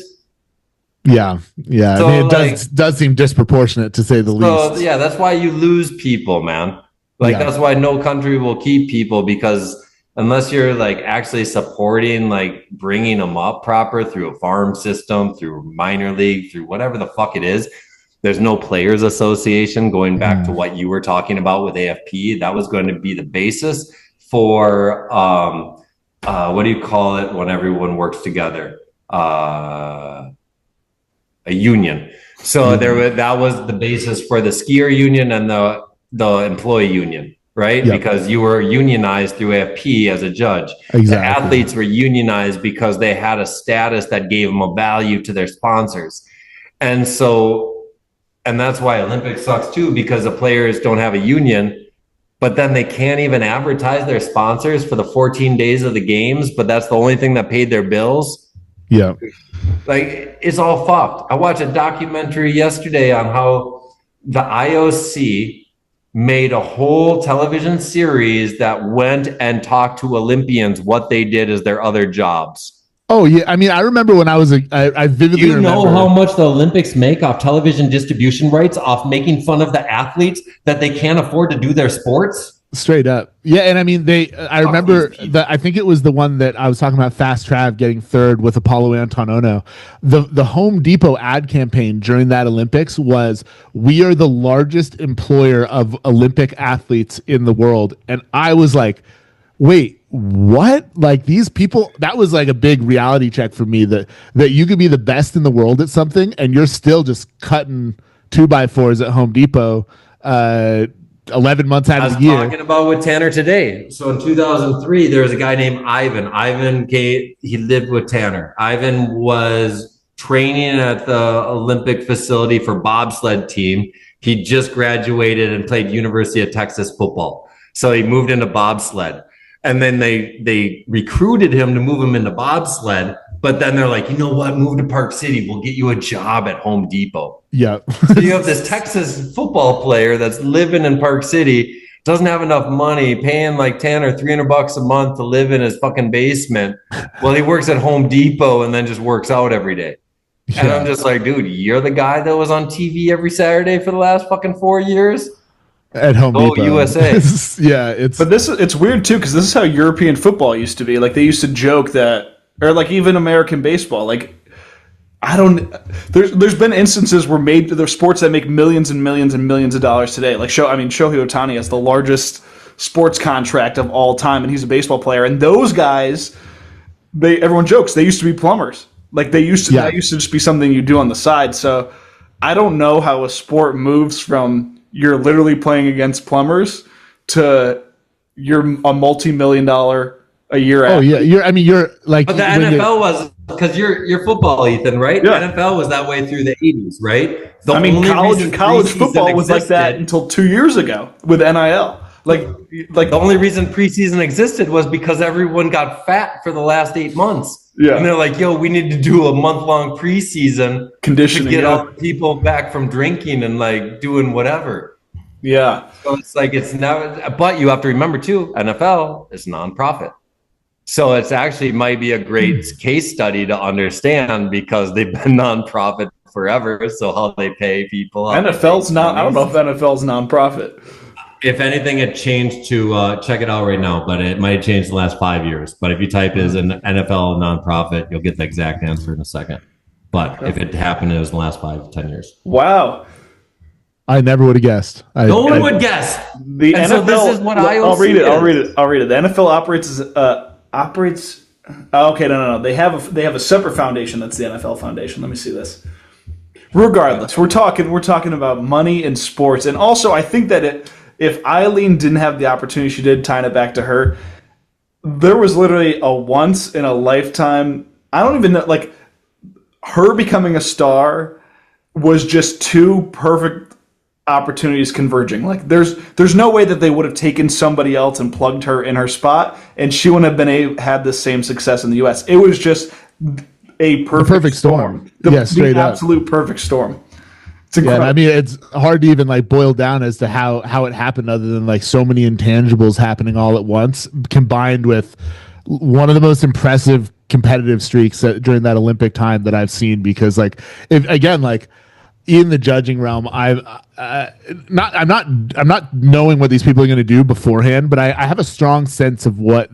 Yeah. So, I mean, it does seem disproportionate to say the least. Yeah, that's why you lose people, man. That's why no country will keep people, because unless you're like actually supporting, like bringing them up proper through a farm system, through minor league, through whatever the fuck it is, there's no players association. Going back to what you were talking about with AFP, that was going to be the basis for what do you call it when everyone works together? A union. So that was the basis for the skier union and the employee union, right? Yep. Because you were unionized through AFP as a judge. Exactly. The athletes were unionized because they had a status that gave them a value to their sponsors. And that's why Olympics sucks too, because the players don't have a union, but then they can't even advertise their sponsors for the 14 days of the games, but that's the only thing that paid their bills. Yeah. Like, it's all fucked. I watched a documentary yesterday on how the IOC made a whole television series that went and talked to Olympians what they did as their other jobs. Oh yeah, I mean, I remember when I was I vividly remember. You know how much the Olympics make off television distribution rights, off making fun of the athletes that they can't afford to do their sports? Straight up. Yeah, and I mean, I remember that. I think it was the one that I was talking about, Fast Trav getting third with Apollo Antonono. The Home Depot ad campaign during that Olympics was, "We are the largest employer of Olympic athletes in the world," and I was like, "Wait, what?" Like, these people, that was like a big reality check for me, that you could be the best in the world at something and you're still just cutting 2x4s at Home Depot 11 months out of the year. I was talking about with Tanner today. So in 2003, there was a guy named Ivan. He lived with Tanner. Ivan was training at the Olympic facility for bobsled team. He just graduated and played University of Texas football. So he moved into bobsled. And then they recruited him to move him into bobsled. But then they're like, you know what? Move to Park City. We'll get you a job at Home Depot. Yeah. So you have this Texas football player that's living in Park City, doesn't have enough money, paying like Tanner $300 a month to live in his fucking basement. Well, he works at Home Depot and then just works out every day. Yeah. And I'm just like, dude, you're the guy that was on TV every Saturday for the last fucking 4 years? At Home Depot. USA. Yeah, it's weird too, because this is how European football used to be. Like, they used to joke that, or like even American baseball. Like, there's been instances where there's sports that make millions and millions and millions of dollars today. Like Shohei Ohtani has the largest sports contract of all time, and he's a baseball player. And those guys, everyone jokes, they used to be plumbers. Like, that used to just be something you do on the side. So I don't know how a sport moves from you're literally playing against plumbers to you're a multi-million-dollar a year. Oh yeah, you're like. But the NFL was, because you're football, Ethan, right? Yeah. The NFL was that way through the 80s, right? College football was like that until 2 years ago with NIL. Like the only reason preseason existed was because everyone got fat for the last 8 months. Yeah. And they're like, yo, we need to do a month-long preseason conditioning to get all the people back from drinking and like doing whatever. Yeah. So it's like, it's now, but you have to remember too, NFL is nonprofit. So it's actually might be a great case study to understand, because they've been nonprofit forever. So how they pay people. NFL's not, I don't know if NFL's nonprofit. If anything, it changed to check it out right now, but it might have changed the last 5 years. But if you type is an NFL nonprofit, you'll get the exact answer in a second. But if it happened, it was in the last 5 to 10 years. Wow. I never would have guessed. No one would guess. The NFL, so this is what I'll read it. I'll read it. The NFL operates. Okay, no. They have a separate foundation. That's the NFL Foundation. Let me see this. Regardless, we're talking about money in sports, and also I think that if Eileen didn't have the opportunity she did, tying it back to her, there was literally a once in a lifetime. I don't even know, like, her becoming a star was just two perfect opportunities converging. Like, there's no way that they would have taken somebody else and plugged her in her spot, and she wouldn't have had the same success in the U.S. It was just a perfect storm. The absolute perfect storm. It's incredible. Yeah, I mean, it's hard to even like boil down as to how it happened, other than like so many intangibles happening all at once, combined with one of the most impressive competitive streaks during that Olympic time that I've seen. Because like, if again, like in the judging realm, I'm not knowing what these people are going to do beforehand, but I have a strong sense of what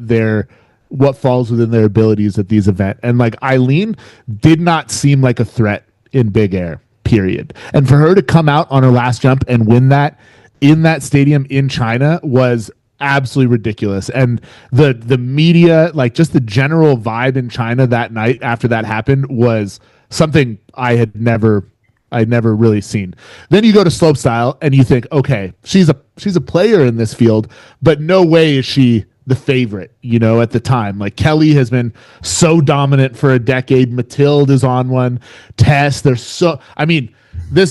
falls within their abilities at these events. And like, Eileen did not seem like a threat in big air, period. And for her to come out on her last jump and win that in that stadium in China was absolutely ridiculous. And the media, like just the general vibe in China that night after that happened, was something I'd never really seen. Then you go to slopestyle and you think, okay, she's a player in this field, but no way is she the favorite, at the time. Like, Kelly has been so dominant for a decade. Mathilde is on one. Tess, this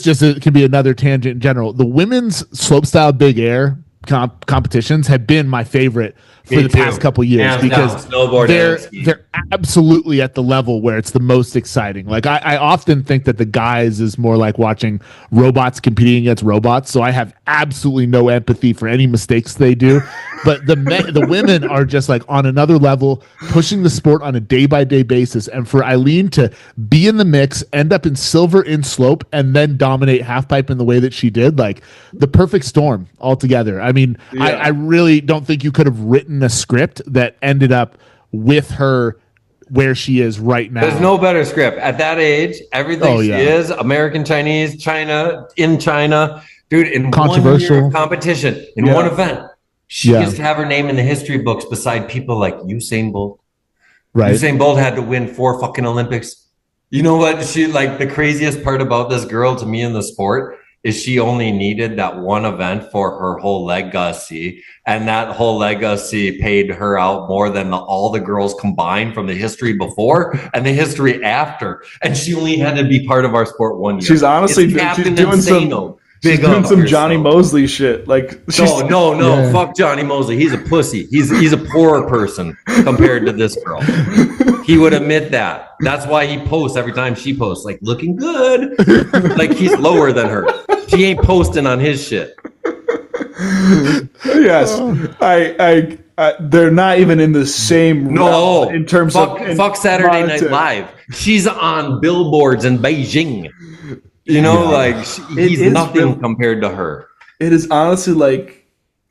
just can be another tangent in general. The women's slopestyle big air competitions have been my favorite for Me the too. past couple years Hands because down, snowboard and ski. they're absolutely at the level where it's the most exciting. Like I often think that the guys is more like watching robots competing against robots. So I have absolutely no empathy for any mistakes they do. But the women are just like on another level, pushing the sport on a day by day basis. And for Eileen to be in the mix, end up in silver in slope, and then dominate halfpipe in the way that she did, like the perfect storm altogether. I mean, I really don't think you could have written a script that ended up with her where she is right now. There's no better script at that age. Everything she is American Chinese, China, in China, dude. In controversial 1 year of competition, in one event, she gets to have her name in the history books beside people like Usain Bolt. Right. Usain Bolt had to win 4 fucking Olympics. You know what? She like the craziest part about this girl to me in the sport is she only needed that one event for her whole legacy, and that whole legacy paid her out more than all the girls combined from the history before and the history after. And she only had to be part of our sport 1 year. She's honestly she's doing some Johnny Mosley shit. Like no, fuck Johnny Mosley. He's a pussy. He's a poorer person compared to this girl. He would admit that. That's why he posts every time she posts, like looking good. Like he's lower than her. She ain't posting on his shit. Yes, I they're not even in the same realm in terms of fuck Saturday Night Live. She's on billboards in Beijing. You know, he's nothing compared to her. It is honestly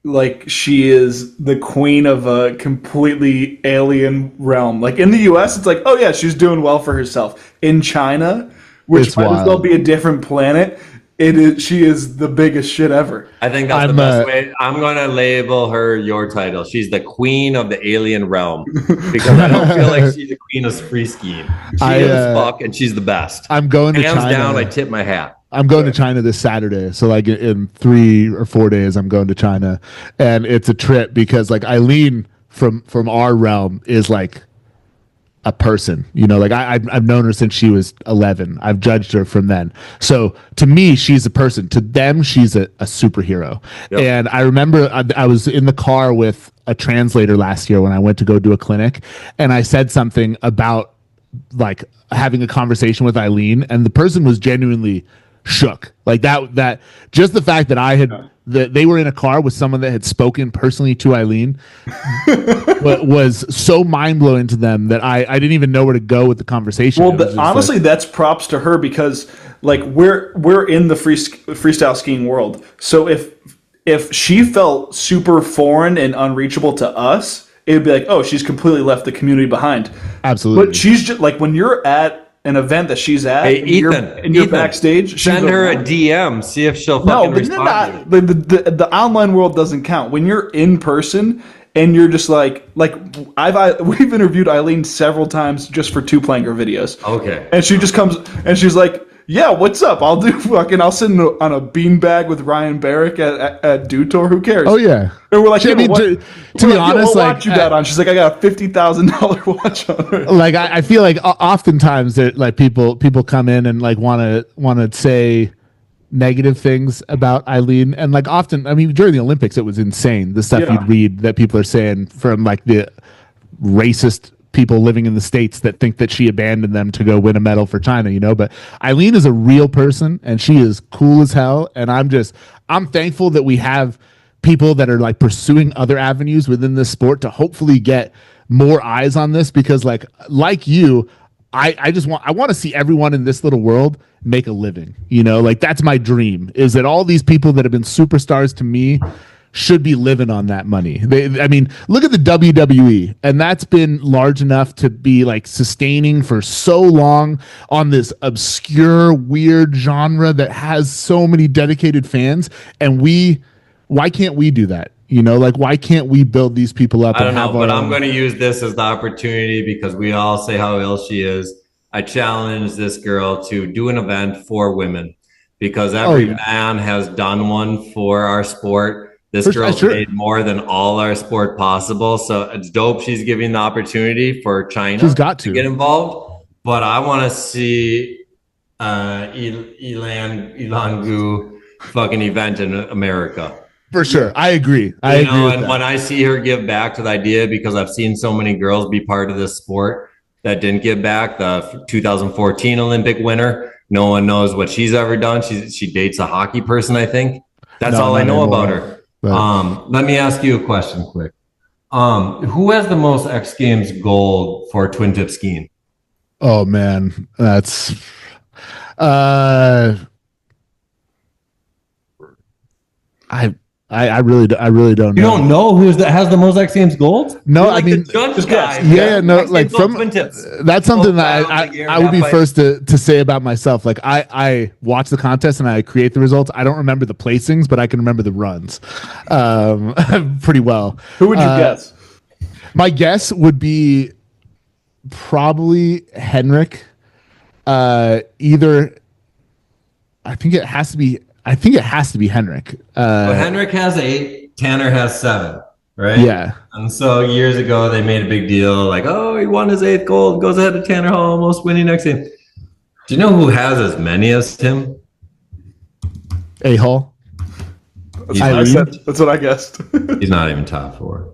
like she is the queen of a completely alien realm. Like in the US, it's like, oh yeah, she's doing well for herself. In China, which might as well be a different planet, she is the biggest shit ever. I think that's the best way. I'm going to label her your title. She's the queen of the alien realm because I don't feel like she's the queen of free skiing. She is fuck, and she's the best. I'm going to Hands China. down, I tip my hat. I'm going to China this Saturday. So like in 3 or 4 days, I'm going to China, and it's a trip because like Eileen from our realm is like a person, you know, like I've known her since she was 11. I've judged her from then. So to me, she's a person. To them, she's a superhero. Yep. And I remember I was in the car with a translator last year when I went to go do a clinic, and I said something about like having a conversation with Eileen, and the person was genuinely shook. Like that just the fact that I had that they were in a car with someone that had spoken personally to Eileen was so mind-blowing to them that I didn't even know where to go with the conversation. Well, honestly, that's props to her because like we're in the freestyle skiing world. So if she felt super foreign and unreachable to us, it would be like, oh, she's completely left the community behind. Absolutely. But she's just like when you're at an event that she's at, hey, and you're backstage, send her a DM, see if she'll fucking respond. The online world doesn't count. When you're in person and you're just like we've interviewed Eileen several times just for 2 Planker videos. Okay. And she just comes and she's like, yeah, what's up? I'll sit on a beanbag with Ryan Barrick at Dew Tour. Who cares? Oh yeah. And we're like, to be honest, what watch you got on? She's like, I got a $50,000 watch on. Like I feel like oftentimes that like people come in and like want to say negative things about Eileen, and like often, I mean, during the Olympics, it was insane the stuff you'd read that people are saying from like the racist people living in the States that think that she abandoned them to go win a medal for China, you know. But Eileen is a real person and she is cool as hell. And I'm thankful that we have people that are like pursuing other avenues within this sport to hopefully get more eyes on this, because like you, I want to see everyone in this little world make a living, you know, like that's my dream, is that all these people that have been superstars to me should be living on that money. I mean, look at the WWE, and that's been large enough to be like sustaining for so long on this obscure, weird genre that has so many dedicated fans. And why can't we do that? You know, like why can't we build these people up? I don't know, but I'm going to use this as the opportunity because we all say how ill she is. I challenge this girl to do an event for women, because every man has done one for our sport. This girl's made more than all our sport possible. So it's dope she's giving the opportunity for China to get involved. But I want to see Ilan Gu fucking event in America. For sure. I agree. I You agree know, with and that. when I see her give back to the idea, because I've seen so many girls be part of this sport that didn't give back. The 2014 Olympic winner, no one knows what she's ever done. She dates a hockey person, I think. That's No, all I not know anymore, about her. but- Let me ask you a question quick. Who has the most X Games gold for twin tip skiing? Oh man, that's I really don't know. You don't know who has the most X Games gold? No, You're I like mean, the judge just guy. guess. Yeah, no, X like Games gold, from twin tips. that's something Both that rounds, the air, I would be half pipe. first to say about myself. Like I watch the contest and I create the results. I don't remember the placings, but I can remember the runs pretty well. Who would you guess? My guess would be probably Henrik. Either I think it has to be Henrik. So Henrik has 8, Tanner has 7, right? Yeah. And so years ago, they made a big deal like, oh, he won his 8th gold, goes ahead to Tanner Hall, almost winning next game. Do you know who has as many as him? A-hole. That's what I guessed. He's not even top 4.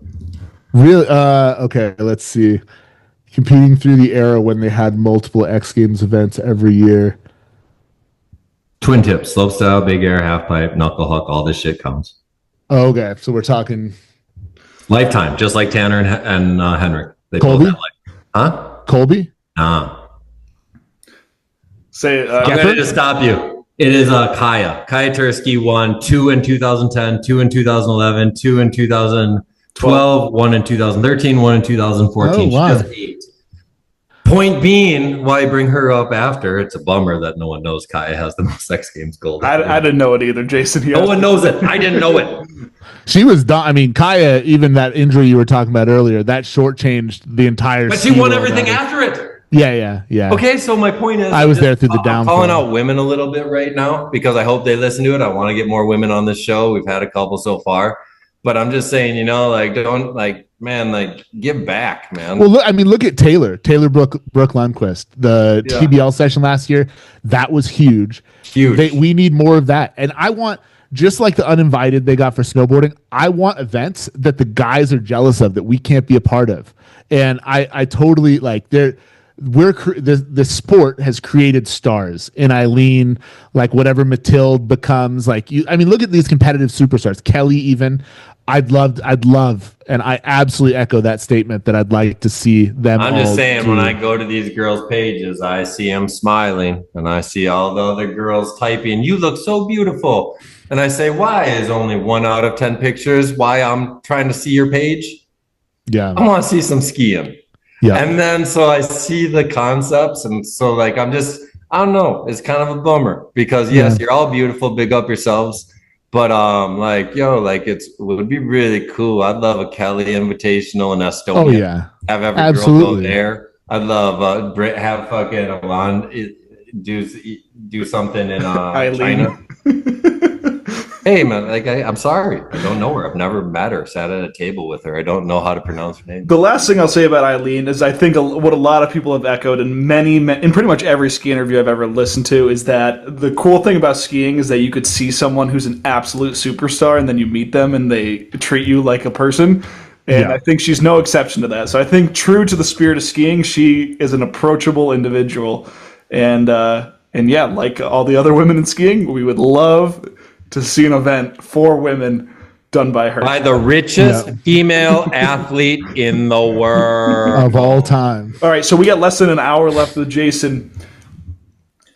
Really? Okay, let's see. Competing through the era when they had multiple X Games events every year. Twin tip, slope style, big air, half pipe, knuckle huck, all this shit counts. Oh, okay, so we're talking Lifetime, just like Tanner and Henrik. They Colby? both have huh? Colby? Nah. Say I'm going to stop you. It is Kaya. Kaya Tursky won 2 in 2010, 2 in 2011, 2 in 2012, 1 in 2013, 1 in 2014. Oh, wow. She has 8. Point being, why bring her up after? It's a bummer that no one knows Kaya has the most X Games gold. I didn't know it either, Jason. No one knows it. I didn't know it. She was done. I mean, Kaya, even that injury you were talking about earlier, that shortchanged the entire. But she won everything after it. Yeah. Okay, so my point is, I was there through the I'm downfall. calling out women a little bit right now because I hope they listen to it. I want to get more women on this show. We've had a couple so far, but I'm just saying, you know, like don't like, man, like give back, man. Well, look at Taylor Brooke Lundquist, the TBL session last year. That was huge. Huge. We need more of that, and I want. Just like the uninvited they got for snowboarding, I want events that the guys are jealous of that we can't be a part of. And I totally like the sport has created stars in Eileen, like whatever Mathilde becomes. Like look at these competitive superstars. Kelly, even. I'd love, and I absolutely echo that statement that I'd like to see them. I'm just saying, when I go to these girls' pages, I see them smiling, and I see all the other girls typing, "You look so beautiful," and I say, "Why is only 1 out of 10 pictures? Why I'm trying to see your page? Yeah, I want to see some skiing." Yeah, and then so I see the concepts, and so like I don't know, it's kind of a bummer because yes, you're all beautiful, big up yourselves. But it would be really cool. I'd love a Kelly Invitational in Estonia. Oh yeah, have every absolutely. girl go there. I'd love have fucking Alon do something in China. Hey man, like I'm sorry, I don't know her. I've never met her, sat at a table with her. I don't know how to pronounce her name. The last thing I'll say about Eileen is I think what a lot of people have echoed in in pretty much every ski interview I've ever listened to is that the cool thing about skiing is that you could see someone who's an absolute superstar and then you meet them and they treat you like a person. And I think she's no exception to that. So I think true to the spirit of skiing, she is an approachable individual. And yeah, like all the other women in skiing, we would love to see an event for women done by her. By the richest female athlete in the world. Of all time. All right, so we got less than an hour left with Jason.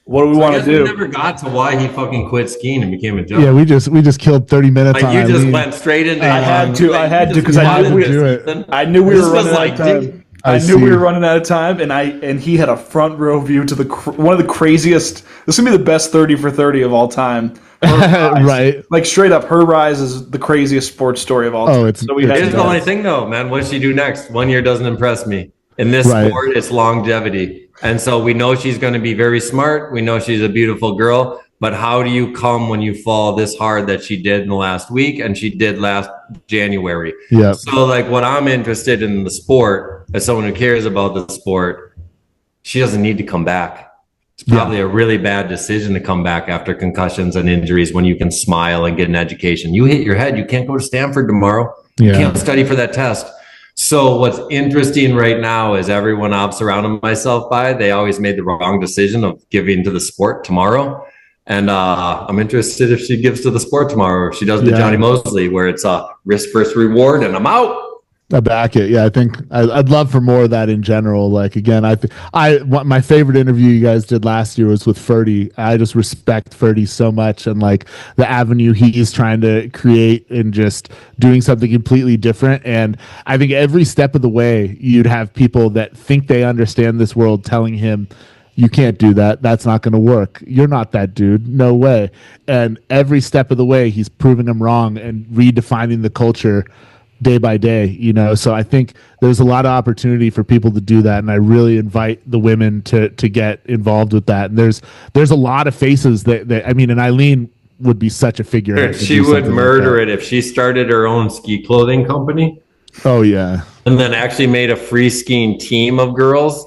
What do we want to do? We never got to why he fucking quit skiing and became a judge. Yeah, we just killed 30 minutes on you just Eileen. went straight into I had to because I knew we were running out of time. I knew we were running out of time, and he had a front row view to one of the craziest. This is gonna be the best 30 for 30 of all time. Right, like straight up, her rise is the craziest sports story of all time. Here's the only thing though, man. What's she do next? 1 year doesn't impress me. In this sport, it's longevity, and so we know she's going to be very smart. We know she's a beautiful girl. But how do you come when you fall this hard that she did in the last week and she did last January? Yeah. So like what I'm interested in the sport, as someone who cares about the sport, she doesn't need to come back. It's probably a really bad decision to come back after concussions and injuries when you can smile and get an education. You hit your head, you can't go to Stanford tomorrow. You can't study for that test. So what's interesting right now is everyone I've surrounded myself by, they always made the wrong decision of giving to the sport tomorrow. And I'm interested if she gives to the sport tomorrow, or if she does the Johnny Mosley, where it's a risk versus reward, and I'm out. I back it. Yeah, I think I'd love for more of that in general. Like, again, my favorite interview you guys did last year was with Ferdy. I just respect Ferdy so much, and like the avenue he's trying to create and just doing something completely different. And I think every step of the way, you'd have people that think they understand this world telling him, you can't do that. That's not going to work. You're not that dude. No way. And every step of the way, he's proving them wrong and redefining the culture day by day, you know. So I think there's a lot of opportunity for people to do that, and I really invite the women to get involved with that. And there's a lot of faces that I mean, and Eileen would be such a figurehead. She would murder it if she started her own ski clothing company. Oh yeah. And then actually made a free skiing team of girls.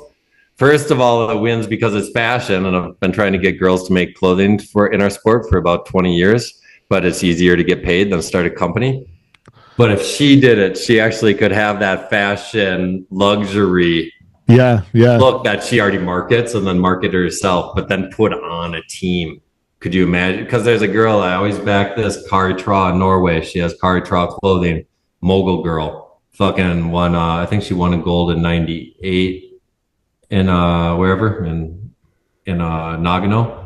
First of all, it wins because it's fashion, and I've been trying to get girls to make clothing in our sport for about 20 years, but it's easier to get paid than start a company. But if she did it, she actually could have that fashion luxury look that she already markets, and then market herself, but then put on a team. Could you imagine? Because there's a girl, I always back this, Kari Tra in Norway. She has Kari Tra clothing, mogul girl. Fucking won, I think she won a gold in 98 in wherever, in Nagano.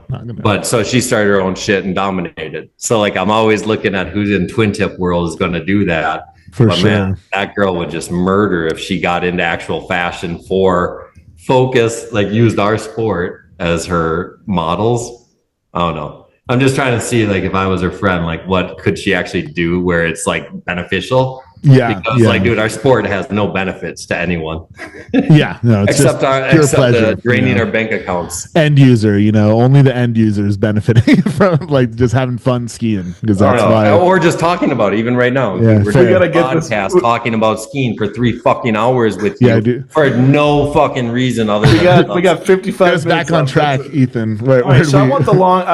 But so she started her own shit and dominated. So like I'm always looking at who's in twin tip world is going to do that. For sure. Man, that girl would just murder if she got into actual fashion for focus, like used our sport as her models. I don't know. I'm just trying to see, like, if I was her friend, like what could she actually do where it's like beneficial? Because like, dude, our sport has no benefits to anyone. No, it's except pleasure, draining our bank accounts. End user, only the end user is benefiting from like just having fun skiing, because that's why. Or just talking about it, even right now. Yeah, we're doing a podcast talking about skiing for 3 fucking hours with you for no fucking reason other than we got 55 minutes back on track, Ethan. So I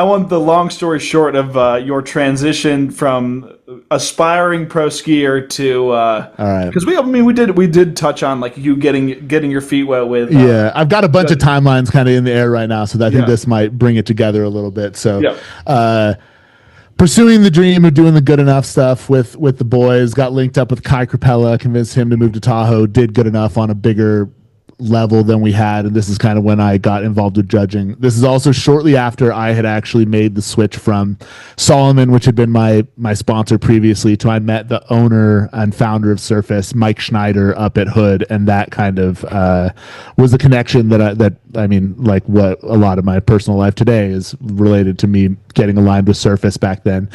want the long story short of your transition from aspiring pro skier to because we did touch on like you getting your feet wet with I've got a bunch of timelines kind of in the air right now, so I think this might bring it together a little bit. So pursuing the dream of doing the good enough stuff with the boys, got linked up with Kai Capella, convinced him to move to Tahoe, did good enough on a bigger level than we had, and this is kind of when I got involved with judging. This is also shortly after I had actually made the switch from Solomon, which had been my sponsor previously, to I met the owner and founder of Surface, Mike Schneider, up at Hood, and that kind of was the connection that I mean, like what a lot of my personal life today is related to me getting aligned with Surface back then.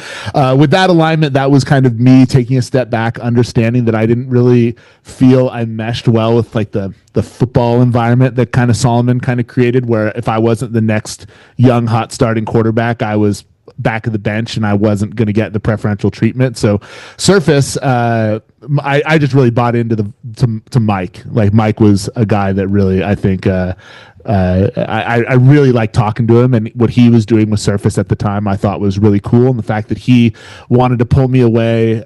With that alignment, that was kind of me taking a step back, understanding that I didn't really feel I meshed well with like the football environment that kind of Solomon kind of created, where if I wasn't the next young hot starting quarterback, I was back of the bench and I wasn't going to get the preferential treatment. So Surface, I just really bought into to Mike. Like Mike was a guy that really, I think, I really liked talking to him, and what he was doing with Surface at the time I thought was really cool. And the fact that he wanted to pull me away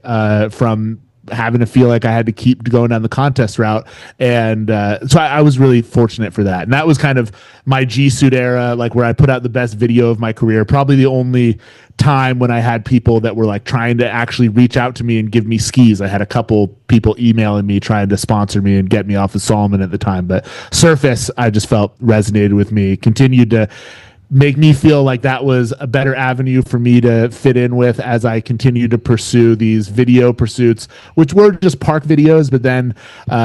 from having to feel like I had to keep going down the contest route. And so I was really fortunate for that. And that was kind of my G Suite era, like where I put out the best video of my career. Probably the only time when I had people that were like trying to actually reach out to me and give me skis. I had a couple people emailing me trying to sponsor me and get me off of Solomon at the time. But Surface, I just felt resonated with me, continued to make me feel like that was a better avenue for me to fit in with as I continued to pursue these video pursuits, which were just park videos, but then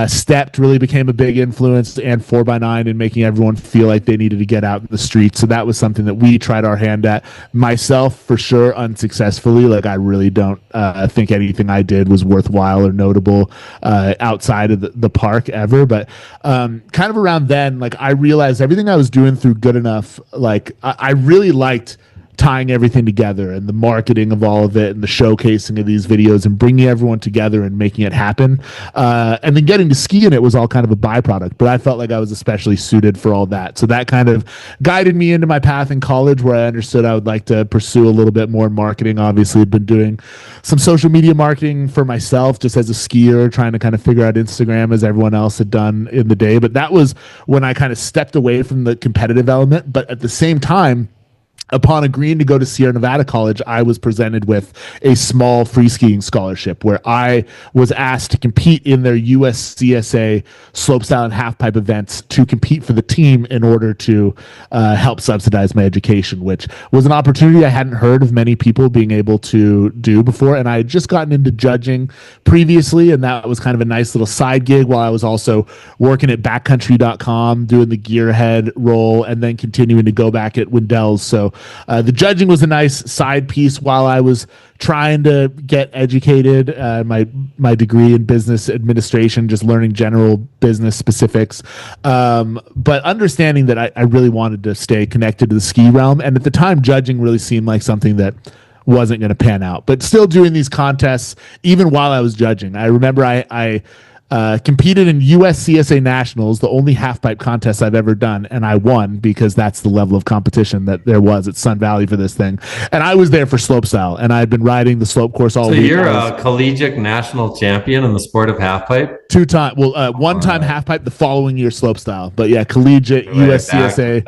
Stepped really became a big influence, and 4x9 in making everyone feel like they needed to get out in the streets. So that was something that we tried our hand at. Myself, for sure, unsuccessfully. Like I really don't think anything I did was worthwhile or notable outside of the park ever. But kind of around then, like I realized everything I was doing through Good Enough, like I really liked tying everything together and the marketing of all of it and the showcasing of these videos and bringing everyone together and making it happen. And then getting to ski in it was all kind of a byproduct, but I felt like I was especially suited for all that. So that kind of guided me into my path in college, where I understood I would like to pursue a little bit more marketing. Obviously, I'd been doing some social media marketing for myself just as a skier, trying to kind of figure out Instagram as everyone else had done in the day. But that was when I kind of stepped away from the competitive element. But at the same time, upon agreeing to go to Sierra Nevada College, I was presented with a small free skiing scholarship where I was asked to compete in their USCSA slopestyle and halfpipe events to compete for the team in order to help subsidize my education, which was an opportunity I hadn't heard of many people being able to do before. And I had just gotten into judging previously, and that was kind of a nice little side gig while I was also working at backcountry.com, doing the gearhead role, and then continuing to go back at Wendell's. So the judging was a nice side piece while I was trying to get educated. My degree in business administration, just learning general business specifics, but understanding that I really wanted to stay connected to the ski realm. And at the time, judging really seemed like something that wasn't going to pan out. But still doing these contests, even while I was judging. I remember I competed in USCSA Nationals, the only half-pipe contest I've ever done, and I won because that's the level of competition that there was at Sun Valley for this thing. And I was there for slopestyle, and I'd been riding the slope course all week. So you're a collegiate national champion in the sport of half-pipe? One-time half-pipe, the following year slopestyle. But yeah, collegiate, USCSA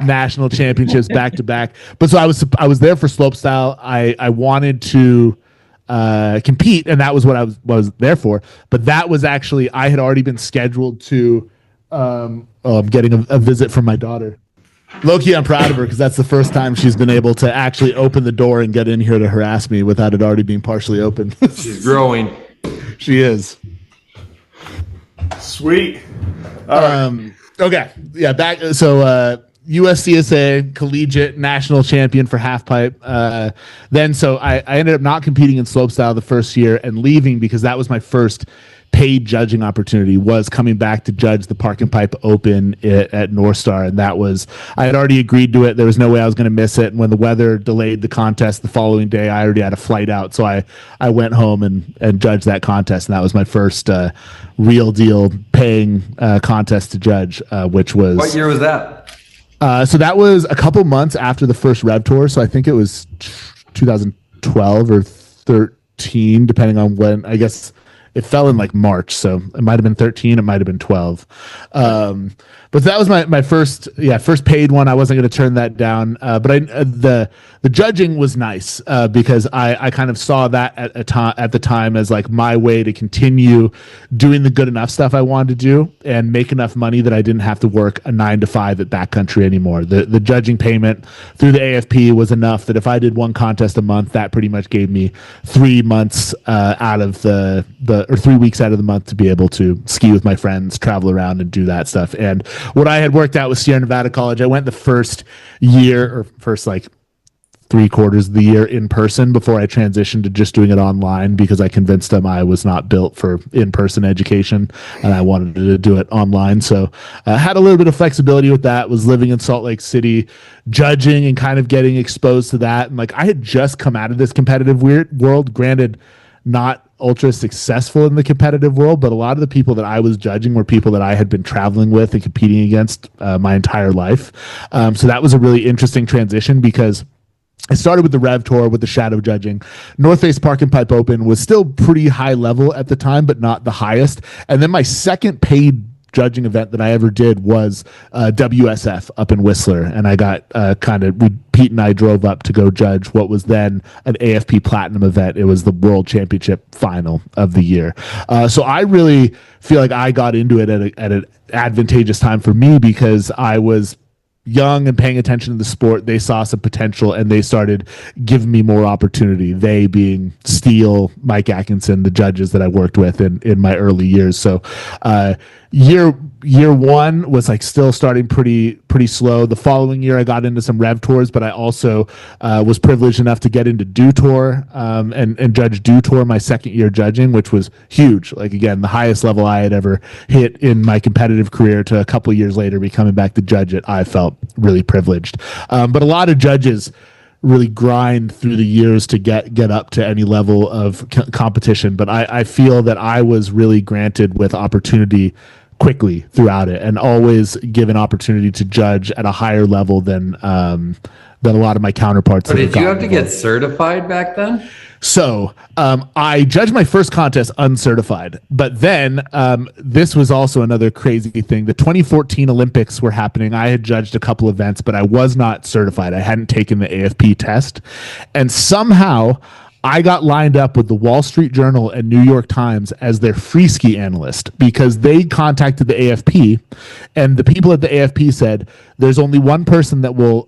national championships back-to-back. But so I was there for slopestyle. I wanted to compete, and that was what I was there for. But that was actually, I had already been scheduled to I'm getting a visit from my daughter. Low-key, I'm proud of her because that's the first time she's been able to actually open the door and get in here to harass me without it already being partially open. She's growing. She is. Sweet. All right. Okay. Yeah, back so USCSA collegiate national champion for halfpipe. Then so I ended up not competing in slopestyle the first year and leaving because that was my first paid judging opportunity, was coming back to judge the Park and Pipe Open at North Star. And that was, I had already agreed to it. There was no way I was going to miss it. And when the weather delayed the contest the following day, I already had a flight out. So I went home and judged that contest. And that was my first real deal paying contest to judge, which was... What year was that? So that was a couple months after the first Rev Tour. So I think it was 2012 or 13, depending on when. I guess it fell in like March, so it might have been 13, it might have been 12. But that was my first paid one. I wasn't going to turn that down. But the judging was nice because I kind of saw that at the time as like my way to continue doing the good enough stuff I wanted to do and make enough money that I didn't have to work a 9-to-5 at backcountry anymore. The judging payment through the AFP was enough that if I did one contest a month, that pretty much gave me 3 months out of or 3 weeks out of the month to be able to ski with my friends, travel around and do that stuff. And what I had worked out with Sierra Nevada College, I went the first year or first like 3/4 of the year in person before I transitioned to just doing it online because I convinced them I was not built for in-person education and I wanted to do it online. So I had a little bit of flexibility with that, was living in Salt Lake City, judging and kind of getting exposed to that. And like I had just come out of this competitive world, granted not ultra successful in the competitive world, but a lot of the people that I was judging were people that I had been traveling with and competing against my entire life. So that was a really interesting transition because I started with the Rev Tour with the shadow judging. North Face Park and Pipe Open was still pretty high level at the time, but not the highest. And then my second paid judging event that I ever did was WSF up in Whistler. And I got Pete and I drove up to go judge what was then an AFP Platinum event. It was the World Championship final of the year. So I really feel like I got into it at an advantageous time for me because I was young and paying attention to the sport. They saw some potential and they started giving me more opportunity. They being Steele, Mike Atkinson, the judges that I worked with in my early years. So year one was like still starting pretty slow. The following year I got into some Rev Tours, but I also was privileged enough to get into Dew Tour and judge Dew Tour my second year judging, which was huge. Like again, the highest level I had ever hit in my competitive career. To a couple of years later be coming back to judge it, I felt really privileged. But a lot of judges really grind through the years to get up to any level of competition. But I feel that I was really granted with opportunity quickly throughout it, and always given opportunity to judge at a higher level than a lot of my counterparts. But did you have to get certified back then? So I judged my first contest uncertified, but then this was also another crazy thing. The 2014 Olympics were happening. I had judged a couple events, but I was not certified. I hadn't taken the AFP test, and somehow I got lined up with the Wall Street Journal and New York Times as their free ski analyst, because they contacted the AFP, and the people at the AFP said, there's only one person that will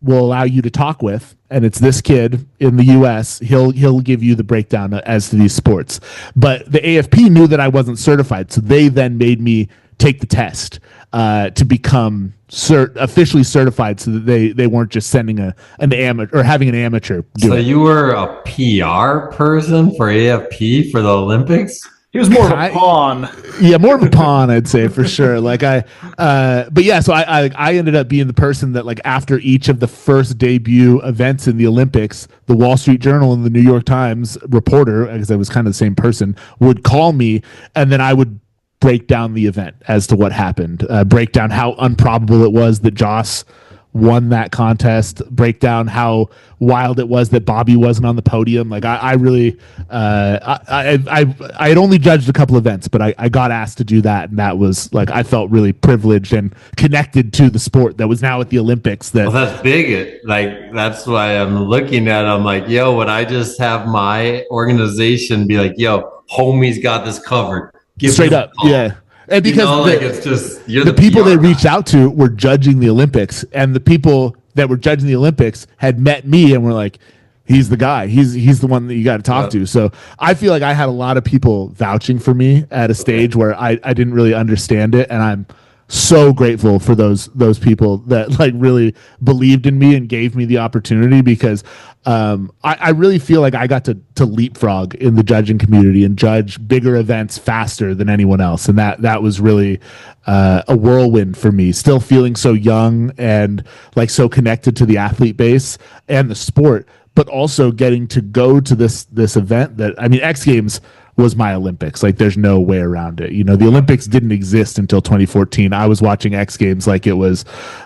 allow you to talk with, and it's this kid in the US. He'll give you the breakdown as to these sports. But the AFP knew that I wasn't certified, so they then made me take the test to become officially certified, so that they weren't just sending an amateur or having an amateur do So it. you were a PR person for AFP for the Olympics? He was more of a pawn. Yeah, more of a pawn, I'd say, for sure. Like but yeah, so I ended up being the person that, like, after each of the first debut events in the Olympics, the Wall Street Journal and the New York Times reporter, because I was kind of the same person, would call me, and then I would break down the event as to what happened, break down how improbable it was that Joss won that contest, break down how wild it was that Bobby wasn't on the podium. Like I really, I had only judged a couple events, but I got asked to do that, and that was like, I felt really privileged and connected to the sport that was now at the Olympics. Well, that's big. Like, that's why I'm looking at it. I'm like, yo, when I just have my organization be like, yo, homie's got this covered. Give straight up, yeah. And because it's just the people they reached out to were judging the Olympics, and the people that were judging the Olympics had met me and were like, he's the guy. He's the one that you got to talk to. So I feel like I had a lot of people vouching for me at a stage where I didn't really understand it, and I'm so grateful for those people that like really believed in me and gave me the opportunity, because I really feel like I got to leapfrog in the judging community and judge bigger events faster than anyone else, and that was really a whirlwind for me, still feeling so young and like so connected to the athlete base and the sport, but also getting to go to this event that, I mean, X Games was my Olympics. Like, there's no way around it. You know, the Olympics didn't exist until 2014. I was watching X Games like it was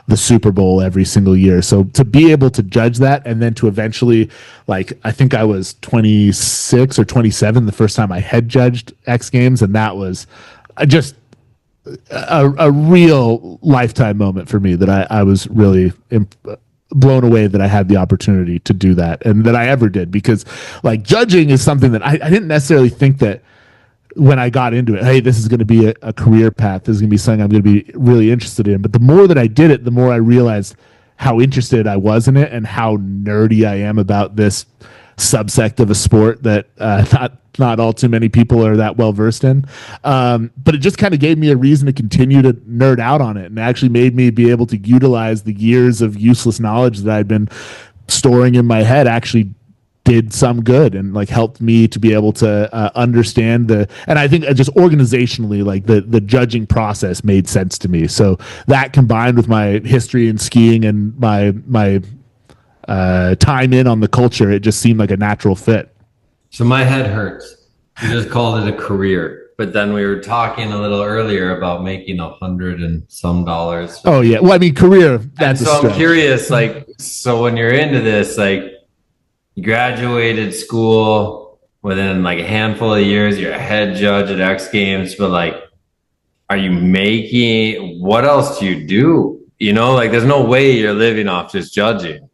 the Super Bowl every single year. So to be able to judge that, and then to eventually, like, I think I was 26 or 27 the first time I had judged X Games, and that was just a real lifetime moment for me, that I was really blown away that I had the opportunity to do that, and that I ever did, because like judging is something that I didn't necessarily think that when I got into it, hey, this is going to be a career path, this is going to be something I'm going to be really interested in. But the more that I did it, the more I realized how interested I was in it, and how nerdy I am about this subsect of a sport that not all too many people are that well versed in. But it just kind of gave me a reason to continue to nerd out on it, and actually made me be able to utilize the years of useless knowledge that I'd been storing in my head, actually did some good, and like helped me to be able to understand and I think just organizationally, like the judging process made sense to me. So that, combined with my history in skiing and my time in on the culture, it just seemed like a natural fit. So my head hurts. You just called it a career, but then we were talking a little earlier about making $100 and some dollars. Oh yeah, well, I mean, career. That's so I'm curious, like, so when you're into this, like, you graduated school within like a handful of years, you're a head judge at X Games, but like, are you making? What else do you do? You know, like, there's no way you're living off just judging.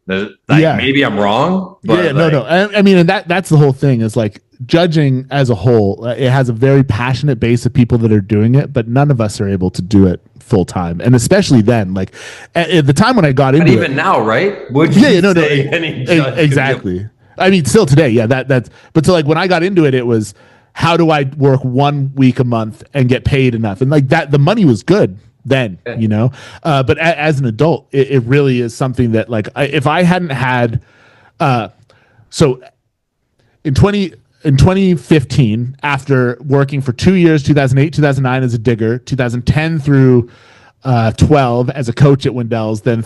Maybe I'm wrong, but no. I mean, and that's the whole thing, is like judging as a whole. It has a very passionate base of people that are doing it, but none of us are able to do it full time. And especially then, like at the time when I got into it, even now, right? Would you say any judge exactly? I mean, still today, yeah. But so like when I got into it, it was, how do I work 1 week a month and get paid enough? And like that, the money was good then, you know, but as an adult, it really is something that, like, if I hadn't had, so in 2015, after working for 2 years, 2008, 2009 as a digger, 2010 through 12 as a coach at Wendell's, then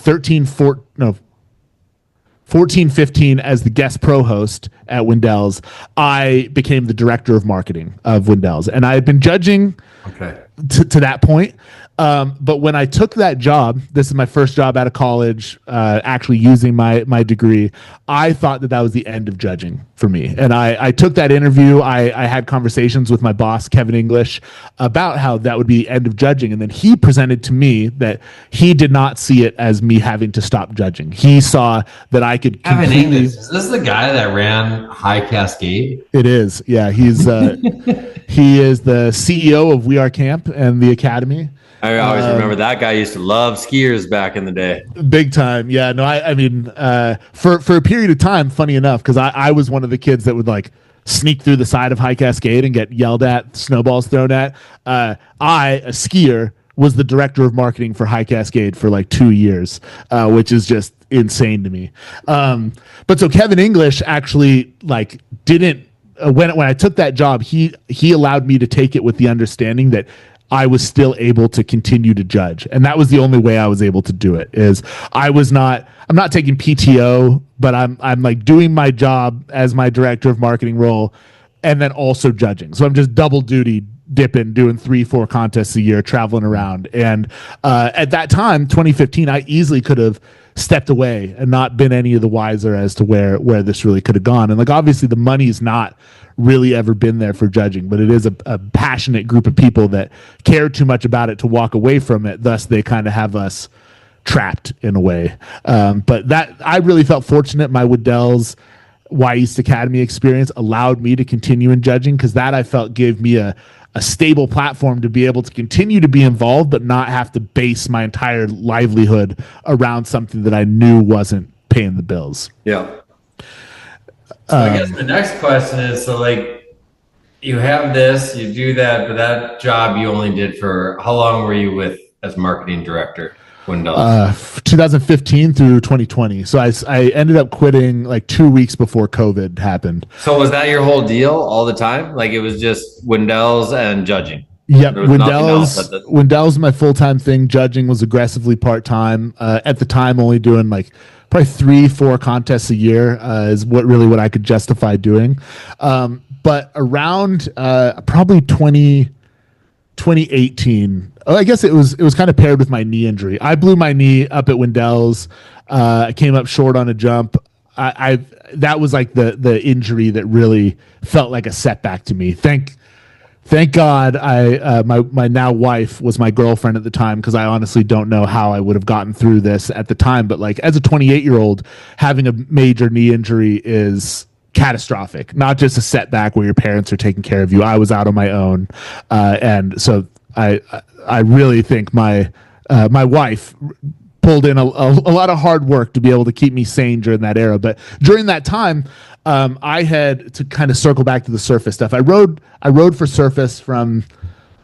14, 15 as the guest pro host at Wendell's, I became the director of marketing of Wendell's. And I had been judging to that point. But when I took that job, this is my first job out of college, actually using my degree, I thought that was the end of judging for me. And I took that interview. I had conversations with my boss, Kevin English, about how that would be the end of judging. And then he presented to me that he did not see it as me having to stop judging. He saw that I could Kevin English, is this the guy that ran High Cascade? It is. Yeah. He's he is the CEO of We Are Camp and the Academy. I always remember that guy used to love skiers back in the day. Big time. Yeah. No, I mean, for a period of time, funny enough, because I was one of the kids that would like sneak through the side of High Cascade and get yelled at, snowballs thrown at. A skier, was the director of marketing for High Cascade for like 2 years, which is just insane to me. But so Kevin English actually like didn't, when I took that job, he allowed me to take it with the understanding that I was still able to continue to judge. And that was the only way I was able to do it. I'm not taking PTO, but I'm like doing my job as my director of marketing role and then also judging. So I'm just double duty dipping, doing 3-4 contests a year, traveling around. And at that time, 2015, I easily could have stepped away and not been any of the wiser as to where this really could have gone. And like, obviously the money's not really ever been there for judging, but it is a passionate group of people that care too much about it to walk away from it. Thus they kind of have us trapped in a way. But that I really felt fortunate. My Waddell's Y East Academy experience allowed me to continue in judging, because that I felt gave me a stable platform to be able to continue to be involved, but not have to base my entire livelihood around something that I knew wasn't paying the bills. Yeah. So I guess the next question is, so like you have this, you do that, but that job you only did for, how long were you with as marketing director? 2015 through 2020. So I ended up quitting like 2 weeks before COVID happened. So was that your whole deal all the time? Like it was just Wendell's and judging? Yep. Wendell's my full-time thing. Judging was aggressively part-time. At the time, only doing like probably 3-4 contests a year is what I could justify doing. But around probably 2018, I guess it was kind of paired with my knee injury. I blew my knee up at Wendell's. I came up short on a jump. That was like the injury that really felt like a setback to me. Thank God my now wife was my girlfriend at the time, because I honestly don't know how I would have gotten through this at the time. But like as a 28-year-old, having a major knee injury is catastrophic, not just a setback where your parents are taking care of you. I was out on my own. And so I really think my wife pulled in a lot of hard work to be able to keep me sane during that era. But during that time, I had to kind of circle back to the surface stuff. I rode for Surface from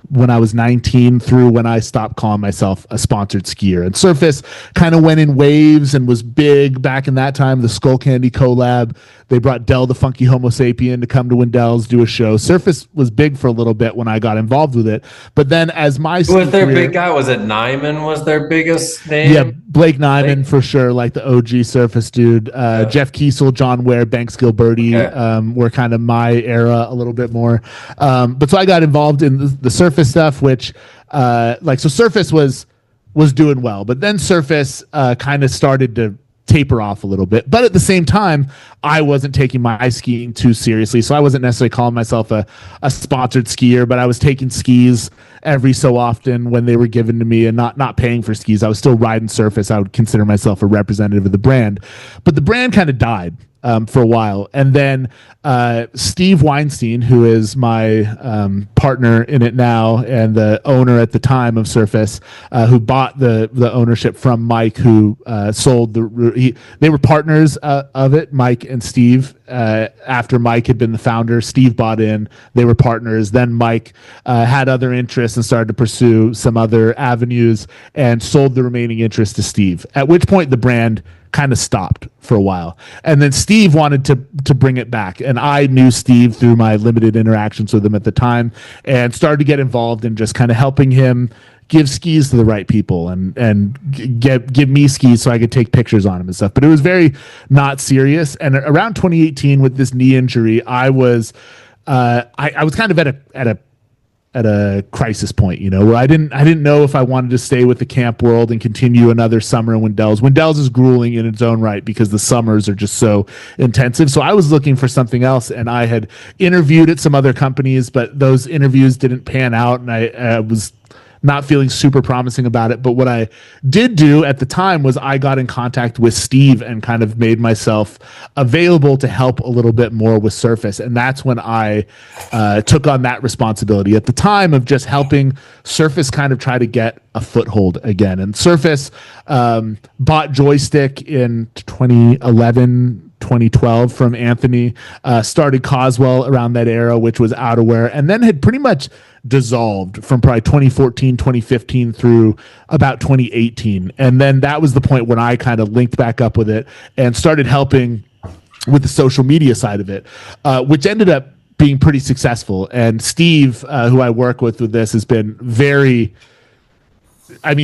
when I was 19 through when I stopped calling myself a sponsored skier. And Surface kind of went in waves and was big back in that time. The Skull Candy collab, they brought Del the Funky Homo Sapien to come to Wendell's, do a show. Surface was big for a little bit when I got involved with it. But then as my Who was their big guy? Was it Nyman was their biggest name? Yeah, Blake Nyman for sure, like the OG Surface dude. Jeff Kiesel, John Ware, Banks Gilberti were kind of my era a little bit more. But so I got involved in the Surface stuff, which so Surface was doing well, but then Surface kind of started to taper off a little bit. But at the same time, I wasn't taking my skiing too seriously, so I wasn't necessarily calling myself a sponsored skier, but I was taking skis every so often when they were given to me and not paying for skis. I was still riding Surface. I would consider myself a representative of the brand, but the brand kind of died for a while. And then Steve Weinstein, who is my partner in it now and the owner at the time of Surface, who bought the ownership from Mike, who sold they were partners of it, Mike and Steve. After Mike had been the founder, Steve bought in. They were partners. Then Mike had other interests and started to pursue some other avenues and sold the remaining interest to Steve, at which point the brand kind of stopped for a while. And then Steve wanted to bring it back. And I knew Steve through my limited interactions with him at the time and started to get involved in just kind of helping him give skis to the right people and give me skis so I could take pictures on them and stuff. But it was very not serious. And around 2018 with this knee injury, I was kind of at a crisis point, where I didn't know if I wanted to stay with the camp world and continue another summer in Wendell's. Wendell's is grueling in its own right because the summers are just so intensive. So I was looking for something else, and I had interviewed at some other companies, but those interviews didn't pan out, and I was not feeling super promising about it. But what I did do at the time was I got in contact with Steve and kind of made myself available to help a little bit more with Surface. And that's when I took on that responsibility at the time of just helping Surface kind of try to get a foothold again. And Surface bought Joystick in 2012 from Anthony, started Causwell around that era, which was outerwear, and then had pretty much dissolved from probably 2014, 2015 through about 2018. And then that was the point when I kind of linked back up with it and started helping with the social media side of it, which ended up being pretty successful. And Steve, who I work with this, has been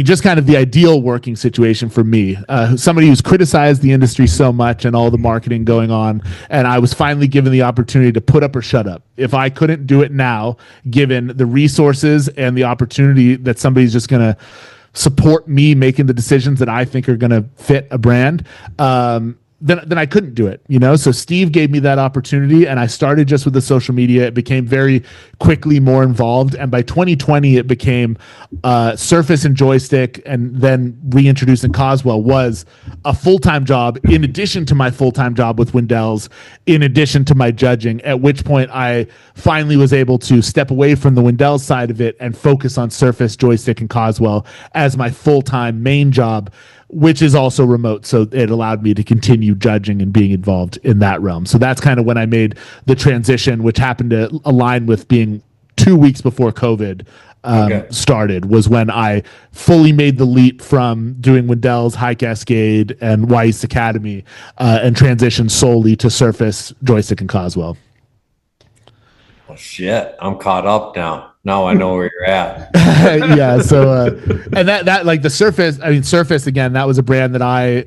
just kind of the ideal working situation for me. Somebody who's criticized the industry so much and all the marketing going on, and I was finally given the opportunity to put up or shut up. If I couldn't do it now, given the resources and the opportunity that somebody's just going to support me making the decisions that I think are going to fit a brand, then I couldn't do it, So Steve gave me that opportunity, and I started just with the social media. It became very quickly more involved, and by 2020, it became Surface and Joystick, and then reintroducing Causwell was a full-time job in addition to my full-time job with Wendell's, in addition to my judging, at which point I finally was able to step away from the Wendell's side of it and focus on Surface, Joystick, and Causwell as my full-time main job, which is also remote. So it allowed me to continue judging and being involved in that realm. So that's kind of when I made the transition, which happened to align with being 2 weeks before COVID started, was when I fully made the leap from doing Wendell's, High Cascade, and Weiss Academy and transitioned solely to Surface, Joystick, and Causwell. Oh, shit. I'm caught up now. Now I know where you're at. Yeah. So, and that like the Surface, Surface again, that was a brand that I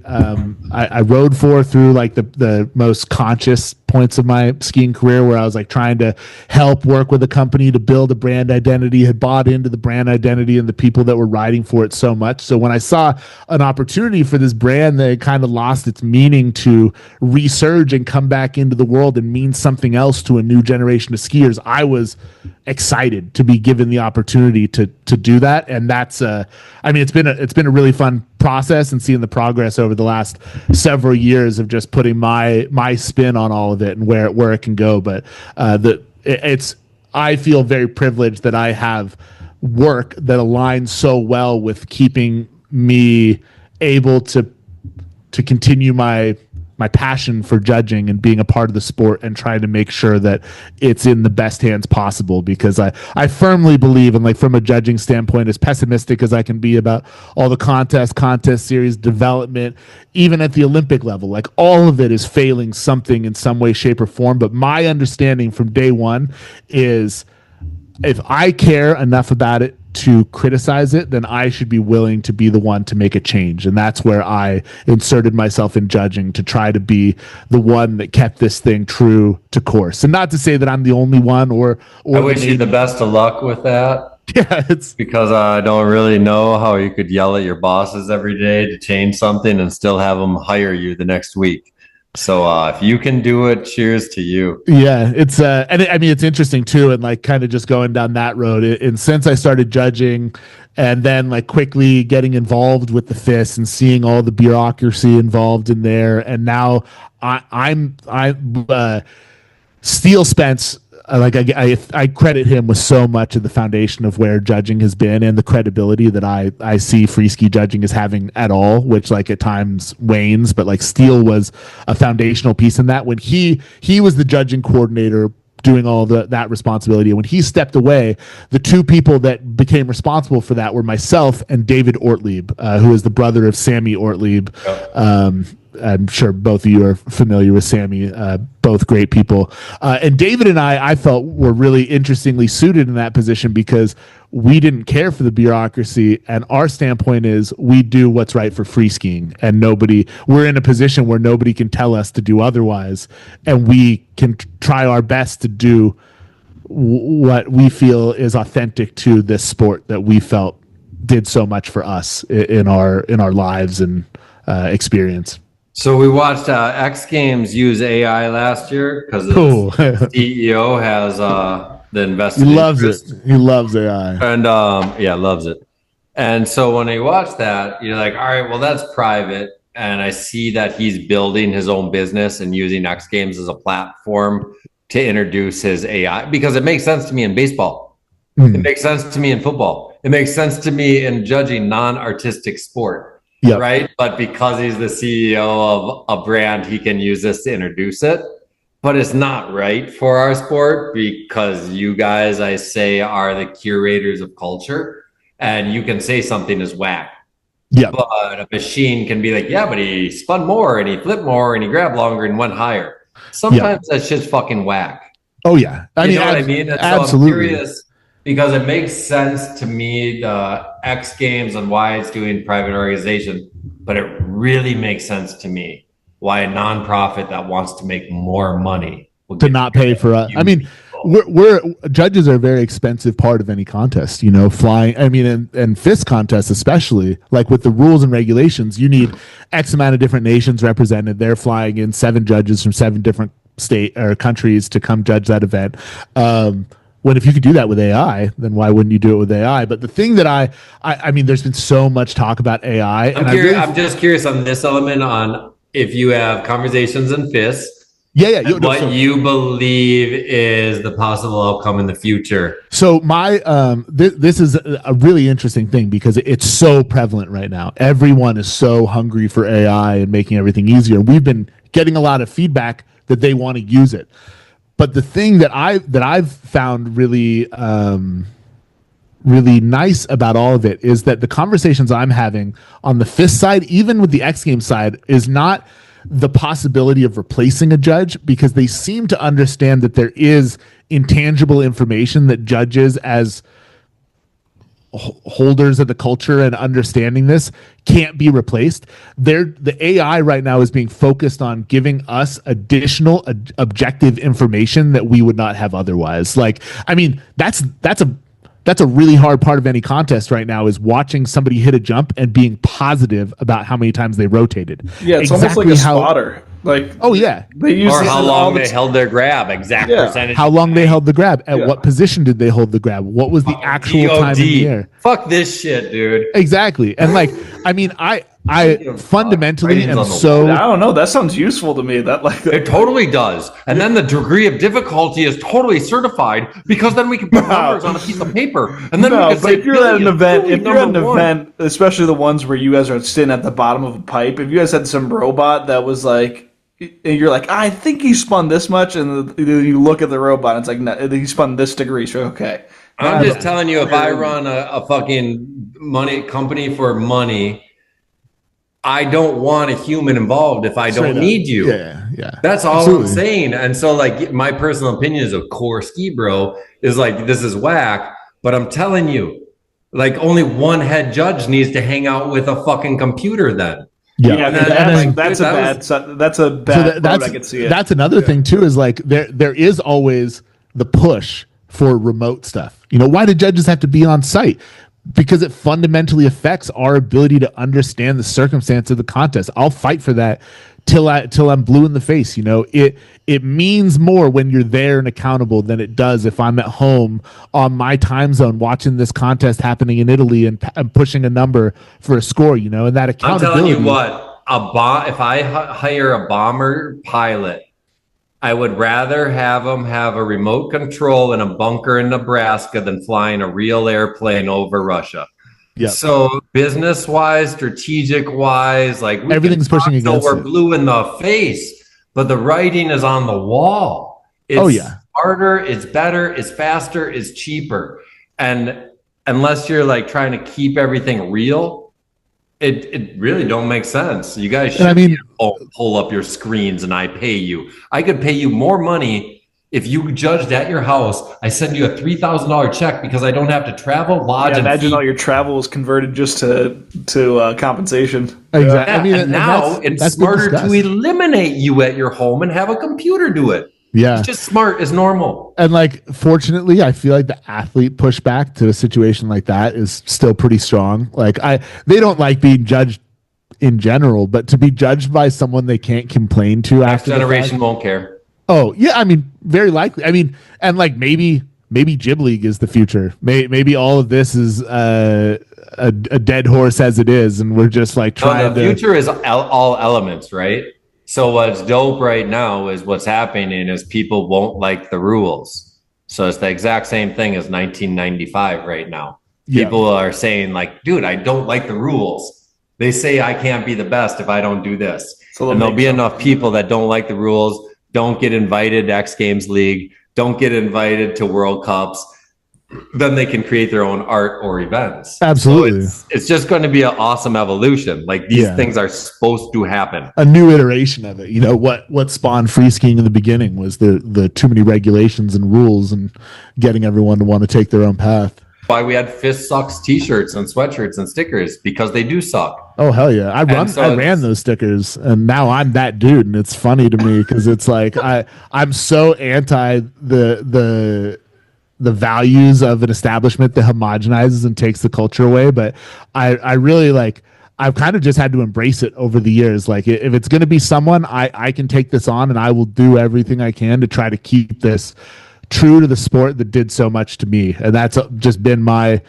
rode for through like the most conscious points of my skiing career, where I was like trying to help work with a company to build a brand identity, had bought into the brand identity and the people that were riding for it so much. So when I saw an opportunity for this brand that kind of lost its meaning to resurge and come back into the world and mean something else to a new generation of skiers, I was excited to be given the opportunity to do that. And that's it's been a really fun process, and seeing the progress over the last several years of just putting my spin on all of it and where it can go. But I feel very privileged that I have work that aligns so well with keeping me able to continue my passion for judging and being a part of the sport and trying to make sure that it's in the best hands possible, because I firmly believe, and like from a judging standpoint, as pessimistic as I can be about all the contest series development, even at the Olympic level, like all of it is failing something in some way, shape, or form. But my understanding from day one is, if I care enough about it to criticize it, then I should be willing to be the one to make a change. And that's where I inserted myself in judging, to try to be the one that kept this thing true to course. And not to say that I'm the only one or I wish you the best of luck with that. Yeah, it's because I don't really know how you could yell at your bosses every day to change something and still have them hire you the next week. So if you can do it, cheers to you. Yeah, it's it's interesting too, and like kind of just going down that road. And since I started judging, and then like quickly getting involved with the FIS and seeing all the bureaucracy involved in there, and now I'm Steele Spence. I credit him with so much of the foundation of where judging has been and the credibility that I see free ski judging as having at all, which like at times wanes, but like Steele was a foundational piece in that. When he was the judging coordinator doing all that responsibility, and when he stepped away, the two people that became responsible for that were myself and David Ortlieb, who is the brother of Sammy Ortlieb. I'm sure both of you are familiar with Sammy, both great people. And David and I felt were really interestingly suited in that position because we didn't care for the bureaucracy. And our standpoint is we do what's right for free skiing, and we're in a position where nobody can tell us to do otherwise. And we can try our best to do what we feel is authentic to this sport that we felt did so much for us in our lives and experience. So we watched X Games use AI last year because the CEO has the invested He loves interest. it. He loves AI. And loves it. And so when you watch that, you're like, all right, well, that's private. And I see that he's building his own business and using X Games as a platform to introduce his AI, because it makes sense to me in baseball. It makes sense to me in football. It makes sense to me in judging non-artistic sport. Yep. Right? But because he's the CEO of a brand, he can use this to introduce it. But it's not right for our sport because you guys, I say, are the curators of culture, and you can say something is whack. Yeah. But a machine can be like, yeah, but he spun more and he flipped more and he grabbed longer and went higher. Sometimes that shit's fucking whack. Oh yeah. You know what I mean? And absolutely. So I'm curious because it makes sense to me, the X Games and why it's doing private organization, but it really makes sense to me why a nonprofit that wants to make more money to not pay for us. I mean, we're judges are a very expensive part of any contest, flying. I mean, and fist contests, especially like with the rules and regulations, you need X amount of different nations represented. They're flying in 7 judges from 7 different state or countries to come judge that event. When if you could do that with AI, then why wouldn't you do it with AI? But the thing that I mean, there's been so much talk about AI. I'm just curious on this element on if you have conversations in fists. You believe is the possible outcome in the future. So my this is a really interesting thing because it's so prevalent right now. Everyone is so hungry for AI and making everything easier. We've been getting a lot of feedback that they want to use it. But the thing that I've found really really nice about all of it is that the conversations I'm having on the fist side, even with the X Games side, is not the possibility of replacing a judge, because they seem to understand that there is intangible information that judges as holders of the culture and understanding this can't be replaced. The AI right now is being focused on giving us additional objective information that we would not have otherwise. Like, I mean, that's a really hard part of any contest right now, is watching somebody hit a jump and being positive about how many times they rotated. Yeah, it's almost like a spotter. Like, oh yeah, they use or how long they held their grab, exact percentage. How long they held the grab, at what position did they hold the grab, what was the actual time in the air. Fuck this shit, dude. Exactly. And like, I mean, I fundamentally am so. I don't know. That sounds useful to me. It totally does. And then the degree of difficulty is totally certified, because then we can put numbers on a piece of paper. And then we can say, if you're at an event, especially the ones where you guys are sitting at the bottom of a pipe, if you guys had some robot that was like, and you're like, I think he spun this much, and you look at the robot, and it's like, no, he spun this degree, so okay. I'm just telling you, if I run a fucking money company for money, I don't want a human involved if I don't need you. Yeah. That's all Absolutely. I'm saying. And so, like, my personal opinion as a core ski bro is like, this is whack. But I'm telling you, like, only one head judge needs to hang out with a fucking computer then. Yeah, that's a bad. I can see it. That's another thing too. Is like there is always the push for remote stuff. Why do judges have to be on site? Because it fundamentally affects our ability to understand the circumstance of the contest. I'll fight for that till I'm blue in the face. It means more when you're there and accountable than it does if I'm at home on my time zone watching this contest happening in Italy and pushing a number for a score. And that accountability. I'm telling you what, if I hire a bomber pilot, I would rather have them have a remote control in a bunker in Nebraska than flying a real airplane over Russia. Yeah. So business-wise, strategic-wise, like everything's pushing against we're blue in the face, but the writing is on the wall. It's smarter, it's better, it's faster, it's cheaper. And unless you're like trying to keep everything real, It really don't make sense. You guys should And I mean, pull up your screens and I pay you. I could pay you more money if you judged at your house. I send you a $3,000 check because I don't have to travel, lodge, and imagine feed. all your travel was converted just to compensation. exactly. Yeah, I mean, and now it's smarter to eliminate you at your home and have a computer do it. Yeah. It's just smart as normal. And like, fortunately, I feel like the athlete pushback to a situation like that is still pretty strong. Like they don't like being judged in general, but to be judged by someone they can't complain to Next after generation won't care. Oh yeah, I mean, very likely. I mean, and like maybe Jib League is the future. Maybe all of this is a dead horse as it is, and we're just like trying the future is all elements, right? So what's dope right now is what's happening is people won't like the rules. So it's the exact same thing as 1995 right now. Yeah. People are saying like, dude, I don't like the rules. They say I can't be the best if I don't do this. So and there'll be enough people that don't like the rules, don't get invited to X Games League, don't get invited to World Cups. Then they can create their own art or events. Absolutely. So it's just going to be an awesome evolution. Like these things are supposed to happen. A new iteration of it. You know, what spawned free skiing in the beginning was the too many regulations and rules and getting everyone to want to take their own path. Why we had Fist Sucks t-shirts and sweatshirts and stickers, because they do suck. Oh hell yeah. I ran those stickers and now I'm that dude, and it's funny to me because it's like I'm so anti the values of an establishment that homogenizes and takes the culture away, but I really like, I've kind of just had to embrace it over the years. Like if it's going to be someone, I can take this on and I will do everything I can to try to keep this true to the sport that did so much to me. And that's just been my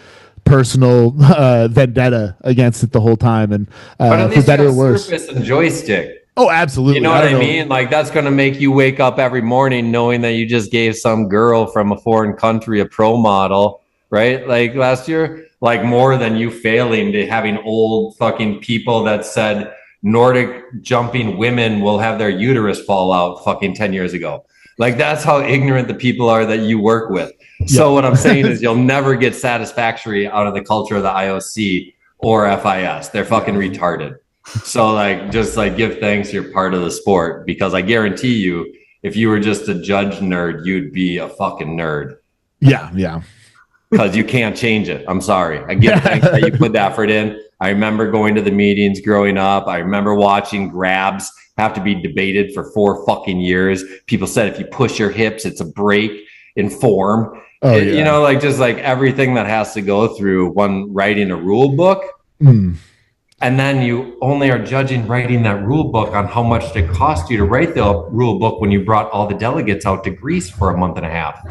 personal vendetta against it the whole time. And for better or worse. Surface and Joystick. Oh, absolutely. You know what I mean? Like that's going to make you wake up every morning knowing that you just gave some girl from a foreign country a pro model, right? Like last year, like more than you failing to having old fucking people that said Nordic jumping women will have their uterus fall out fucking 10 years ago. Like that's how ignorant the people are that you work with. So what I'm saying is you'll never get satisfactory out of the culture of the IOC or FIS. They're fucking retarded. So like, just like give thanks you're part of the sport, because I guarantee you, if you were just a judge nerd, you'd be a fucking nerd. Yeah. Because you can't change it. I'm sorry. I give thanks that you put the effort in. I remember going to the meetings growing up. I remember watching grabs have to be debated for 4 fucking years. People said if you push your hips, it's a break in form. You know, like just like everything that has to go through one writing a rule book. And then you only are judging writing that rule book on how much it cost you to write the rule book when you brought all the delegates out to Greece for a month and a half.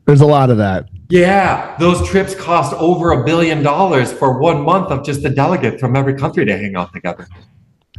There's a lot of that. Yeah, those trips cost over $1 billion for 1 month of just the delegates from every country to hang out together.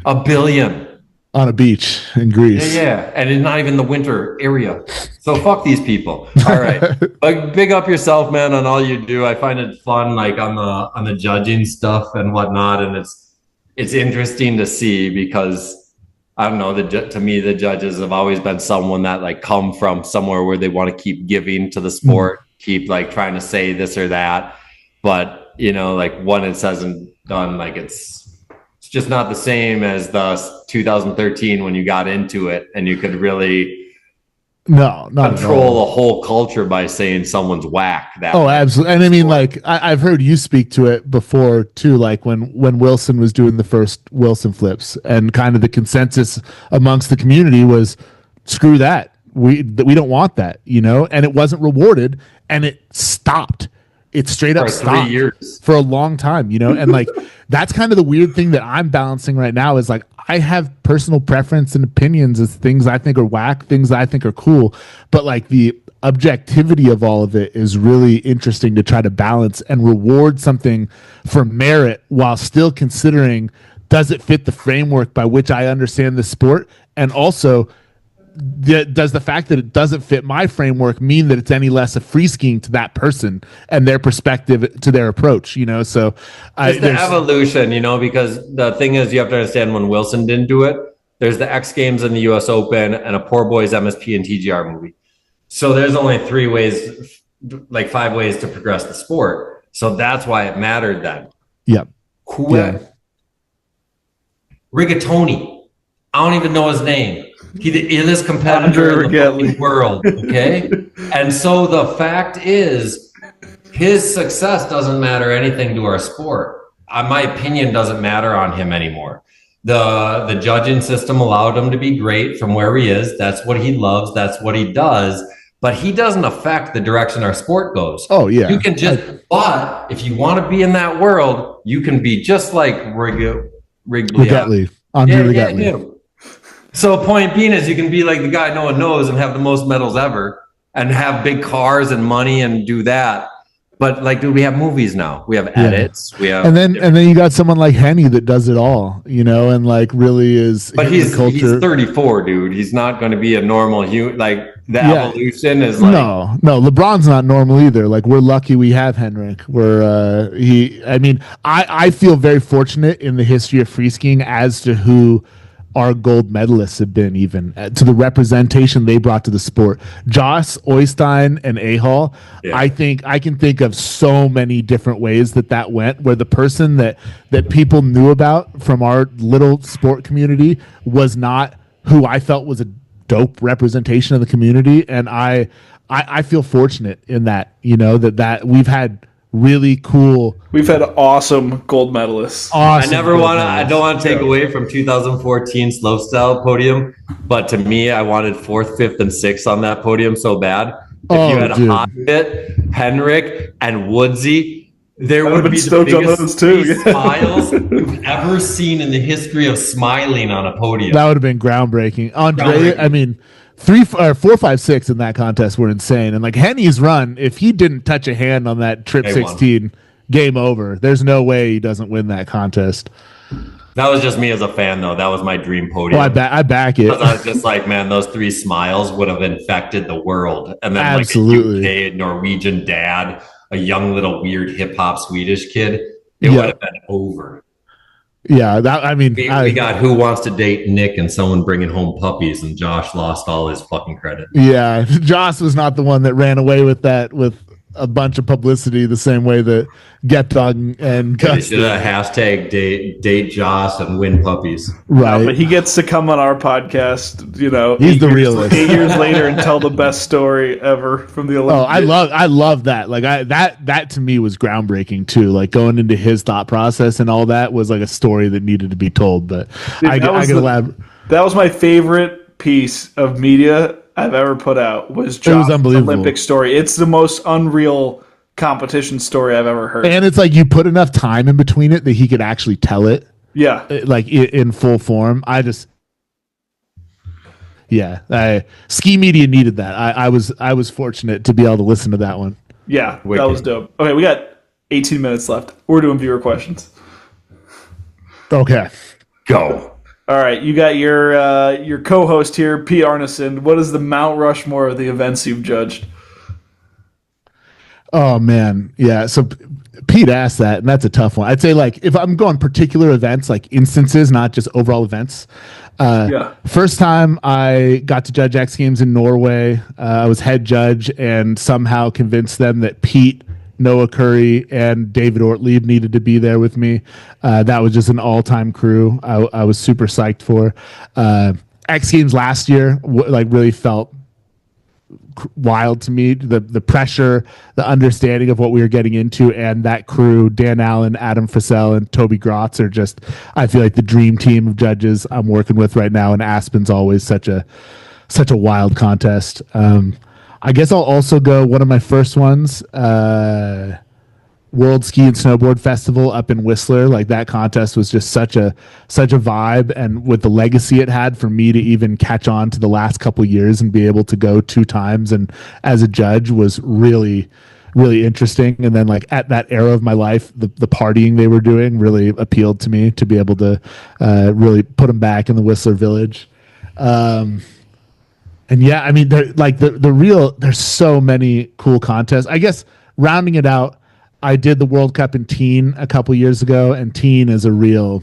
$1 billion. On a beach in Greece. Yeah. And it's not even the winter area. So fuck these people. All right. Like big up yourself, man, on all you do. I find it fun, like on the judging stuff and whatnot. And it's interesting to see because I don't know, to me, the judges have always been someone that like come from somewhere where they want to keep giving to the sport, keep like trying to say this or that. But, you know, like when it says and done, like it's just not the same as the 2013 when you got into it and you could really control a whole culture by saying someone's whack. Absolutely. And I mean, like I've heard you speak to it before too, like when Wilson was doing the first Wilson flips, and kind of the consensus amongst the community was screw that. We don't want that, you know, and it wasn't rewarded and it stopped. It straight up stopped 3 years for a long time, you know, and like that's kind of the weird thing that I'm balancing right now is like I have personal preference and opinions as things I think are whack, things I think are cool, but like the objectivity of all of it is really interesting to try to balance and reward something for merit while still considering does it fit the framework by which I understand the sport, and also does the fact that it doesn't fit my framework mean that it's any less a free skiing to that person and their perspective to their approach, you know? So it's the evolution, you know, because the thing is you have to understand when Wilson didn't do it, there's the X Games and the US Open and a Poor Boys MSP and TGR movie. So there's only 3 ways, like 5 ways to progress the sport. So that's why it mattered then. Yep. Rigatoni. I don't even know his name. He's the illest competitor in the fucking world. Okay. And so the fact is, his success doesn't matter anything to our sport. My opinion doesn't matter on him anymore. The judging system allowed him to be great from where he is. That's what he loves. That's what he does. But he doesn't affect the direction our sport goes. Oh, yeah. You can but if you want to be in that world, you can be just like Rigatli. Andre Rigatli. So point being is you can be like the guy no one knows and have the most medals ever and have big cars and money and do that. But like, dude, we have movies now. We have edits. We have, and then you got someone like Henny that does it all, and like really is. But he's 34, dude. He's not going to be a normal human. Like the evolution is like no. LeBron's not normal either. Like we're lucky we have Henrik. I feel very fortunate in the history of free skiing as to who our gold medalists have been, even to the representation they brought to the sport. Joss, Oystein, and Ahal. Yeah. I think I can think of so many different ways that went, where the person that people knew about from our little sport community was not who I felt was a dope representation of the community. And I feel fortunate in that, that we've had really cool. We've had awesome gold medalists. Awesome. I don't want to take away from 2014 slopestyle podium, but to me, I wanted 4th, 5th, and 6th on that podium so bad. If you had Hobbit, Henrik, and Woodsy, there would be the biggest smiles you've ever seen in the history of smiling on a podium. That would have been groundbreaking. Andre, 3, 4, 5, 6 in that contest were insane. And like Henny's run, if he didn't touch a hand on that trip 16, game over. There's no way he doesn't win that contest. That was just me as a fan, though. That was my dream podium. Well, I back it. I was just like, man, those 3 smiles would have infected the world. And then absolutely. like a UK Norwegian dad, a young little weird hip hop Swedish kid, it would have been over. Yeah, we got Who Wants to Date Nick and someone bringing home puppies, and Josh lost all his fucking credit. Yeah, Josh was not the one that ran away with that with a bunch of publicity the same way that Get Dog and Gus should have hashtag date Josh and win puppies. Right. No, but he gets to come on our podcast, he's the realist. 8 years later and tell the best story ever from the Olympics. Oh, I love that. Like that to me was groundbreaking too. Like going into his thought process and all that was like a story that needed to be told. But dude, I could elaborate. That was my favorite piece of media I've ever put out was Josh's Olympic story. It's the most unreal competition story I've ever heard. And it's like you put enough time in between it that he could actually tell it. Yeah. Like in full form. Ski media needed that. I was fortunate to be able to listen to that one. Yeah, Wicked. That was dope. Okay, we got 18 minutes left. We're doing viewer questions. Okay. Go. All right, you got your co-host here, Pete Arneson. What is the Mount Rushmore of the events you've judged? Oh man, yeah. So Pete asked that, and that's a tough one. I'd say like if I'm going particular events, like instances, not just overall events. First time I got to judge X Games in Norway, I was head judge, and somehow convinced them that Pete, Noah Curry, and David Ortlieb needed to be there with me. That was just an all-time crew. I was super psyched for. X Games last year, really felt wild to me. The pressure, the understanding of what we were getting into, and that crew, Dan Allen, Adam Frissell, and Toby Grotz are just, I feel like the dream team of judges I'm working with right now. And Aspen's always such a wild contest. I guess I'll also go one of my first ones, World Ski and Snowboard Festival up in Whistler. Like that contest was just such a vibe, and with the legacy it had for me to even catch on to the last couple of years and be able to go 2 times and as a judge was really, really interesting. And then like at that era of my life, the partying they were doing really appealed to me to be able to really put them back in the Whistler Village. And yeah, I mean, there's so many cool contests. I guess rounding it out, I did the World Cup in Teen a couple years ago, and Teen is a real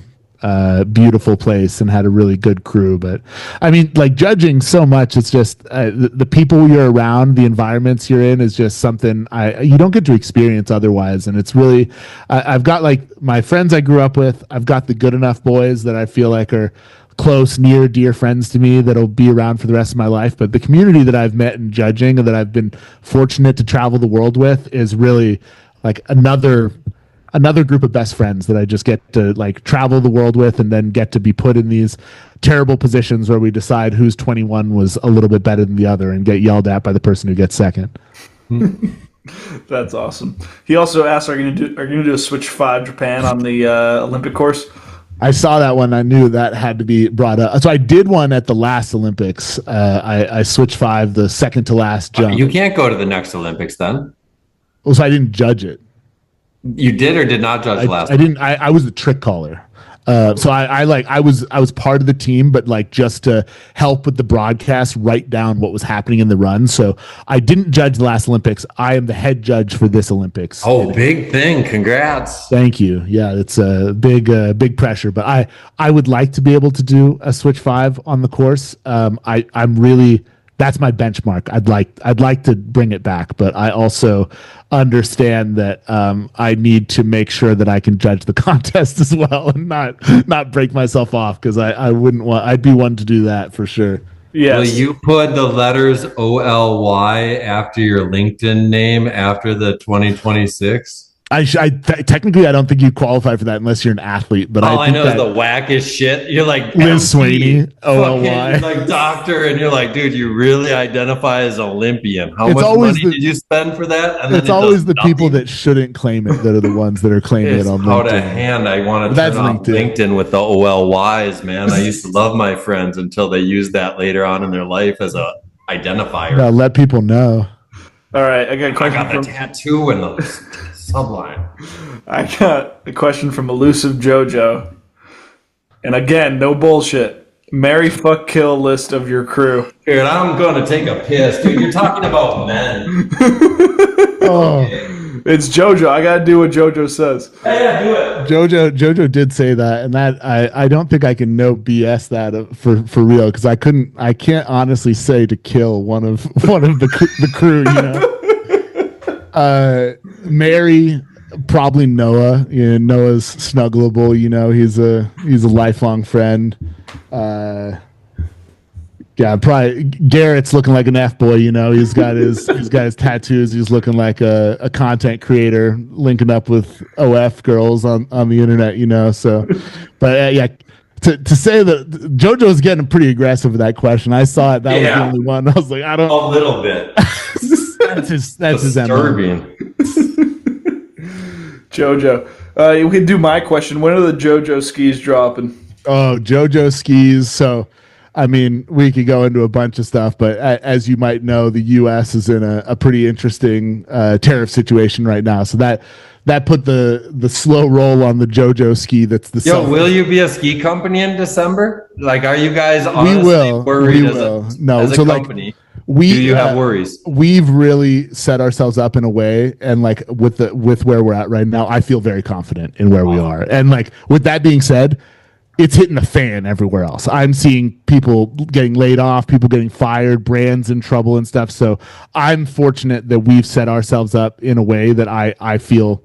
beautiful place and had a really good crew. But I mean, like judging so much, it's just the people you're around, the environments you're in is just something you don't get to experience otherwise. And it's really, I've got like my friends I grew up with, I've got the good enough boys that I feel like are close, near, dear friends to me that'll be around for the rest of my life. But the community that I've met in judging and that I've been fortunate to travel the world with is really like another group of best friends that I just get to like travel the world with, and then get to be put in these terrible positions where we decide who's 21 was a little bit better than the other and get yelled at by the person who gets second. That's awesome. He also asked, "Are you gonna do a Switch 5 Japan on the Olympic course?" I saw that one. I knew that had to be brought up. So I did one at the last Olympics. I switched 5, the second to last jump. You can't go to the next Olympics then. Well, so I didn't judge it. You did or did not judge last? I didn't. I was the trick caller. So I was part of the team, but like just to help with the broadcast, write down what was happening in the run. So I didn't judge the last Olympics. I am the head judge for this Olympics. Oh, big thing! Congrats. Thank you. Yeah, it's a big pressure, but I would like to be able to do a Switch 5 on the course. I'm really. That's my benchmark. I'd like to bring it back, but I also understand that I need to make sure that I can judge the contest as well and not break myself off, because I wouldn't want. I'd be one to do that for sure. Yes. Will you put the letters OLY after your LinkedIn name after the 2026? Technically, I don't think you qualify for that unless you're an athlete. But all I know is the wackest shit. You're like Liz Sweeney, OLY, you're like doctor, and you're like, dude, you really identify as Olympian. How It's much always money did you spend for that? And it's always the people that shouldn't claim it that are the ones that are claiming it on LinkedIn. Out of hand. I want to turn off LinkedIn with the OLYs, man. I used to love my friends until they used that later on in their life as a identifier. No, let people know. All right, I got a question. I got the tattoo and the subline. I got a question from Elusive Jojo, and again, no bullshit. Marry, fuck, kill list of your crew. Dude, I'm gonna take a piss, dude. You're talking about men. Oh. It's Jojo. I gotta do what Jojo says. Yeah, do it. Jojo did say that, and that I don't think I can no BS that for real, because I can't honestly say to kill one of the crew, you know. Mary, probably Noah. You know, Noah's snuggleable. You know, he's a lifelong friend. Yeah, probably Garrett's looking like an F boy. You know, he's got his tattoos. He's looking like a content creator, linking up with OF girls on the internet. You know, so, but yeah. To say that JoJo's getting pretty aggressive with that question. I saw it. That was the only one. I was like, I don't. A little bit. That's his disturbing. JoJo. We can do my question. When are the JoJo skis dropping? Oh, JoJo skis. So, I mean, we could go into a bunch of stuff, but as you might know, the U.S. is in a pretty interesting tariff situation right now. So that put the slow roll on the JoJo ski. That's the will you be a ski company in December? Like, are you guys honestly worried we will. as a company? Do you have worries? We've really set ourselves up in a way, and like with where we're at right now, I feel very confident in where we are. And like with that being said, it's hitting the fan everywhere else. I'm seeing people getting laid off, people getting fired, brands in trouble and stuff. So I'm fortunate that we've set ourselves up in a way that I feel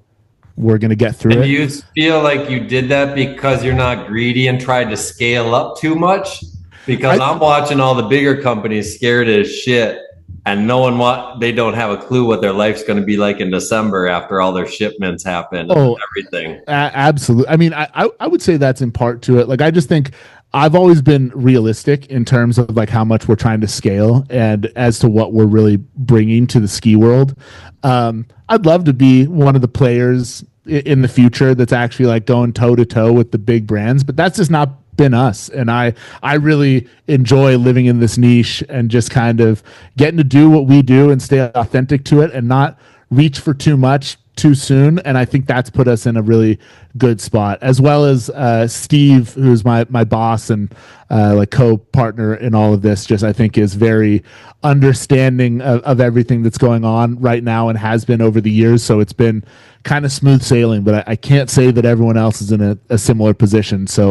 we're going to get through it. Do you feel like you did that because you're not greedy and tried to scale up too much? Because I'm watching all the bigger companies scared as shit, and they don't have a clue what their life's going to be like in December after all their shipments happen and everything. Absolutely. I mean, I would say that's in part to it. Like, I just think I've always been realistic in terms of like how much we're trying to scale and as to what we're really bringing to the ski world. I'd love to be one of the players in the future that's actually like going toe to toe with the big brands, but that's just not been us. And I really enjoy living in this niche and just kind of getting to do what we do and stay authentic to it and not reach for too much too soon, and I think that's put us in a really good spot, as well as Steve, who's my boss and like co-partner in all of this, just I think is very understanding of everything that's going on right now and has been over the years. So it's been kind of smooth sailing, but I can't say that everyone else is in a similar position. So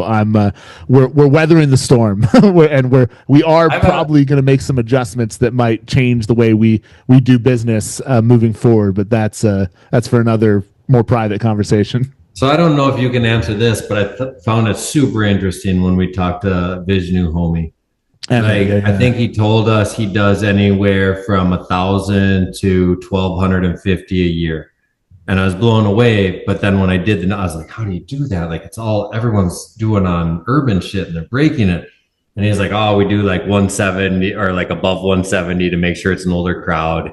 we're weathering the storm, we are probably going to make some adjustments that might change the way we do business moving forward. But that's for another more private conversation. So I don't know if you can answer this, but I found it super interesting when we talked to Vishnu homie. I think he told us he does anywhere from 1,000 to 1,250 a year. And I was blown away. But then when I did I was like, how do you do that? Like, it's all everyone's doing on urban shit and they're breaking it. And he's like, oh, we do like 170 or like above 170 to make sure it's an older crowd.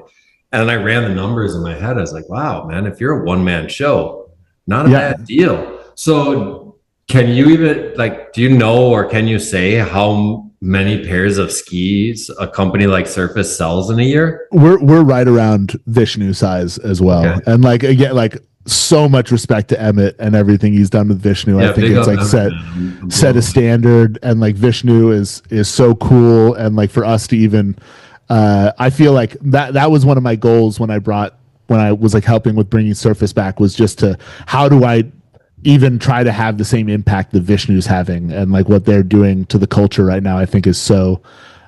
And then I ran the numbers in my head. I was like, wow, man, if you're a one-man show, not a bad deal. So can you even do you know, or can you say how many pairs of skis a company like Surface sells in a year? We're right around Vishnu size as well. Okay. And again, so much respect to Emmett and everything he's done with Vishnu. I think it's set a standard, and Vishnu is so cool. And for us to even I feel like that was one of my goals when I was helping with bringing Surface back, was just to, how do I even try to have the same impact that Vishnu's having, and what they're doing to the culture right now, I think is so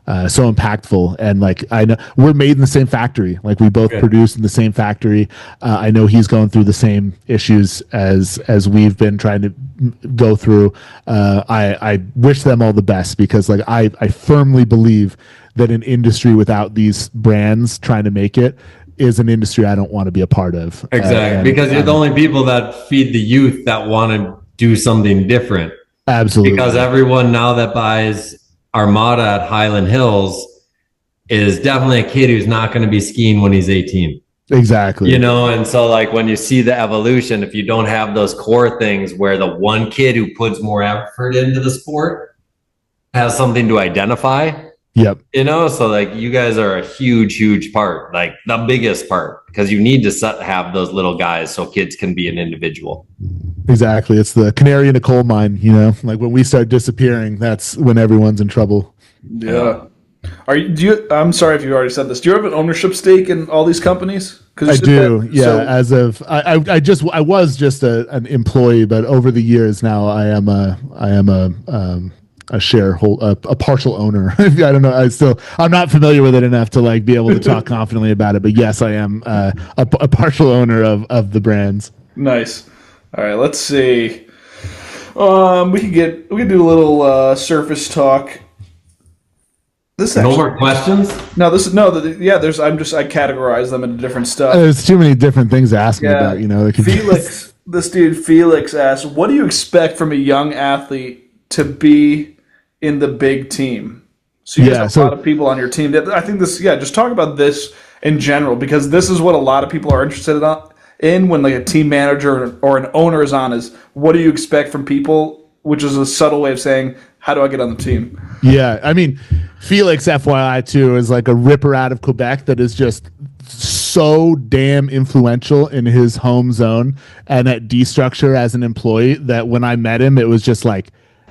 impactful. And I know we're made in the same factory, we both produce in the same factory. I know he's going through the same issues as we've been trying to go through. I wish them all the best, because I firmly believe that an industry without these brands trying to make it is an industry I don't want to be a part of. Exactly. Because you're the only people that feed the youth that want to do something different. Absolutely. Because everyone now that buys Armada at Highland Hills is definitely a kid who's not going to be skiing when he's 18. Exactly. And so when you see the evolution, if you don't have those core things where the one kid who puts more effort into the sport has something to identify. Yep. So you guys are a huge part, the biggest part, because you need to have those little guys so kids can be an individual. Exactly. It's the canary in a coal mine, when we start disappearing, that's when everyone's in trouble. Yeah. I'm sorry if you already said this. Do you have an ownership stake in all these companies? I do. As of I was just an employee, but over the years now I am a shareholder, a partial owner. I don't know. I'm not familiar with it enough to be able to talk confidently about it. But yes, I am a partial owner of the brands. Nice. All right. Let's see. We can do a little Surface talk. No more questions? No. There's. I categorize them into different stuff. There's too many different things to ask me about. Felix. This dude Felix asks, "What do you expect from a young athlete to be in the big team?" So you have a lot of people on your team. I think this. Yeah, just talk about this in general, because this is what a lot of people are interested in when a team manager or an owner is on. Is what do you expect from people? Which is a subtle way of saying, how do I get on the team? Yeah, I mean, Felix, FYI, too, is a ripper out of Quebec that is just so damn influential in his home zone and at D-Structure as an employee that when I met him, it was just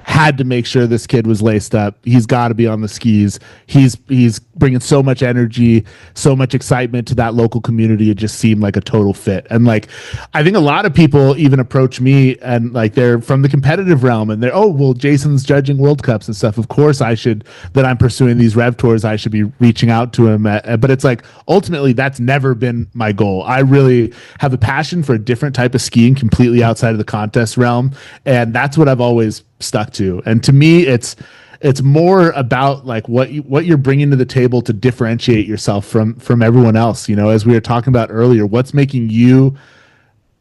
had to make sure this kid was laced up. He's got to be on the skis. He's bringing so much energy, so much excitement to that local community. It just seemed like a total fit. And I think a lot of people even approach me and they're from the competitive realm and they're, Jason's judging World Cups and stuff. Of course that I'm pursuing these Rev Tours. I should be reaching out to him. But it's ultimately that's never been my goal. I really have a passion for a different type of skiing completely outside of the contest realm. And that's what I've always stuck to. And to me, it's more about what you're bringing to the table to differentiate yourself from everyone else. As we were talking about earlier, what's making you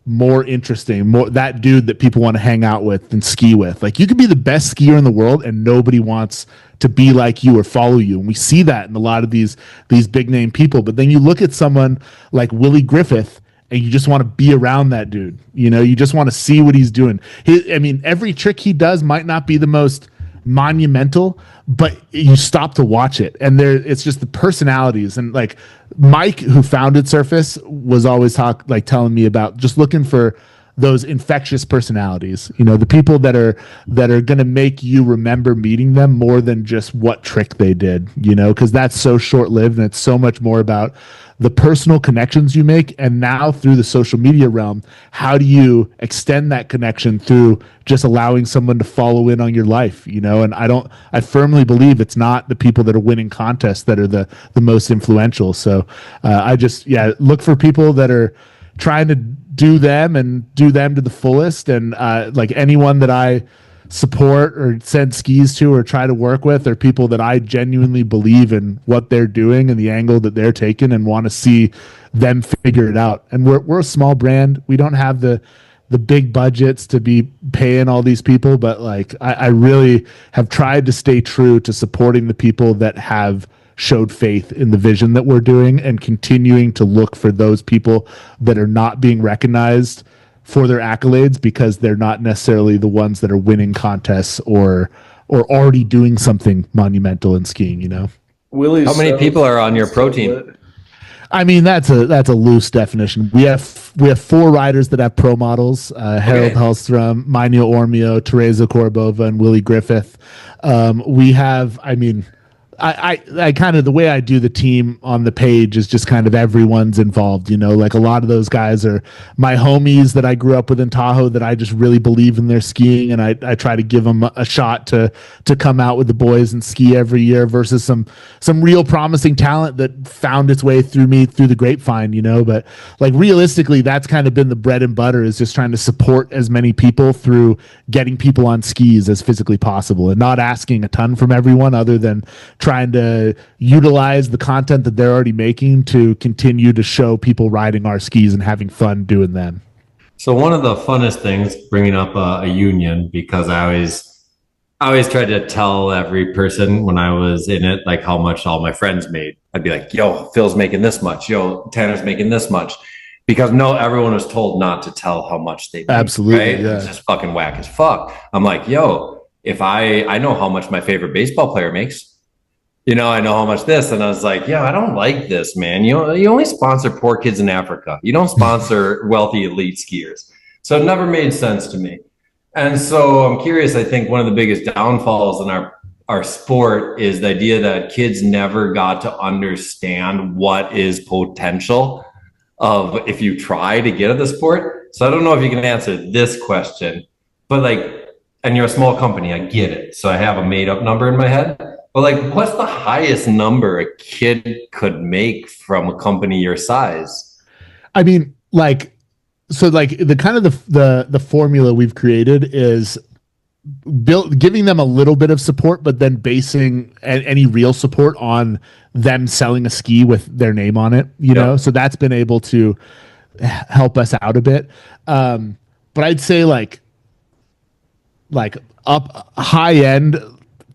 more interesting, more that dude that people want to hang out with and ski with. You could be the best skier in the world and nobody wants to be like you or follow you. And we see that in a lot of these big name people. But then you look at someone like Willie Griffith and you just want to be around that dude. You just want to see what he's doing. Every trick he does might not be the most monumental, but you stop to watch it, and it's just the personalities. And like Mike, who founded Surface, was always telling me about just looking for those infectious personalities, the people that are going to make you remember meeting them more than just what trick they did, because that's so short-lived, and it's so much more about the personal connections you make. And now through the social media realm, how do you extend that connection through just allowing someone to follow in on your life, and I firmly believe it's not the people that are winning contests that are the most influential. So I just look for people that are trying to do them to the fullest. And like anyone that I support or send skis to or try to work with are people that I genuinely believe in what they're doing and the angle that they're taking, and want to see them figure it out. And we're a small brand. We don't have the big budgets to be paying all these people, but like I really have tried to stay true to supporting the people that have showed faith in the vision that we're doing, and continuing to look for those people that are not being recognized for their accolades because they're not necessarily the ones that are winning contests or already doing something monumental in skiing, How many people are on your pro team? I mean, that's a loose definition. We have 4 riders that have pro models: Harold Hellstrom, Minio Ormio, Teresa Korbova, and Willie Griffith. We have, I kind of, the way I do the team on the page is just kind of everyone's involved, like a lot of those guys are my homies that I grew up with in Tahoe that I just really believe in their skiing. And I try to give them a shot to come out with the boys and ski every year, versus some real promising talent that found its way through me through the grapevine, but like realistically, that's kind of been the bread and butter, is just trying to support as many people through getting people on skis as physically possible, and not asking a ton from everyone other than trying to utilize the content that they're already making to continue to show people riding our skis and having fun doing them. So one of the funnest things, bringing up a union, because I always tried to tell every person when I was in it, like how much all my friends made. I'd be like, yo, Phil's making this much. Yo, Tanner's making this much. Because everyone was told not to tell how much they make. Absolutely, right? Yeah. It's just fucking whack as fuck. I'm like, yo, if I know how much my favorite baseball player makes. I know how much this. And I was like, I don't like this, man. You only sponsor poor kids in Africa. You don't sponsor wealthy elite skiers. So it never made sense to me. And so I'm curious, I think one of the biggest downfalls in our sport is the idea that kids never got to understand what is potential of if you try to get at the sport. So I don't know if you can answer this question, but and you're a small company, I get it. So I have a made up number in my head. But what's the highest number a kid could make from a company your size? I mean, the kind of the formula we've created is giving them a little bit of support, but then basing any real support on them selling a ski with their name on it, So that's been able to help us out a bit. But I'd say up high end,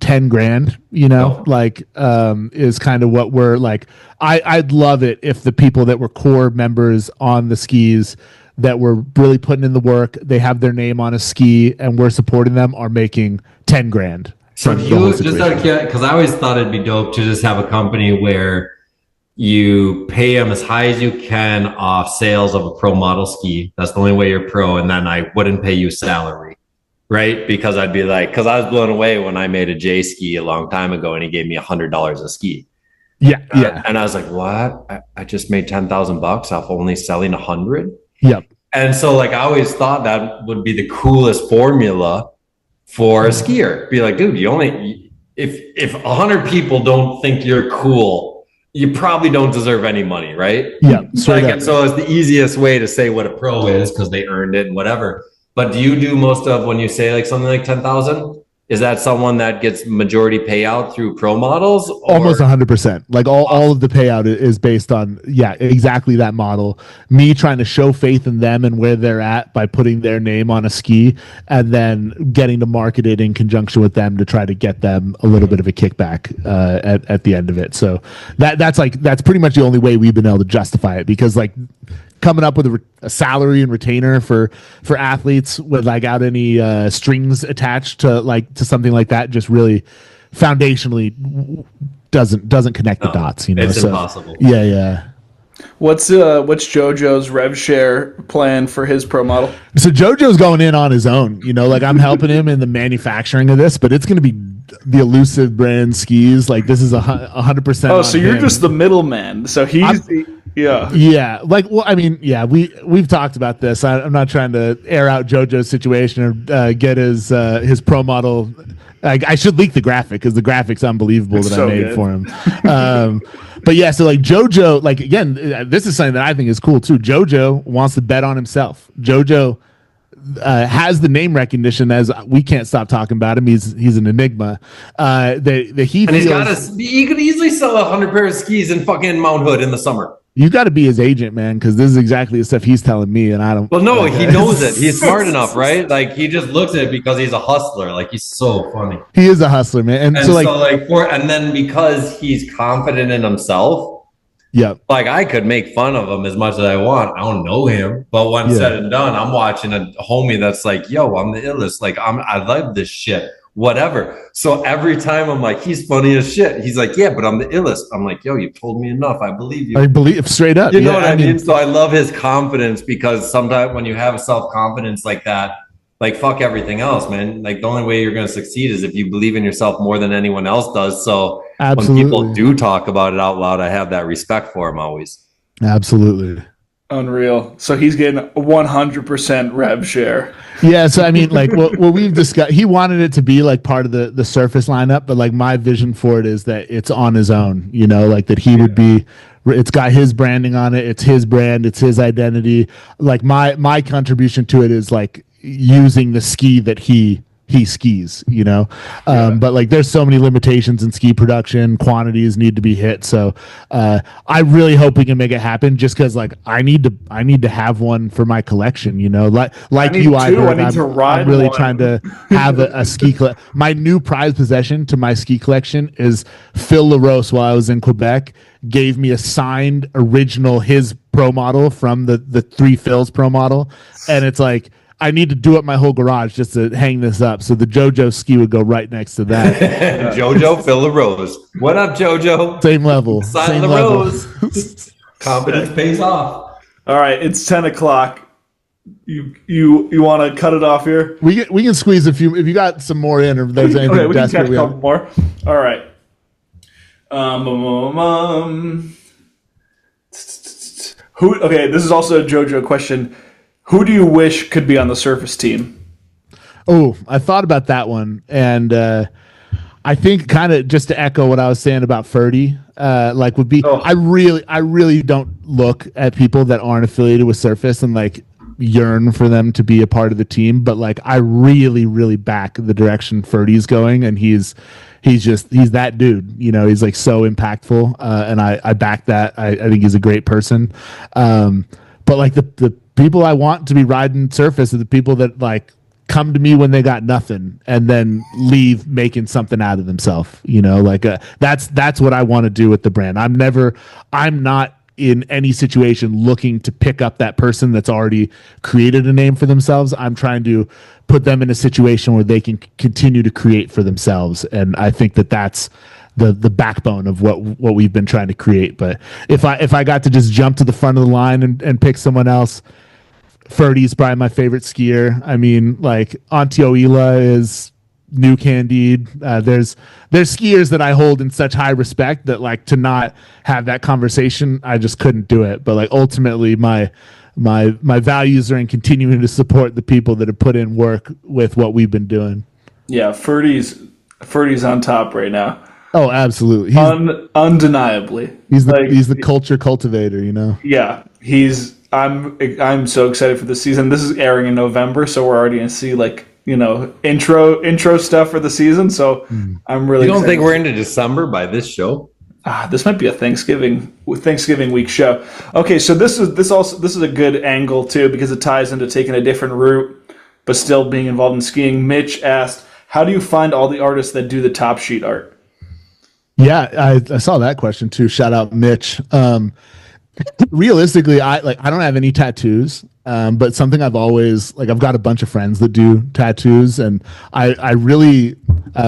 10 grand, is kind of what we're like. I'd love it if the people that were core members on the skis that were really putting in the work, they have their name on a ski and we're supporting them, are making 10 grand. So do you just because I always thought it'd be dope to just have a company where you pay them as high as you can off sales of a pro model ski. That's the only way you're pro. And then I wouldn't pay you salary. Right? Because I'd be like, because I was blown away when I made a J ski a long time ago and he gave me $100 a ski. Yeah. And I was like, what? I just made $10,000 off only selling 100. Yep. And so I always thought that would be the coolest formula for a skier. Be like, dude, if 100 people don't think you're cool, you probably don't deserve any money, right? Yeah. So it's the easiest way to say what a pro is because they earned it and whatever. But do you do most of when you say something like 10,000? Is that someone that gets majority payout through pro models? Almost 100%. All of the payout is based on, exactly that model. Me trying to show faith in them and where they're at by putting their name on a ski and then getting to market it in conjunction with them to try to get them a little bit of a kickback at the end of it. So that's pretty much the only way we've been able to justify it, because coming up with a salary and retainer for athletes without any strings attached to something like that just really foundationally doesn't connect the dots. It's impossible. Yeah. What's JoJo's rev share plan for his pro model? So JoJo's going in on his own. I'm helping him in the manufacturing of this, but it's going to be the Elusive brand skis. This is 100%. Oh, so you're just the middleman. So yeah. We've talked about this. I'm not trying to air out JoJo's situation or get his pro model. I should leak the graphic because the graphic's unbelievable that I made for him. But yeah, so JoJo, again, this is something that I think is cool too. JoJo wants to bet on himself. JoJo has the name recognition as we can't stop talking about him. He's an enigma. He could easily sell 100 pair of skis in fucking Mount Hood in the summer. You got to be his agent, man, because this is exactly the stuff he's telling me, and I don't. Well, no, he knows it. He's smart enough, right? He just looks at it because he's a hustler. He's so funny. He is a hustler, man, and then because he's confident in himself. Yeah. I could make fun of him as much as I want. I don't know him, but when said and done, I'm watching a homie that's yo, I'm the illest. I love this shit. Whatever. So every time I'm he's funny as shit. He's yeah, but I'm the illest. I'm yo, you've told me enough. I believe you. I believe straight up. You know what I mean? So I love his confidence because sometimes when you have self-confidence like that, fuck everything else, man. The only way you're going to succeed is if you believe in yourself more than anyone else does. So absolutely. When people do talk about it out loud, I have that respect for him always. Absolutely. Unreal. So he's getting 100% rev share. Yeah. So what we've discussed, he wanted it to be part of the Surface lineup, but my vision for it is that it's on his own. That he would be. It's got his branding on it. It's his brand. It's his identity. My contribution to it is using the ski that he skis, but there's so many limitations in ski production. Quantities need to be hit, so I really hope we can make it happen just because I need to have one for my collection, I'm really trying to have a ski my new prized possession to my ski collection is Phil LaRose. While I was in Quebec, gave me a signed original his pro model from the three Phils pro model, and it's I need to do up my whole garage just to hang this up. So the JoJo ski would go right next to that. JoJo, Phil LaRose. What up, JoJo? Same level. Sign LaRose. Confidence pays off. All right, it's 10 o'clock. You want to cut it off here? We can squeeze a few. If you got some more in, or if there's anything we desperate, can catch a couple more. All right. Okay, this is also a JoJo question. Who do you wish could be on the Surface team? Oh, I thought about that one, and I think kind of just to echo what I was saying about Ferdy, would be. Oh. I really don't look at people that aren't affiliated with Surface and yearn for them to be a part of the team, but I really, really back the direction Ferdy's going, and he's that dude. He's so impactful, and I back that. I think he's a great person, but the people I want to be riding Surface are the people that come to me when they got nothing and then leave making something out of themselves. That's what I want to do with the brand. I'm not in any situation looking to pick up that person that's already created a name for themselves. I'm trying to put them in a situation where they can continue to create for themselves. And I think that's the backbone of what we've been trying to create. But if I got to just jump to the front of the line and pick someone else, Ferdy's probably my favorite skier. I mean, Antioila is New Candide. There's skiers that I hold in such high respect that to not have that conversation, I just couldn't do it. But ultimately, my values are in continuing to support the people that have put in work with what we've been doing. Yeah, Ferdy's on top right now. Oh, absolutely. Undeniably. He's the culture cultivator, Yeah, I'm so excited for this season. This is airing in November, so we're already going to see intro stuff for the season. So I'm really. You don't think we're into December by this show? This might be a Thanksgiving week show. Okay, so this is a good angle too because it ties into taking a different route but still being involved in skiing. Mitch asked, "How do you find all the artists that do the top sheet art?" Yeah, I saw that question too. Shout out Mitch. Realistically, I don't have any tattoos. But something I've always like, I've got a bunch of friends that do tattoos, and I really,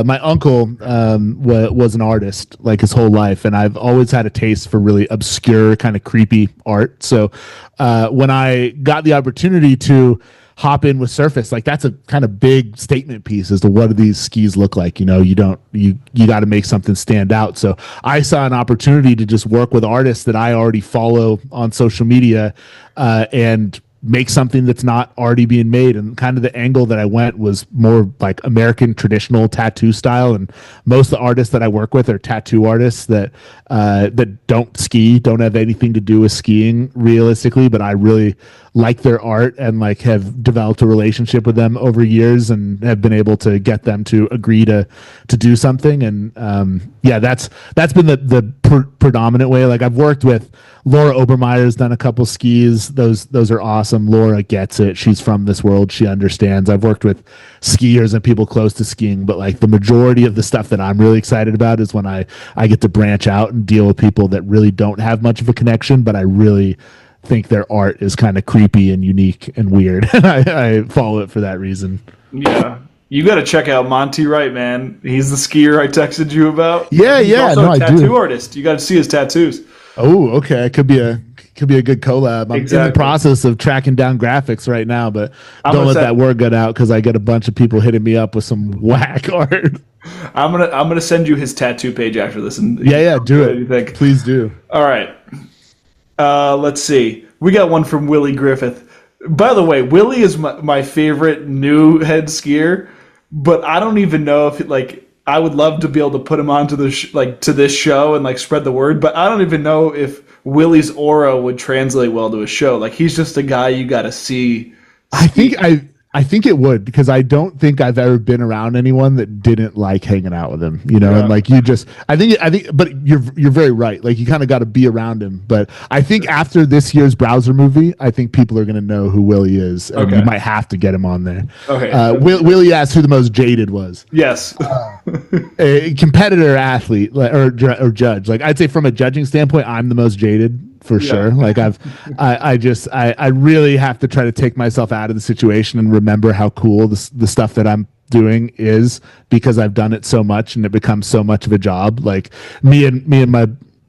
my uncle was an artist like his whole life, and I've always had a taste for really obscure, kind of creepy art. So when I got the opportunity to hop in with Surface, like that's a kind of big statement piece as to what do these skis look like. You know, you got to make something stand out. So I saw an opportunity to just work with artists that I already follow on social media, and make something that's not already being made. And kind of the angle that I went was more like American traditional tattoo style. And most of the artists that I work with are tattoo artists that don't ski, don't have anything to do with skiing realistically, but I really like their art and like have developed a relationship with them over years and have been able to get them to agree to do something. And yeah, that's been the predominant way. Like I've worked with Laura Obermeyer's done a couple skis. Those are awesome. Laura gets it. She's from this world. She understands. I've worked with skiers and people close to skiing, but like the majority of the stuff that I'm really excited about is when I get to branch out and deal with people that really don't have much of a connection, but I really think their art is kind of creepy and unique and weird. And I follow it for that reason. Yeah. You got to check out Monty Wright, man. He's the skier I texted you about. Yeah, He's yeah. also No, a I tattoo do. artist. You got to see his tattoos. Oh, okay. Could be a good collab. I'm in Exactly. the process of tracking down graphics right now, but I'm don't gonna let say- that word get out because I get a bunch of people hitting me up with some whack art. I'm gonna send you his tattoo page after this. And Yeah, do what do you it. think? Please do. All right. Let's see. We got one from Willie Griffith. By the way, Willie is my favorite new head skier, but I don't even know if I would love to be able to put him onto the to this show and like spread the word, but I don't even know if Willie's aura would translate well to a show. Like he's just a guy you got to see. I think it would, because I don't think I've ever been around anyone that didn't like hanging out with him, you know. Yeah. And like I think, but you're very right. Like you kind of got to be around him. But I think after this year's Browser movie, I think people are going to know who Willie is, and Okay. you might have to get him on there. Okay. Willie asked who the most jaded was. Yes. A competitor, athlete, or judge. Like I'd say from a judging standpoint, I'm the most jaded. For sure. Like I really have to try to take myself out of the situation and remember how cool the stuff that I'm doing is, because I've done it so much and it becomes so much of a job. Like me and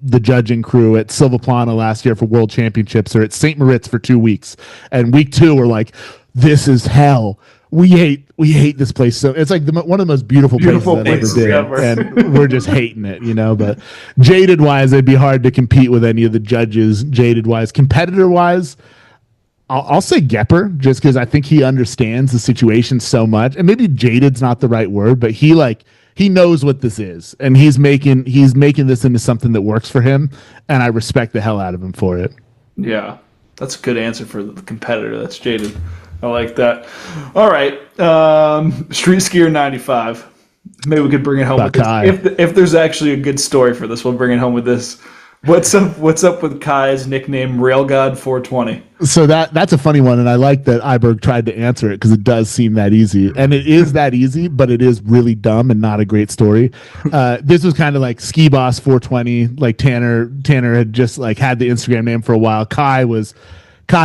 the judging crew at Silvaplana last year for World Championships are at St. Moritz for 2 weeks. And week 2 we're like, this is hell. We hate this place. So it's like one of the most beautiful places I've ever been, and we're just hating it, you know. But jaded wise, it'd be hard to compete with any of the judges. Jaded wise, competitor wise, I'll say Gepper, just because I think he understands the situation so much. And maybe jaded's not the right word, but he knows what this is, and he's making this into something that works for him, and I respect the hell out of him for it. Yeah, that's a good answer for the competitor. That's jaded. I like that. All right, Street Skier 95. Maybe we could bring it home with Kai. this. If there's actually a good story for this, we'll bring it home with this. What's up with Kai's nickname Railgod 420? So that's a funny one, and I like that Iberg tried to answer it because it does seem that easy, and it is that easy, but it is really dumb and not a great story. This was kind of like Ski Boss 420. Like Tanner had just like had the Instagram name for a while. Kai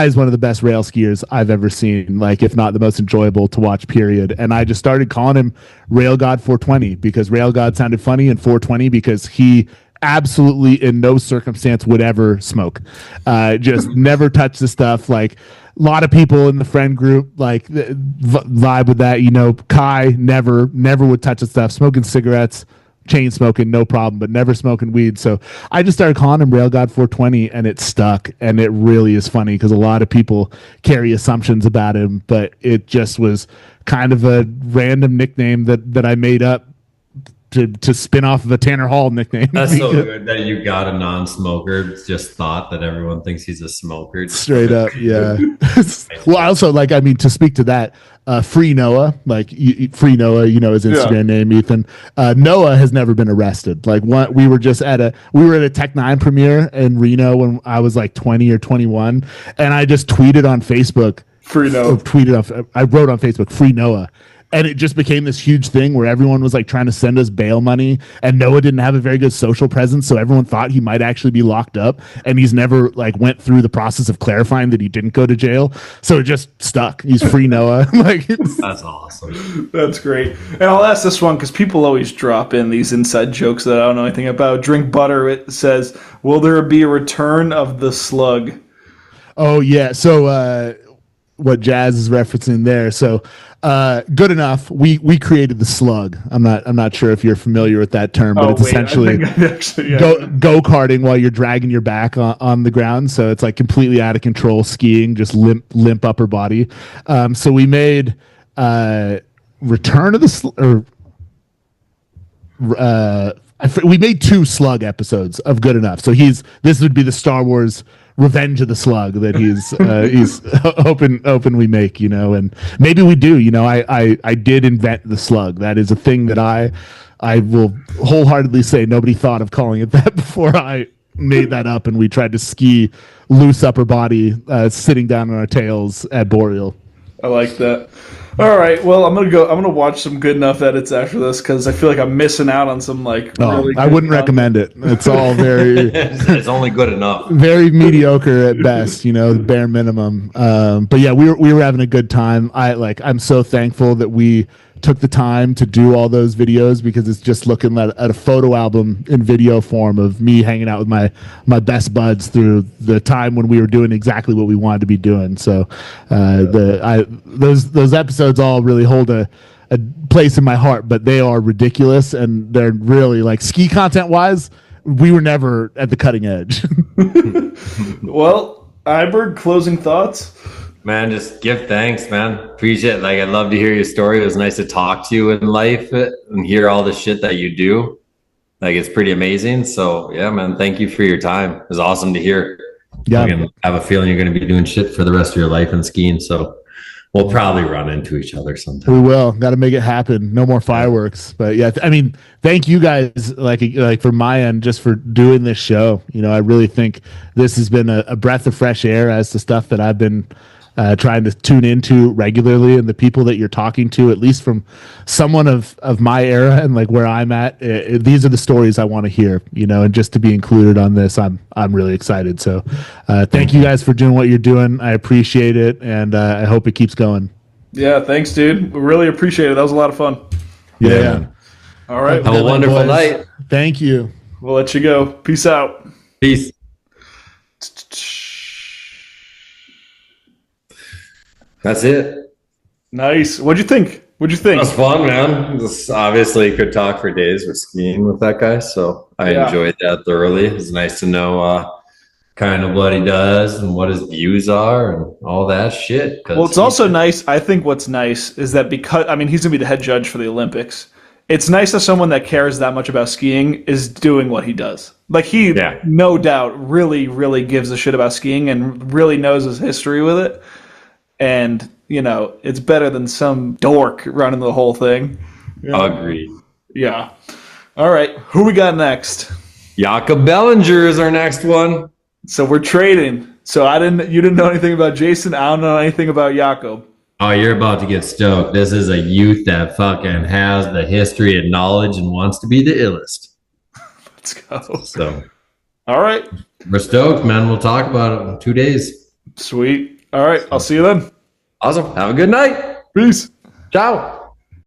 is one of the best rail skiers I've ever seen, like if not the most enjoyable to watch, period. And I just started calling him Rail God 420 because Rail God sounded funny, and 420 because he absolutely in no circumstance would ever smoke. Just never touch the stuff. Like a lot of people in the friend group like vibe with that, you know. Kai never would touch the stuff, smoking cigarettes, chain smoking, no problem, but never smoking weed. So I just started calling him Rail God 420, and it stuck. And it really is funny because a lot of people carry assumptions about him, but it just was kind of a random nickname that I made up to spin off of a Tanner Hall nickname. That's so good that you got a non-smoker just thought that everyone thinks he's a smoker. Straight up, yeah. Well, also, like, I mean, to speak to that, Free Noah, like Free Noah, you know his Instagram name, Ethan. Noah has never been arrested. Like, we were at a Tech 9 premiere in Reno when I was like 20 or 21, and I just tweeted on Facebook. Free Noah. I wrote on Facebook, Free Noah. And it just became this huge thing where everyone was like trying to send us bail money, and Noah didn't have a very good social presence, so everyone thought he might actually be locked up, and he's never like went through the process of clarifying that he didn't go to jail. So it just stuck. He's free Noah. Like, That's awesome. That's great. And I'll ask this one because people always drop in these inside jokes that I don't know anything about. Drink Butter, it says, will there be a return of the slug? oh yeah. So what Jazz is referencing there. So good enough. We created the slug. I'm not sure if you're familiar with that term, but it's essentially go karting while you're dragging your back on the ground. So it's like completely out of control skiing, just limp upper body. So we made Return of the we made 2 slug episodes of Good Enough. So this would be the Star Wars Revenge of the Slug that he's hoping we make, and maybe we do. I did invent the slug. That is a thing that I will wholeheartedly say nobody thought of calling it that before I made that up, and we tried to ski loose upper body sitting down on our tails at Boreal. I like that. All right, well, I'm gonna watch some Good Enough edits after this because I feel like I'm missing out on some really I wouldn't recommend it. It's all very It's only good enough. very mediocre at best, the bare minimum. But yeah, we were having a good time. I'm so thankful that we took the time to do all those videos, because it's just looking at a photo album in video form of me hanging out with my best buds through the time when we were doing exactly what we wanted to be doing. So those episodes all really hold a place in my heart, but they are ridiculous, and they're really like ski content wise, we were never at the cutting edge. Well, Iberg, closing thoughts? Man, just give thanks, man. Appreciate it. I'd love to hear your story. It was nice to talk to you in life and hear all the shit that you do. It's pretty amazing. So yeah, man, thank you for your time. It was awesome to hear. Yeah. I have a feeling you're going to be doing shit for the rest of your life in skiing. So we'll probably run into each other sometime. We will. Got to make it happen. No more fireworks. But yeah, thank you guys, like from my end, just for doing this show. I really think this has been a breath of fresh air as to stuff that I've been trying to tune into regularly, and the people that you're talking to, at least from someone of my era and where I'm at, these are the stories I want to hear, and just to be included on this, I'm really excited. So thank you guys for doing what you're doing. I appreciate it, and I hope it keeps going. Yeah, thanks, dude. We really appreciate it. That was a lot of fun. Yeah. All right. Have a wonderful night. Thank you. We'll let you go. Peace out. Peace. That's it. Nice. What'd you think? That was fun, man. This obviously could talk for days with skiing with that guy, so I enjoyed that thoroughly. It was nice to know kind of what he does and what his views are and all that shit. Well, it's also nice. I think what's nice is that because, he's going to be the head judge for the Olympics. It's nice that someone that cares that much about skiing is doing what he does. He, no doubt, really, really gives a shit about skiing and really knows his history with it. And, it's better than some dork running the whole thing. Agreed. Yeah. All right. Who we got next? Jakob Bellinger is our next one. So we're trading. So you didn't know anything about Jason. I don't know anything about Jakob. Oh, you're about to get stoked. This is a youth that fucking has the history and knowledge and wants to be the illest. Let's go. So, all right. We're stoked, man. We'll talk about it in 2 days. Sweet. All right. I'll see you then. Awesome. Have a good night. Peace. Ciao.